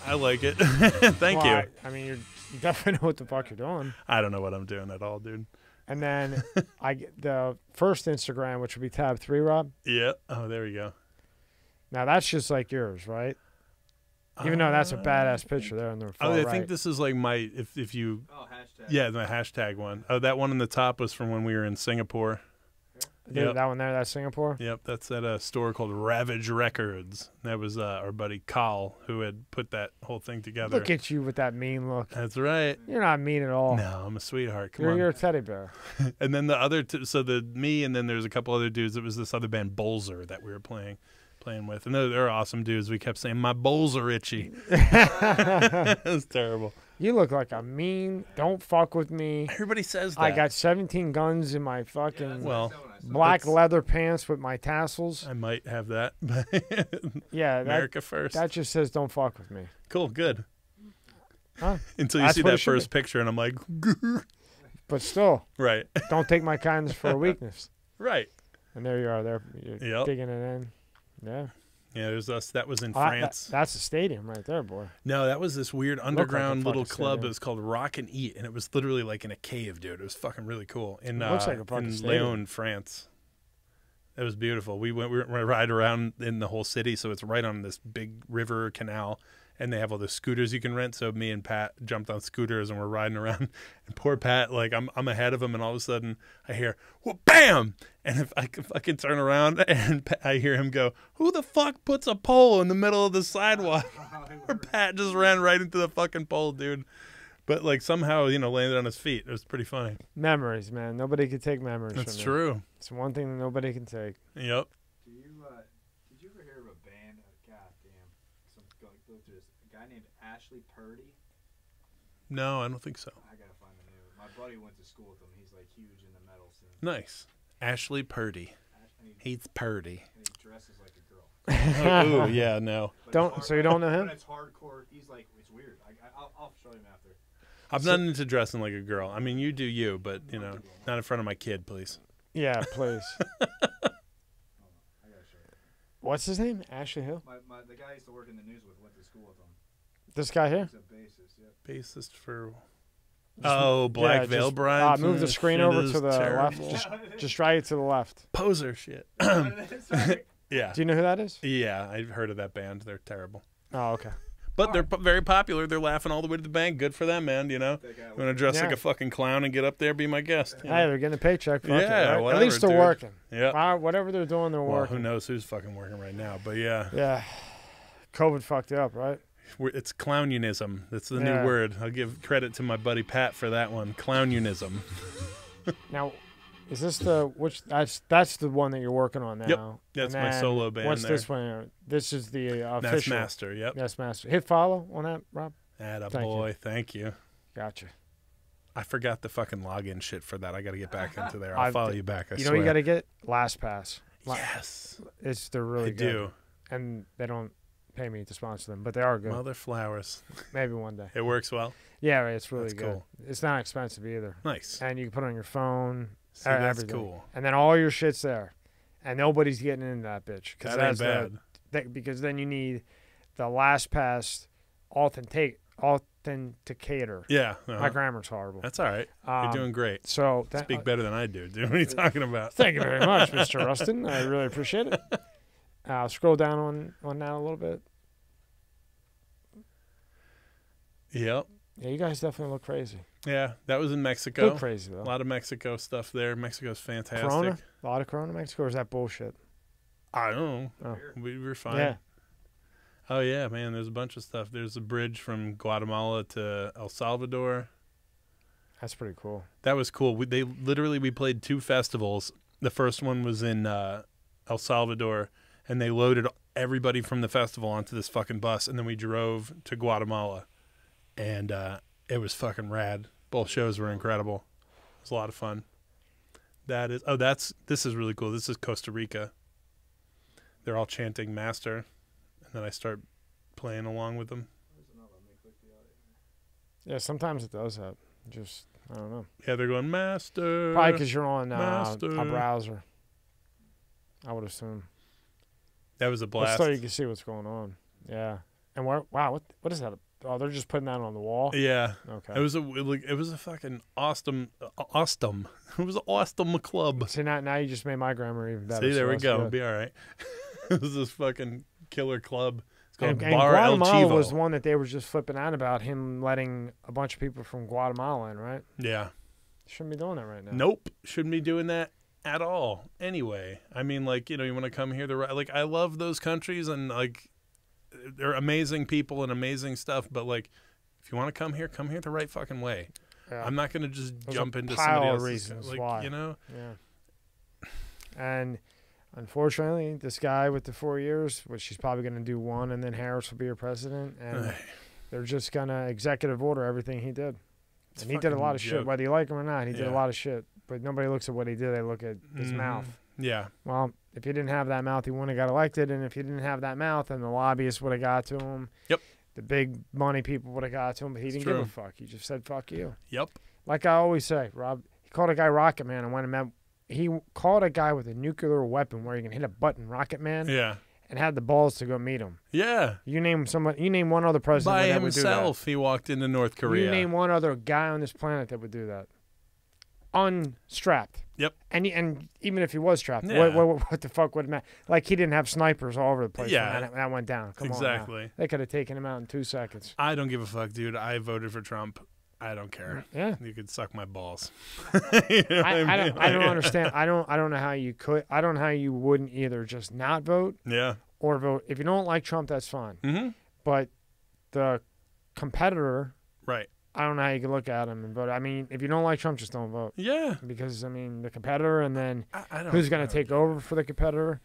I like it. Thank you. I mean, you definitely know what the fuck you're doing. I don't know what I'm doing at all, dude. And then the first Instagram, which would be tab 3, Rob. Yeah. Oh, there we go. Now that's just like yours, right? Even though that's a badass picture there in the far right. I think this is like my if you. Oh, hashtag. Yeah, my hashtag one. Oh, that one on the top was from when we were in Singapore. Yep. That one there, that's Singapore? Yep, that's at a store called Ravage Records. That was our buddy Carl who had put that whole thing together. Look at you with that mean look. That's right. You're not mean at all. No, I'm a sweetheart. Come on. You're a teddy bear. And then the other, me and then there's a couple other dudes. It was this other band, Boulzer, that we were playing with. And they're awesome dudes. We kept saying, my bowls are itchy. It was terrible. You look like a mean, don't fuck with me. Everybody says that. I got 17 guns in my fucking black that's, leather pants with my tassels. I might have that. Yeah. America first. That just says don't fuck with me. Cool, good. Huh? Until you see that first picture and I'm like. But still. Right. Don't take my kindness for a weakness. Right. And there you are. There, you're digging it in. Yeah. Yeah, there's us. That was in France. That's a stadium right there, boy. No, that was this weird underground little club. Stadium. It was called Rock and Eat, and it was literally like in a cave, dude. It was fucking really cool. In looks like a in stadium. Lyon, France. It was beautiful. We ride around in the whole city, so it's right on this big river canal, and they have all the scooters you can rent. So me and Pat jumped on scooters and we're riding around. And poor Pat, like I'm ahead of him, and all of a sudden I hear, well, bam! And if I can turn around and I hear him go, who the fuck puts a pole in the middle of the sidewalk? Pat just ran right into the fucking pole, dude. But like somehow, landed on his feet. It was pretty funny. Memories, man. Nobody can take memories. That's from true. You. It's one thing that nobody can take. Yep. Did you ever hear of a band? God damn, a guy named Ashley Purdy. No, I don't think so. I gotta find the name. My buddy went to school with him. He's like huge in the metal scene. Nice. Ashley Purdy. He's Purdy. And he dresses like a girl. Oh, yeah, no. So you don't know him? But it's hardcore. He's like, it's weird. I'll show him after. I'm not into dressing like a girl. I mean, you do you, but, not in front of my kid, please. Yeah, please. I gotta show you. What's his name? Ashley Hill? The guy I used to work in the news with went to school with him. This guy here? He's a bassist, yeah. Bassist for... Black Veil Bride. Move the screen over to the left. Just drag it to the left. Poser shit. Yeah. Do you know who that is? Yeah, I've heard of that band. They're terrible. Oh, okay. But they're very popular. They're laughing all the way to the bank. Good for them, man. You want to dress like a fucking clown and get up there, be my guest. Hey, they're getting a paycheck. Fuck it, right? whatever, at least they're working. Yeah. Whatever they're doing, they're working. Who knows who's fucking working right now? But yeah. Yeah. COVID fucked you up, right? It's clownunism. That's the new word. I'll give credit to my buddy Pat for that one. Clownunism. Now, is this that's the one that you're working on now? Yep. That's my solo band. What's this one? This is the official. That's Master. Yep. That's Master. Hit follow on that, Rob. Attaboy. Thank you. Gotcha. I forgot the fucking login shit for that. I got to get back into there. I'll follow you back. I swear. You got to get LastPass. Yes. They're really good. I do. And they don't pay me to sponsor them, but they are good. Mother flowers. Maybe one day. It works well. Yeah, it's really That's good. Cool. It's not expensive either. Nice. And you can put it on your phone. See, that's everything. cool. And then all your shit's there, and nobody's getting into that bitch. That ain't bad. Because then you need the LastPass authenticate than to cater. Yeah. My grammar's horrible. That's all right. You're doing great. So Speak better than I do, dude. What are you talking about? Thank you very much, Mr. Ruston. I really appreciate it. Scroll down on that a little bit. Yep. Yeah, you guys definitely look crazy. Yeah, that was in Mexico. Look crazy, though. A lot of Mexico stuff there. Mexico's fantastic. Corona? A lot of Corona in Mexico, or is that bullshit? I don't know. Oh. We were fine. Yeah. Oh, yeah, man. There's a bunch of stuff. There's a bridge from Guatemala to El Salvador. That's pretty cool. That was cool. We played 2 festivals. The first one was in El Salvador, and they loaded everybody from the festival onto this fucking bus, and then we drove to Guatemala, and it was fucking rad. Both shows were incredible. It was a lot of fun. This is really cool. This is Costa Rica. They're all chanting Master, and then I start playing along with them. Yeah, sometimes it does that. Just, I don't know. Yeah, they're going Master. Probably because you're on Master. a browser. I would assume. That was a blast. So you can see what's going on. Yeah. And wow, what is that? Oh, they're just putting that on the wall. Yeah. Okay. It was a fucking awesome. It was an awesome club. See, now you just made my grammar even better. See, there we go. Good. It'll be all right. It was this fucking killer club. It's called And Bar El Guatemala Chivo. was the one that they were just flipping out about, him letting a bunch of people from Guatemala in, right? Yeah. Shouldn't be doing that right now. Nope. Shouldn't be doing that at all. Anyway, I mean, like, you want to come here. I love those countries, and like, they're amazing people and amazing stuff. But like, if you want to come here the right fucking way. Yeah. I'm not going to just There's jump a into pile somebody of else's. reasons Like, why. Yeah. And unfortunately, this guy with the 4 years, which he's probably going to do 1, and then Harris will be your president, and they're just going to executive order everything he did. And he did a lot of shit, whether you like him or not. He did a lot of shit. But nobody looks at what he did. They look at his mouth. Yeah. Well, if he didn't have that mouth, he wouldn't have got elected. And if he didn't have that mouth, then the lobbyists would have got to him. Yep. The big money people would have got to him. But he didn't give a fuck. He just said, fuck you. Yep. Like I always say, Rob, he called a guy Rocket Man and went and met. He called a guy with a nuclear weapon where you can hit a button, Rocket Man. Yeah. And had the balls to go meet him. Yeah. You name one other president by that would do that. himself. He walked into North Korea. You name one other guy on this planet that would do that. Unstrapped. Yep. And even if he was strapped, Yeah. what the fuck would it matter? Like, he didn't have snipers all over the place Yeah. when that went down. Come on. Exactly. They could have taken him out in 2 seconds. I don't give a fuck, dude. I voted for Trump. I don't care. Yeah. You could suck my balls. I don't understand. I don't know how you could. I don't know how you wouldn't either just not vote Yeah. or vote. If you don't like Trump, that's fine. Mm-hmm. But the competitor, Right. I don't know how you can look at him and vote. I mean, if you don't like Trump, just don't vote. Yeah. Because, I mean, the competitor, and then I don't who's going know. to take over for the competitor.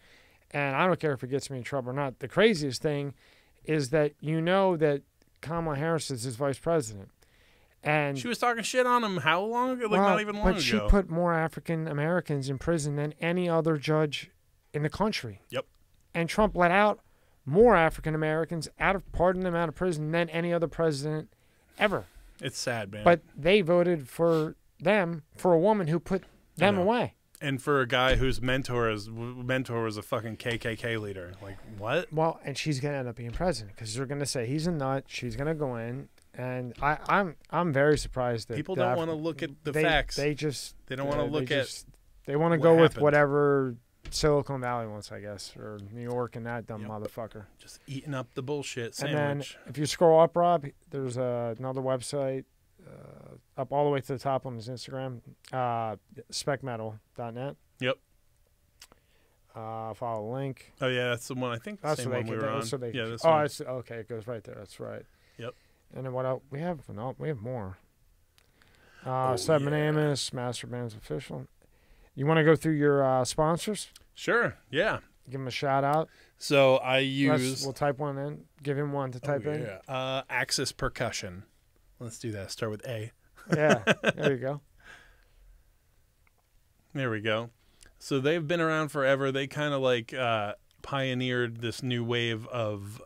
And I don't care if it gets me in trouble or not. The craziest thing is that that Kamala Harris is his vice president. And She was talking shit on him how long ago? Like, not even long ago. But she put more African Americans in prison than any other judge in the country. Yep. And Trump let out more African Americans out of prison than any other president ever. It's sad, man. But they voted for a woman who put them away. And for a guy whose mentor was a fucking KKK leader. Like, what? Well, and she's going to end up being president because they're going to say he's a nut. She's going to go in. And I'm very surprised that People don't want to look at the facts. They don't want to look at. They want to go with whatever Silicon Valley wants, I guess, or New York and that dumb motherfucker. Just eating up the bullshit sandwich. And then if you scroll up, Rob, there's another website up all the way to the top on his Instagram, specmetal.net. Yep. Follow the link. Oh yeah, that's the one. I think the same one we were on. Yeah, this one. It's okay. It goes right there. That's right. Yep. And then what else? We have more. 7 AMESA Master Bands Official. You want to go through your sponsors? Sure. Yeah. Give them a shout out. So I use. We'll type one in. Give him one to type in. Axis Percussion. Let's do that. Start with A. Yeah. There you go. There we go. So they've been around forever. They kind of like pioneered this new wave of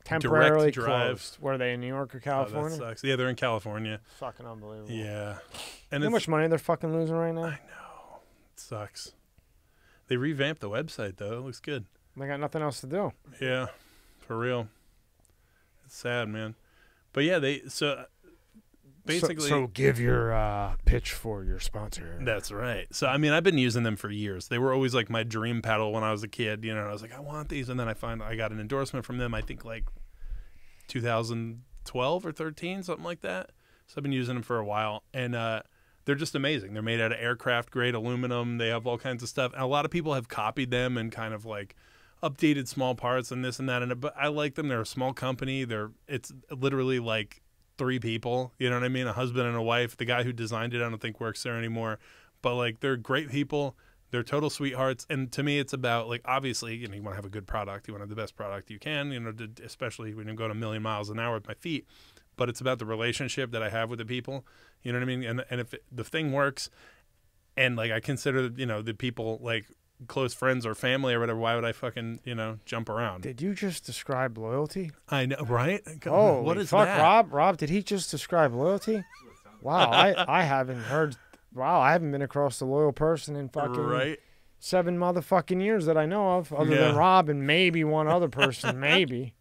temporarily direct drive. Closed. Were they in New York or California? That sucks. Yeah, they're in California. Fucking unbelievable. Yeah. And how much money they're fucking losing right now? I know. It sucks. They revamped the website, though. It looks good. They got nothing else to do. Yeah, for real. It's sad, man. But yeah, basically, so give your pitch for your sponsor. That's right. So I mean, I've been using them for years. They were always like my dream pedal when I was a kid. You know, I was like, I want these, and then I got an endorsement from them. I think like 2012 or 13, something like that. So I've been using them for a while, and they're just amazing. They're made out of aircraft grade aluminum. They have all kinds of stuff, and a lot of people have copied them and kind of like updated small parts and this and that. But I like them. They're a small company. It's literally like 3 people, you know what I mean? A husband and a wife. The guy who designed it, I don't think works there anymore. But like, they're great people. They're total sweethearts. And to me, it's about like, obviously, you know, you want to have a good product. You want to have the best product you can, you know, especially when you go to 1,000,000 miles an hour with my feet. But it's about the relationship that I have with the people. You know what I mean? And if the thing works, and like I consider, you know, the people like close friends or family or whatever, why would I fucking, you know, jump around? Did you just describe loyalty? I know, right? Oh, what is fuck, that? Rob, did he just describe loyalty? Wow, I haven't heard. Wow, I haven't been across the loyal person in fucking 7 motherfucking years that I know of, other than Rob and maybe one other person, maybe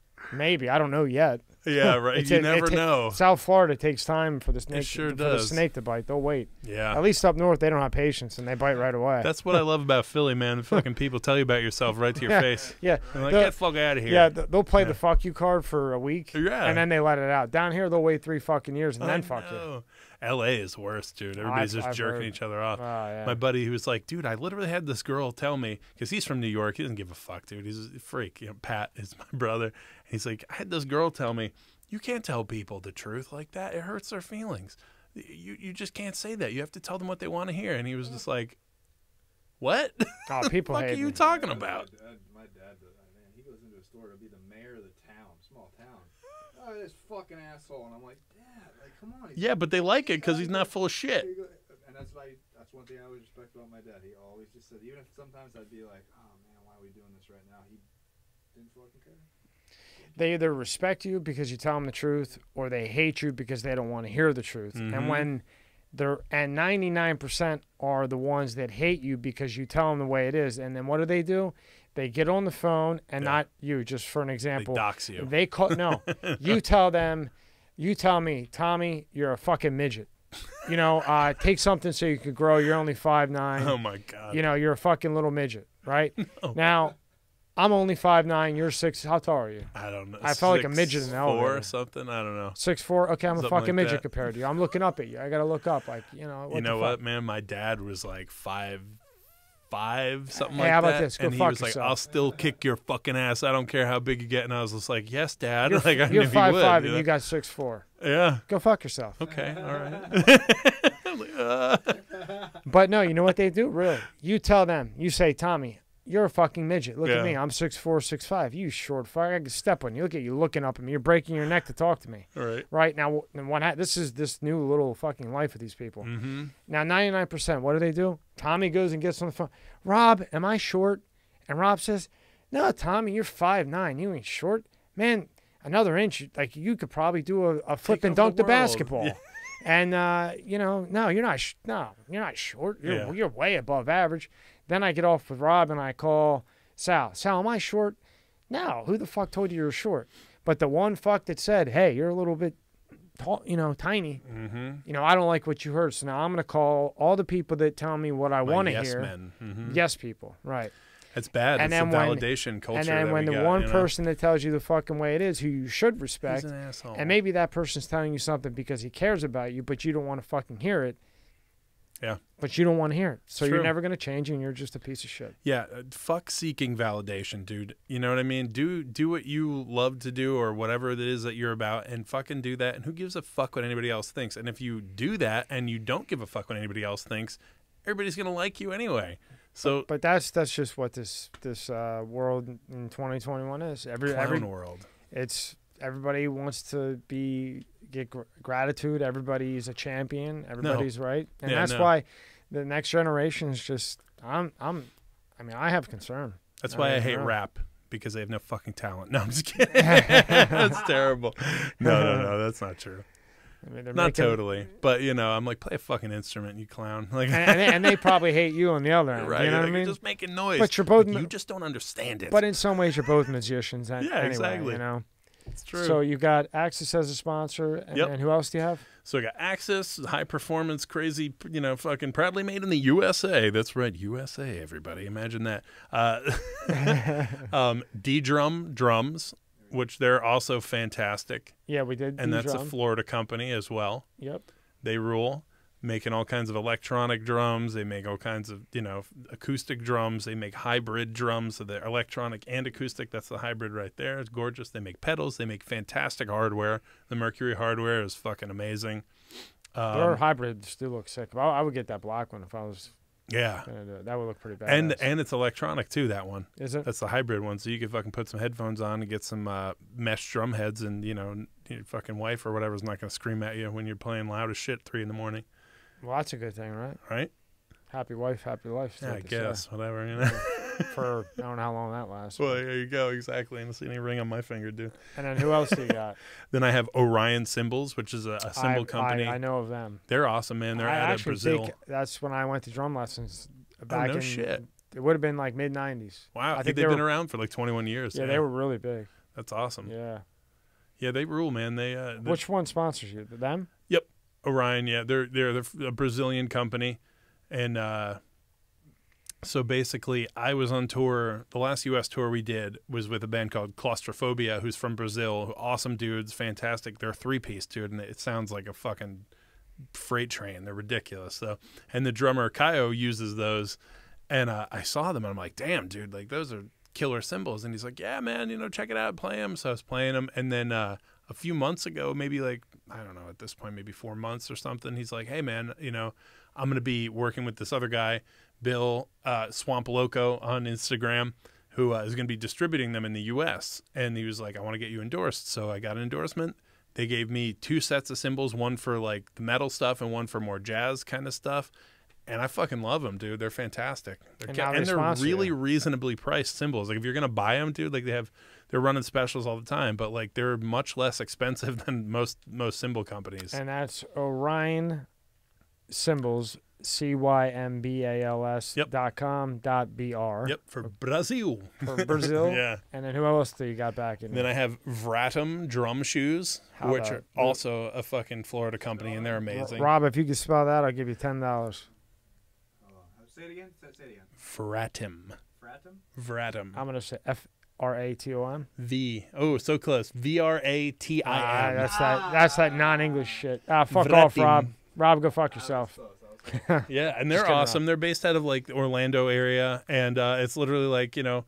I don't know yet. Yeah, right. You never know. South Florida takes time for the snake. It sure for does. the snake to bite. They'll wait. Yeah. At least up north, they don't have patience and they bite right away. That's what I love about Philly, man. The fucking people tell you about yourself right to your face. Yeah. They're like, get the fuck out of here. Yeah, they'll play the fuck you card for a week. Yeah. And then they let it out. Down here, they'll wait 3 fucking years and then fuck you. L.A. is worse, dude. Everybody's just jerking each other off. Yeah. My buddy, who was like, dude, I literally had this girl tell me, because he's from New York. He doesn't give a fuck, dude. He's a freak. You know, Pat is my brother. And he's like, I had this girl tell me, you can't tell people the truth like that. It hurts their feelings. You just can't say that. You have to tell them what they want to hear. And he was just like, what? Oh, people what the fuck are you talking about? My dad does that, man. He goes into a store to be the mayor of the town, small town. Oh, this fucking asshole. And I'm like, Dad, like, come on. Yeah, but they like it because he's not full of shit. And that's one thing I always respect about my dad. He always just said, even if sometimes I'd be like, oh, man, why are we doing this right now? He didn't fucking care. They either respect you because you tell them the truth, or they hate you because they don't want to hear the truth. And when 99% are the ones that hate you because you tell them the way it is. And then what do? They get on the phone, and not you, just for an example. They dox you. They call you tell me, Tommy, you're a fucking midget. You know, take something so you could grow. You're only 5'9". Oh my God. You know, you're a fucking little midget, right? No. Now, I'm only 5'9". You're 6. How tall are you? I don't know. I felt like a midget in the elevator. 6'4" or something. I don't know. 6'4". Okay, I'm Something a fucking like midget that. compared to you. I'm looking up at you. I gotta look up, like, you know. You know what, man? My dad was like 5'5", something like that. How about this? Go and he fuck was like, yourself. "I'll still kick your fucking ass. I don't care how big you get." And I was just like, "Yes, Dad." You're, like, I you're knew he 5'5", would, and you know? you got 6'4". Yeah. Go fuck yourself. Okay. All right. But no, you know what they do? Really? You tell them. You say, Tommy, you're a fucking midget. Look Yeah. at me. I'm 6'4", 6'5". You short fuck. I can step on you. Look at you looking up at me. You're breaking your neck to talk to me. All right. Right now, this is this new little fucking life of these people. Now, 99%, what do? Tommy goes and gets on the phone. Rob, am I short? And Rob says, no, Tommy, you're 5'9". You ain't short. Man, another inch, like you could probably do a flip and dunk the basketball. Yeah. And, you know, no, you're not you're not short. You're way above average. Then I get off with Rob and I call Sal. Sal, am I short? No, who the fuck told you you were short? But the one fuck that said, hey, you're a little bit tall, you know, tiny. You know, I don't like what you heard. So now I'm going to call all the people that tell me what I want to yes hear. Men. Yes people, right. It's bad. And it's then the when- validation culture. And then that when we the got, one you know? person that tells you the fucking way it is, who you should respect, He's an asshole. and maybe that person's telling you something because he cares about you, but you don't want to fucking hear it. Yeah. But you don't want to hear it. So True. you're never going to change and you're just a piece of shit. Yeah, fuck seeking validation, dude. You know what I mean? Do what you love to do or whatever it is that you're about, and fucking do that. And who gives a fuck what anybody else thinks? And if you do that and you don't give a fuck what anybody else thinks, everybody's gonna like you anyway. So, but that's just what this world in 2021 is. Every world. It's everybody wants to get gratitude. Everybody's a champion. Everybody's right, and that's why the next generation is just. I mean, I have concern. That's why I hate rap, because they have no fucking talent. No, I'm just kidding. That's terrible. No, that's not true. I mean, not totally, but you know, I'm like, play a fucking instrument, you clown. Like, and they probably hate you on the other end. Right? You know what I You're mean? just making noise. But you're both. You just don't understand it. But in some ways, you're both musicians. Yeah, anyway, exactly. You know. It's true. So you got Axis as a sponsor, and then who else do you have? So I got Axis, high performance, crazy, you know, fucking proudly made in the USA. That's right, USA, everybody. Imagine that. D-Drum drums, which they're also fantastic. Yeah, we did. And D-Drum. that's a Florida company as well. Yep. They rule. Making all kinds of electronic drums. They make all kinds of, you know, acoustic drums. They make hybrid drums. So they're electronic and acoustic. That's the hybrid right there. It's gorgeous. They make pedals. They make fantastic hardware. The Mercury hardware is fucking amazing. Their hybrids do look sick. I would get that black one if I was gonna do it. That would look pretty bad. And it's electronic too, that one. Is it? That's the hybrid one. So you could fucking put some headphones on and get some mesh drum heads, and, you know, your fucking wife or whatever is not going to scream at you when you're playing loud as shit at 3 in the morning. Well, that's a good thing, right? Right? Happy wife, happy life. Yeah, I guess. Whatever, you know. For I don't know how long that lasts. Well, there you go. Exactly. I don't see any ring on my finger, dude. And then who else do you got? Then I have Orion Cymbals, which is a cymbal company. I know of them. They're awesome, man. They're out of Brazil. Think that's when I went to drum lessons. Back no shit. It would have been like mid-'90s. Wow. I think they've been around for like 21 years. Yeah, they were really big. That's awesome. Yeah. Yeah, they rule, man. Which one sponsors you? Them? Yep. Orion, yeah. They're a Brazilian company. And so basically I was on tour. The last U.S. tour we did was with a band called Claustrophobia, who's from Brazil. Awesome dudes, fantastic. They're a 3-piece, dude, and it sounds like a fucking freight train. They're ridiculous. So, and the drummer Kaio uses those, and I saw them and I'm like, damn, dude, like those are killer cymbals. And he's like, yeah, man, you know, check it out, play them. So I was playing them, and then a few months ago, maybe like, I don't know, at this point maybe 4 months or something, he's like, hey man, you know, I'm gonna be working with this other guy, Bill Swamp Loco on Instagram, who is gonna be distributing them in the US. And he was like, I want to get you endorsed. So I got an endorsement. They gave me 2 sets of cymbals, one for like the metal stuff and one for more jazz kind of stuff. And I fucking love them, dude. They're fantastic. They're really reasonably priced cymbals. Like if you're gonna buy them, dude, like they're running specials all the time, but like they're much less expensive than most cymbal companies. And that's Orion Cymbals, CYMBALS.com.BR. Yep, for Brazil. For Brazil. Yeah. And then who else do you got back in? Then I have Vratum drum shoes, which are also a fucking Florida company, and they're amazing. Rob, if you could spell that, I'll give you $10. Say it again. Say it again. Vratum. Fratum? Vratum. I'm gonna say Fratom. Oh, so close. Vratim. That's that non-English shit. Fuck off, Rob. Rob, go fuck yourself. Yeah, and they're awesome. They're based out of like the Orlando area, and it's literally like, you know,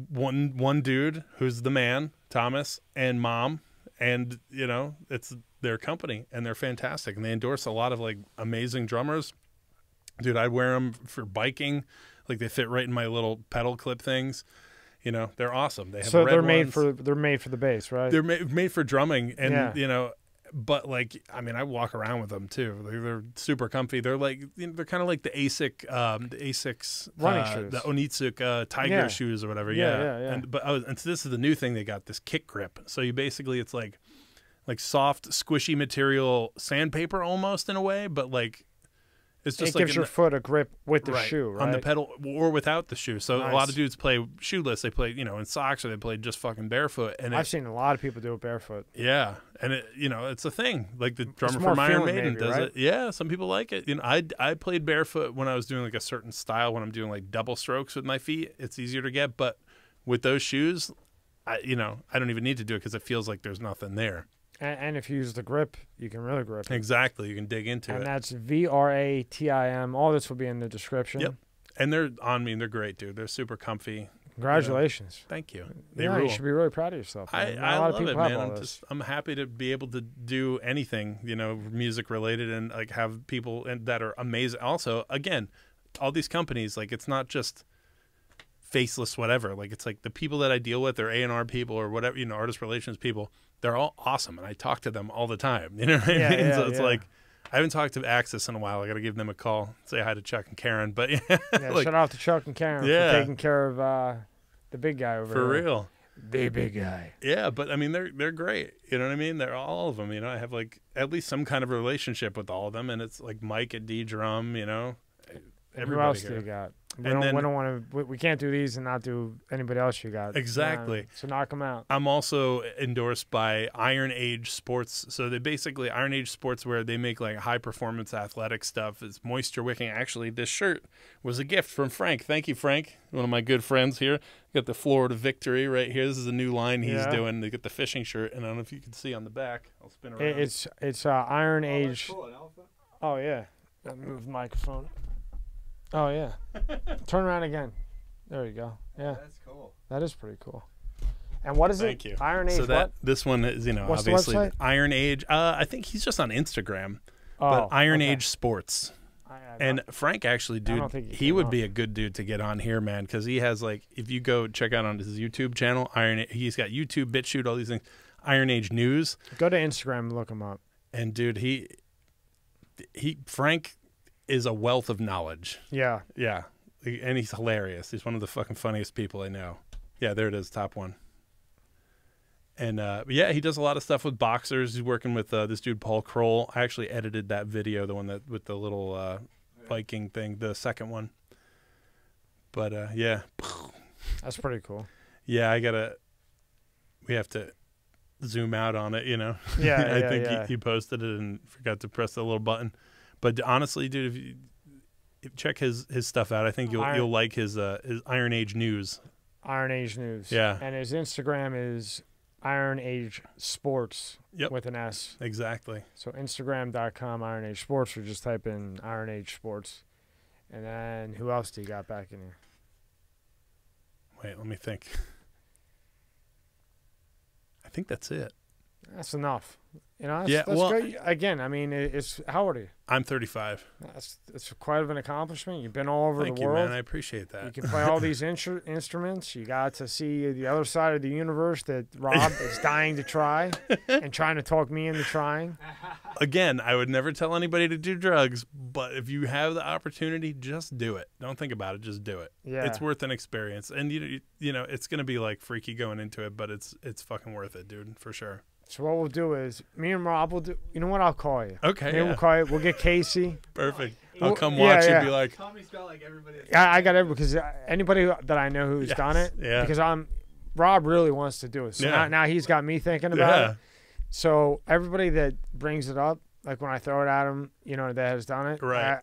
one dude who's the man, Thomas, and mom, and you know, it's their company, and they're fantastic, and they endorse a lot of like amazing drummers. Dude, I'd wear them for biking, like they fit right in my little pedal clip things. You know, they're awesome. They have they're made for the bass, right? They're made for drumming, and you know. But like, I mean, I walk around with them too. They're super comfy. They're like, you know, they're kind of like the Asics running shoes, the Onitsuka Tiger shoes or whatever. Yeah. And so this is the new thing. They got this kick grip. So you basically, it's like soft, squishy material sandpaper almost in a way, but like it's just it gives your foot a grip with the shoe, right? On the pedal or without the shoe. So a lot of dudes play shoeless. They play, you know, in socks, or they play just fucking barefoot. And I've seen a lot of people do it barefoot. Yeah, and it, you know, it's a thing. Like the drummer from Iron Maiden does it. Yeah, some people like it. You know, I played barefoot when I was doing like a certain style. When I'm doing like double strokes with my feet, it's easier to get. But with those shoes, I don't even need to do it because it feels like there's nothing there. And if you use the grip, you can really grip it. Exactly. You can dig into it. And that's Vratim. All this will be in the description. Yep. And they're great, dude. They're super comfy. Congratulations. Thank you. You should be really proud of yourself. I love it, man. I'm happy to be able to do anything, you know, music related, and like have people that are amazing. Also, again, all these companies, like it's not just faceless whatever. Like it's like the people that I deal with, they're A&R people or whatever, you know, artist relations people. They're all awesome, and I talk to them all the time. You know what I mean? So it's like, I haven't talked to Axis in a while. I got to give them a call, say hi to Chuck and Karen. But like, shout out to Chuck and Karen for taking care of the big guy over there. For real. The big guy. Yeah, but I mean, they're great. You know what I mean? They're all of them. You know, I have like at least some kind of relationship with all of them, and it's like Mike at D Drum. You know, everybody who else here. do you got? We And then- don't want to. We can't do these and not do anybody else you got. Exactly. So knock them out. I'm also endorsed by Iron Age Sports. So they basically Iron Age Sports, where they make like high performance athletic stuff. It's moisture wicking. Actually, this shirt was a gift from Frank. Thank you, Frank. One of my good friends here. Got the Florida Victory right here. This is a new line he's doing. They get the fishing shirt, and I don't know if you can see on the back. I'll spin around. It's Iron Age. Cool, an elephant. Oh yeah. Let me move the microphone. Oh yeah. Turn around again. There you go. Yeah. That's cool. That is pretty cool. And what is Thank it? you. Iron Age. So that what? this one is, What's the obviously website? Iron Age. I think he's just on Instagram, but Iron Age Sports. And Frank actually, dude, he would be a good dude to get on here, man, because he has like, if you go check out on his YouTube channel, he's got YouTube, BitChute, all these things, Iron Age News. Go to Instagram and look him up. And dude, Frank is a wealth of knowledge. Yeah. Yeah. And he's hilarious. He's one of the fucking funniest people I know. Yeah, there it is, top one. And yeah, he does a lot of stuff with boxers. He's working with this dude Paul Kroll. I actually edited that video, the one that with the little Viking thing, the second one. But yeah, That's pretty cool. yeah, we have to zoom out on it, you know. Yeah, I yeah, think yeah. he posted it and forgot to press the little button. But honestly, dude, if you check his stuff out, I think you'll like his Iron Age News. Iron Age News. Yeah. And his Instagram is Iron Age Sports Yep. with an S. Exactly. So Instagram.com Iron Age Sports, or just type in Iron Age Sports. And then who else do you got back in here? Wait, let me think. I think that's it. That's enough. You know, Yeah, that's well, great. Again, I mean, it's how old are you? I'm 35. It's quite of an accomplishment. You've been all over Thank the you, world. man. I appreciate that. You can play all these instruments. You got to see the other side of the universe that Rob is dying to try and trying to talk me into trying. Again, I would never tell anybody to do drugs, but if you have the opportunity, just do it. Don't think about it. Just do it. Yeah. It's worth an experience. And, you know, it's going to be like freaky going into it, but it's fucking worth it, dude, for sure. So what we'll do is, me and Rob will do, you know what, I'll call you. Okay, Maybe yeah. we'll call you. We'll get Casey. Perfect. Well, I'll come yeah, watch yeah. and be like, Tommy's got like everybody. I got it, because anybody that I know who's Yes, done it, yeah. because Rob really wants to do it. So Yeah. now he's got me thinking about yeah. it. So everybody that brings it up, like when I throw it at him, you know, that has done it, Right.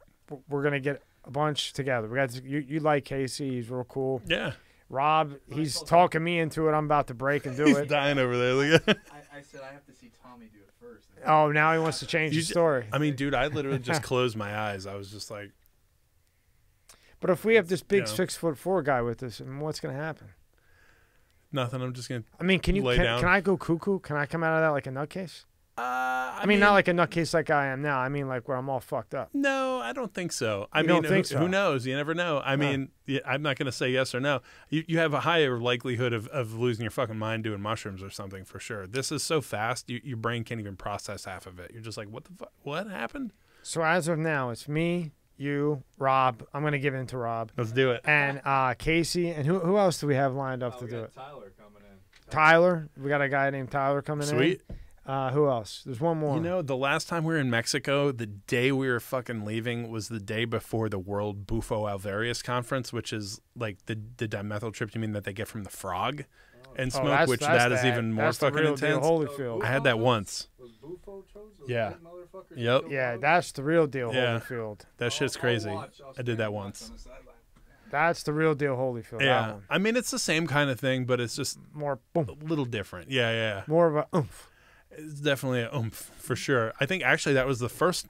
we're going to get a bunch together. We got you like Casey. He's real cool. Yeah. Rob, he's talking me into it. I'm about to break and do He's it. dying over there. Look at I said I have to see Tommy do it first. Oh, now he wants to change the story. I mean, dude, I literally just closed my eyes. I was just like, But if we have this big Yeah. 6'4" guy with us, I mean, what's going to happen? nothing. I'm just going to I mean, can lay down. I go cuckoo? Can I come out of that like a nutcase? I mean, not like a nutcase like I am now. I mean, like where I'm all fucked up. No, I don't think so. I You mean, don't think so? who knows? You never know. I mean, yeah, I'm not going to say yes or no. You have a higher likelihood of losing your fucking mind doing mushrooms or something for sure. This is so fast, your brain can't even process half of it. You're just like, what the fuck? What happened? So as of now, it's me, you, Rob. I'm going to give in to Rob. Let's do it. And Casey. And who else do we have lined up to we do got it? Tyler coming in. Tyler. We got a guy named Tyler coming Sweet. in. Who else? There's one more. You know, the last time we were in Mexico, the day we were fucking leaving was the day before the World Bufo Alvarius Conference, which is like the dimethyltryptamine that they get from the frog and smoke, that's that is the- even more that's the fucking real deal intense. Holyfield. I had that once. Those Bufo chos, those Yeah. big motherfuckers that Yep. kill Yeah, frogs? that's the real deal Yeah. Holyfield. That shit's I'll crazy. watch. I'll I did that stand and watch once. on the sideline. That's the real deal Holyfield. That Yeah. one. I mean, it's the same kind of thing, but it's just More a boom. little different. Yeah, yeah. More of a oomph. It's definitely a oomph for sure. I think actually that was the first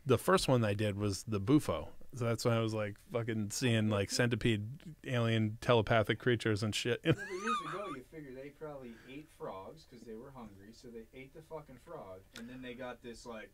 one I did was the Bufo. So that's when I was like fucking seeing like centipede, alien, telepathic creatures and shit. Yeah, but years ago, you figure they probably ate frogs because they were hungry, so they ate the fucking frog, and then they got this like.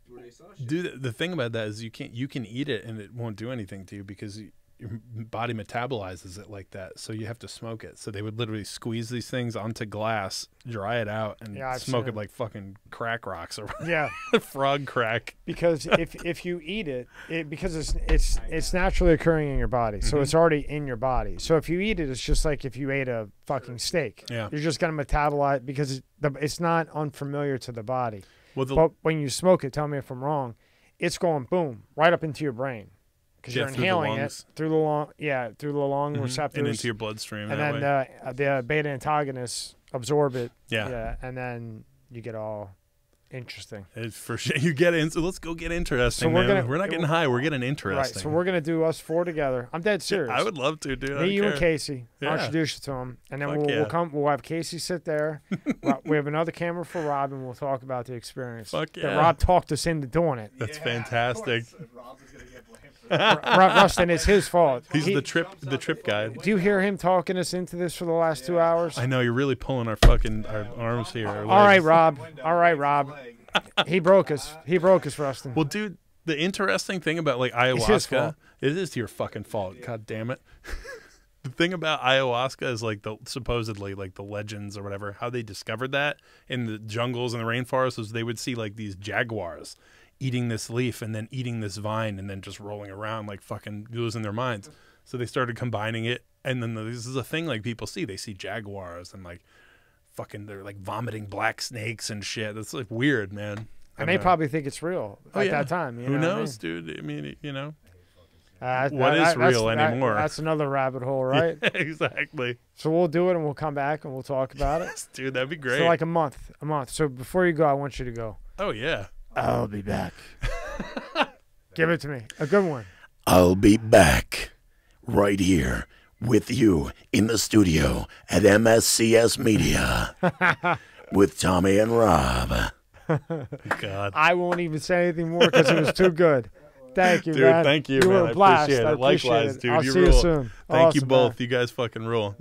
Where they saw shit. Dude, the thing about that is you can eat it and it won't do anything to you because your body metabolizes it like that. So you have to smoke it. So they would literally squeeze these things onto glass, dry it out, and Yeah, I've smoke seen it it. like fucking crack rocks or Yeah. frog crack. Because if you eat it, because it's naturally occurring in your body, so it's already in your body. So if you eat it, it's just like if you ate a fucking steak. Yeah. You're just gonna metabolize because it's not unfamiliar to the body. Well, But when you smoke it, tell me if I'm wrong, it's going boom right up into your brain. because you're inhaling it through the lung receptors and into your bloodstream. And then the beta antagonists absorb it. Yeah. And then you get all interesting. It's for sure. You get in. So let's go get interesting. So we're not getting high. We're getting interesting. Right. So we're gonna do us 4 together. I'm dead serious. I would love to, dude. Me, you, and Casey. I'll introduce you to him, and then we'll come. We'll have Casey sit there. We have another camera for Rob, and we'll talk about the experience. Fuck yeah. That Rob talked us into doing it. That's fantastic. Ruston, it's his fault. He's the trip guy. Do you hear him talking us into this for the last 2 hours? I know, you're really pulling our arms here. All right, Rob. He broke us. Ruston. Well, dude, the interesting thing about like ayahuasca, it is your fucking fault. God damn it. The thing about ayahuasca is like supposedly like the legends or whatever, how they discovered that in the jungles and the rainforests was they would see like these jaguars eating this leaf and then eating this vine and then just rolling around like fucking losing their minds. So they started combining it, and then this is a thing like people see. They see jaguars and like fucking they're like vomiting black snakes and shit. That's like weird, man. And they probably think it's real at that time. Who knows, dude? I mean, you know. What is real anymore? That's another rabbit hole, right? Yeah, exactly. So we'll do it and we'll come back and we'll talk about it. Dude, that'd be great. So like a month. So before you go, I want you to go. Oh, yeah. I'll be back. Give it to me. A good one. I'll be back right here with you in the studio at MSCS Media with Tommy and Rob. God. I won't even say anything more because it was too good. Thank you, dude, man. Thank you, You man. were a blast. I appreciate it. Likewise, dude. I'll see you soon. Thank you both. You guys fucking rule.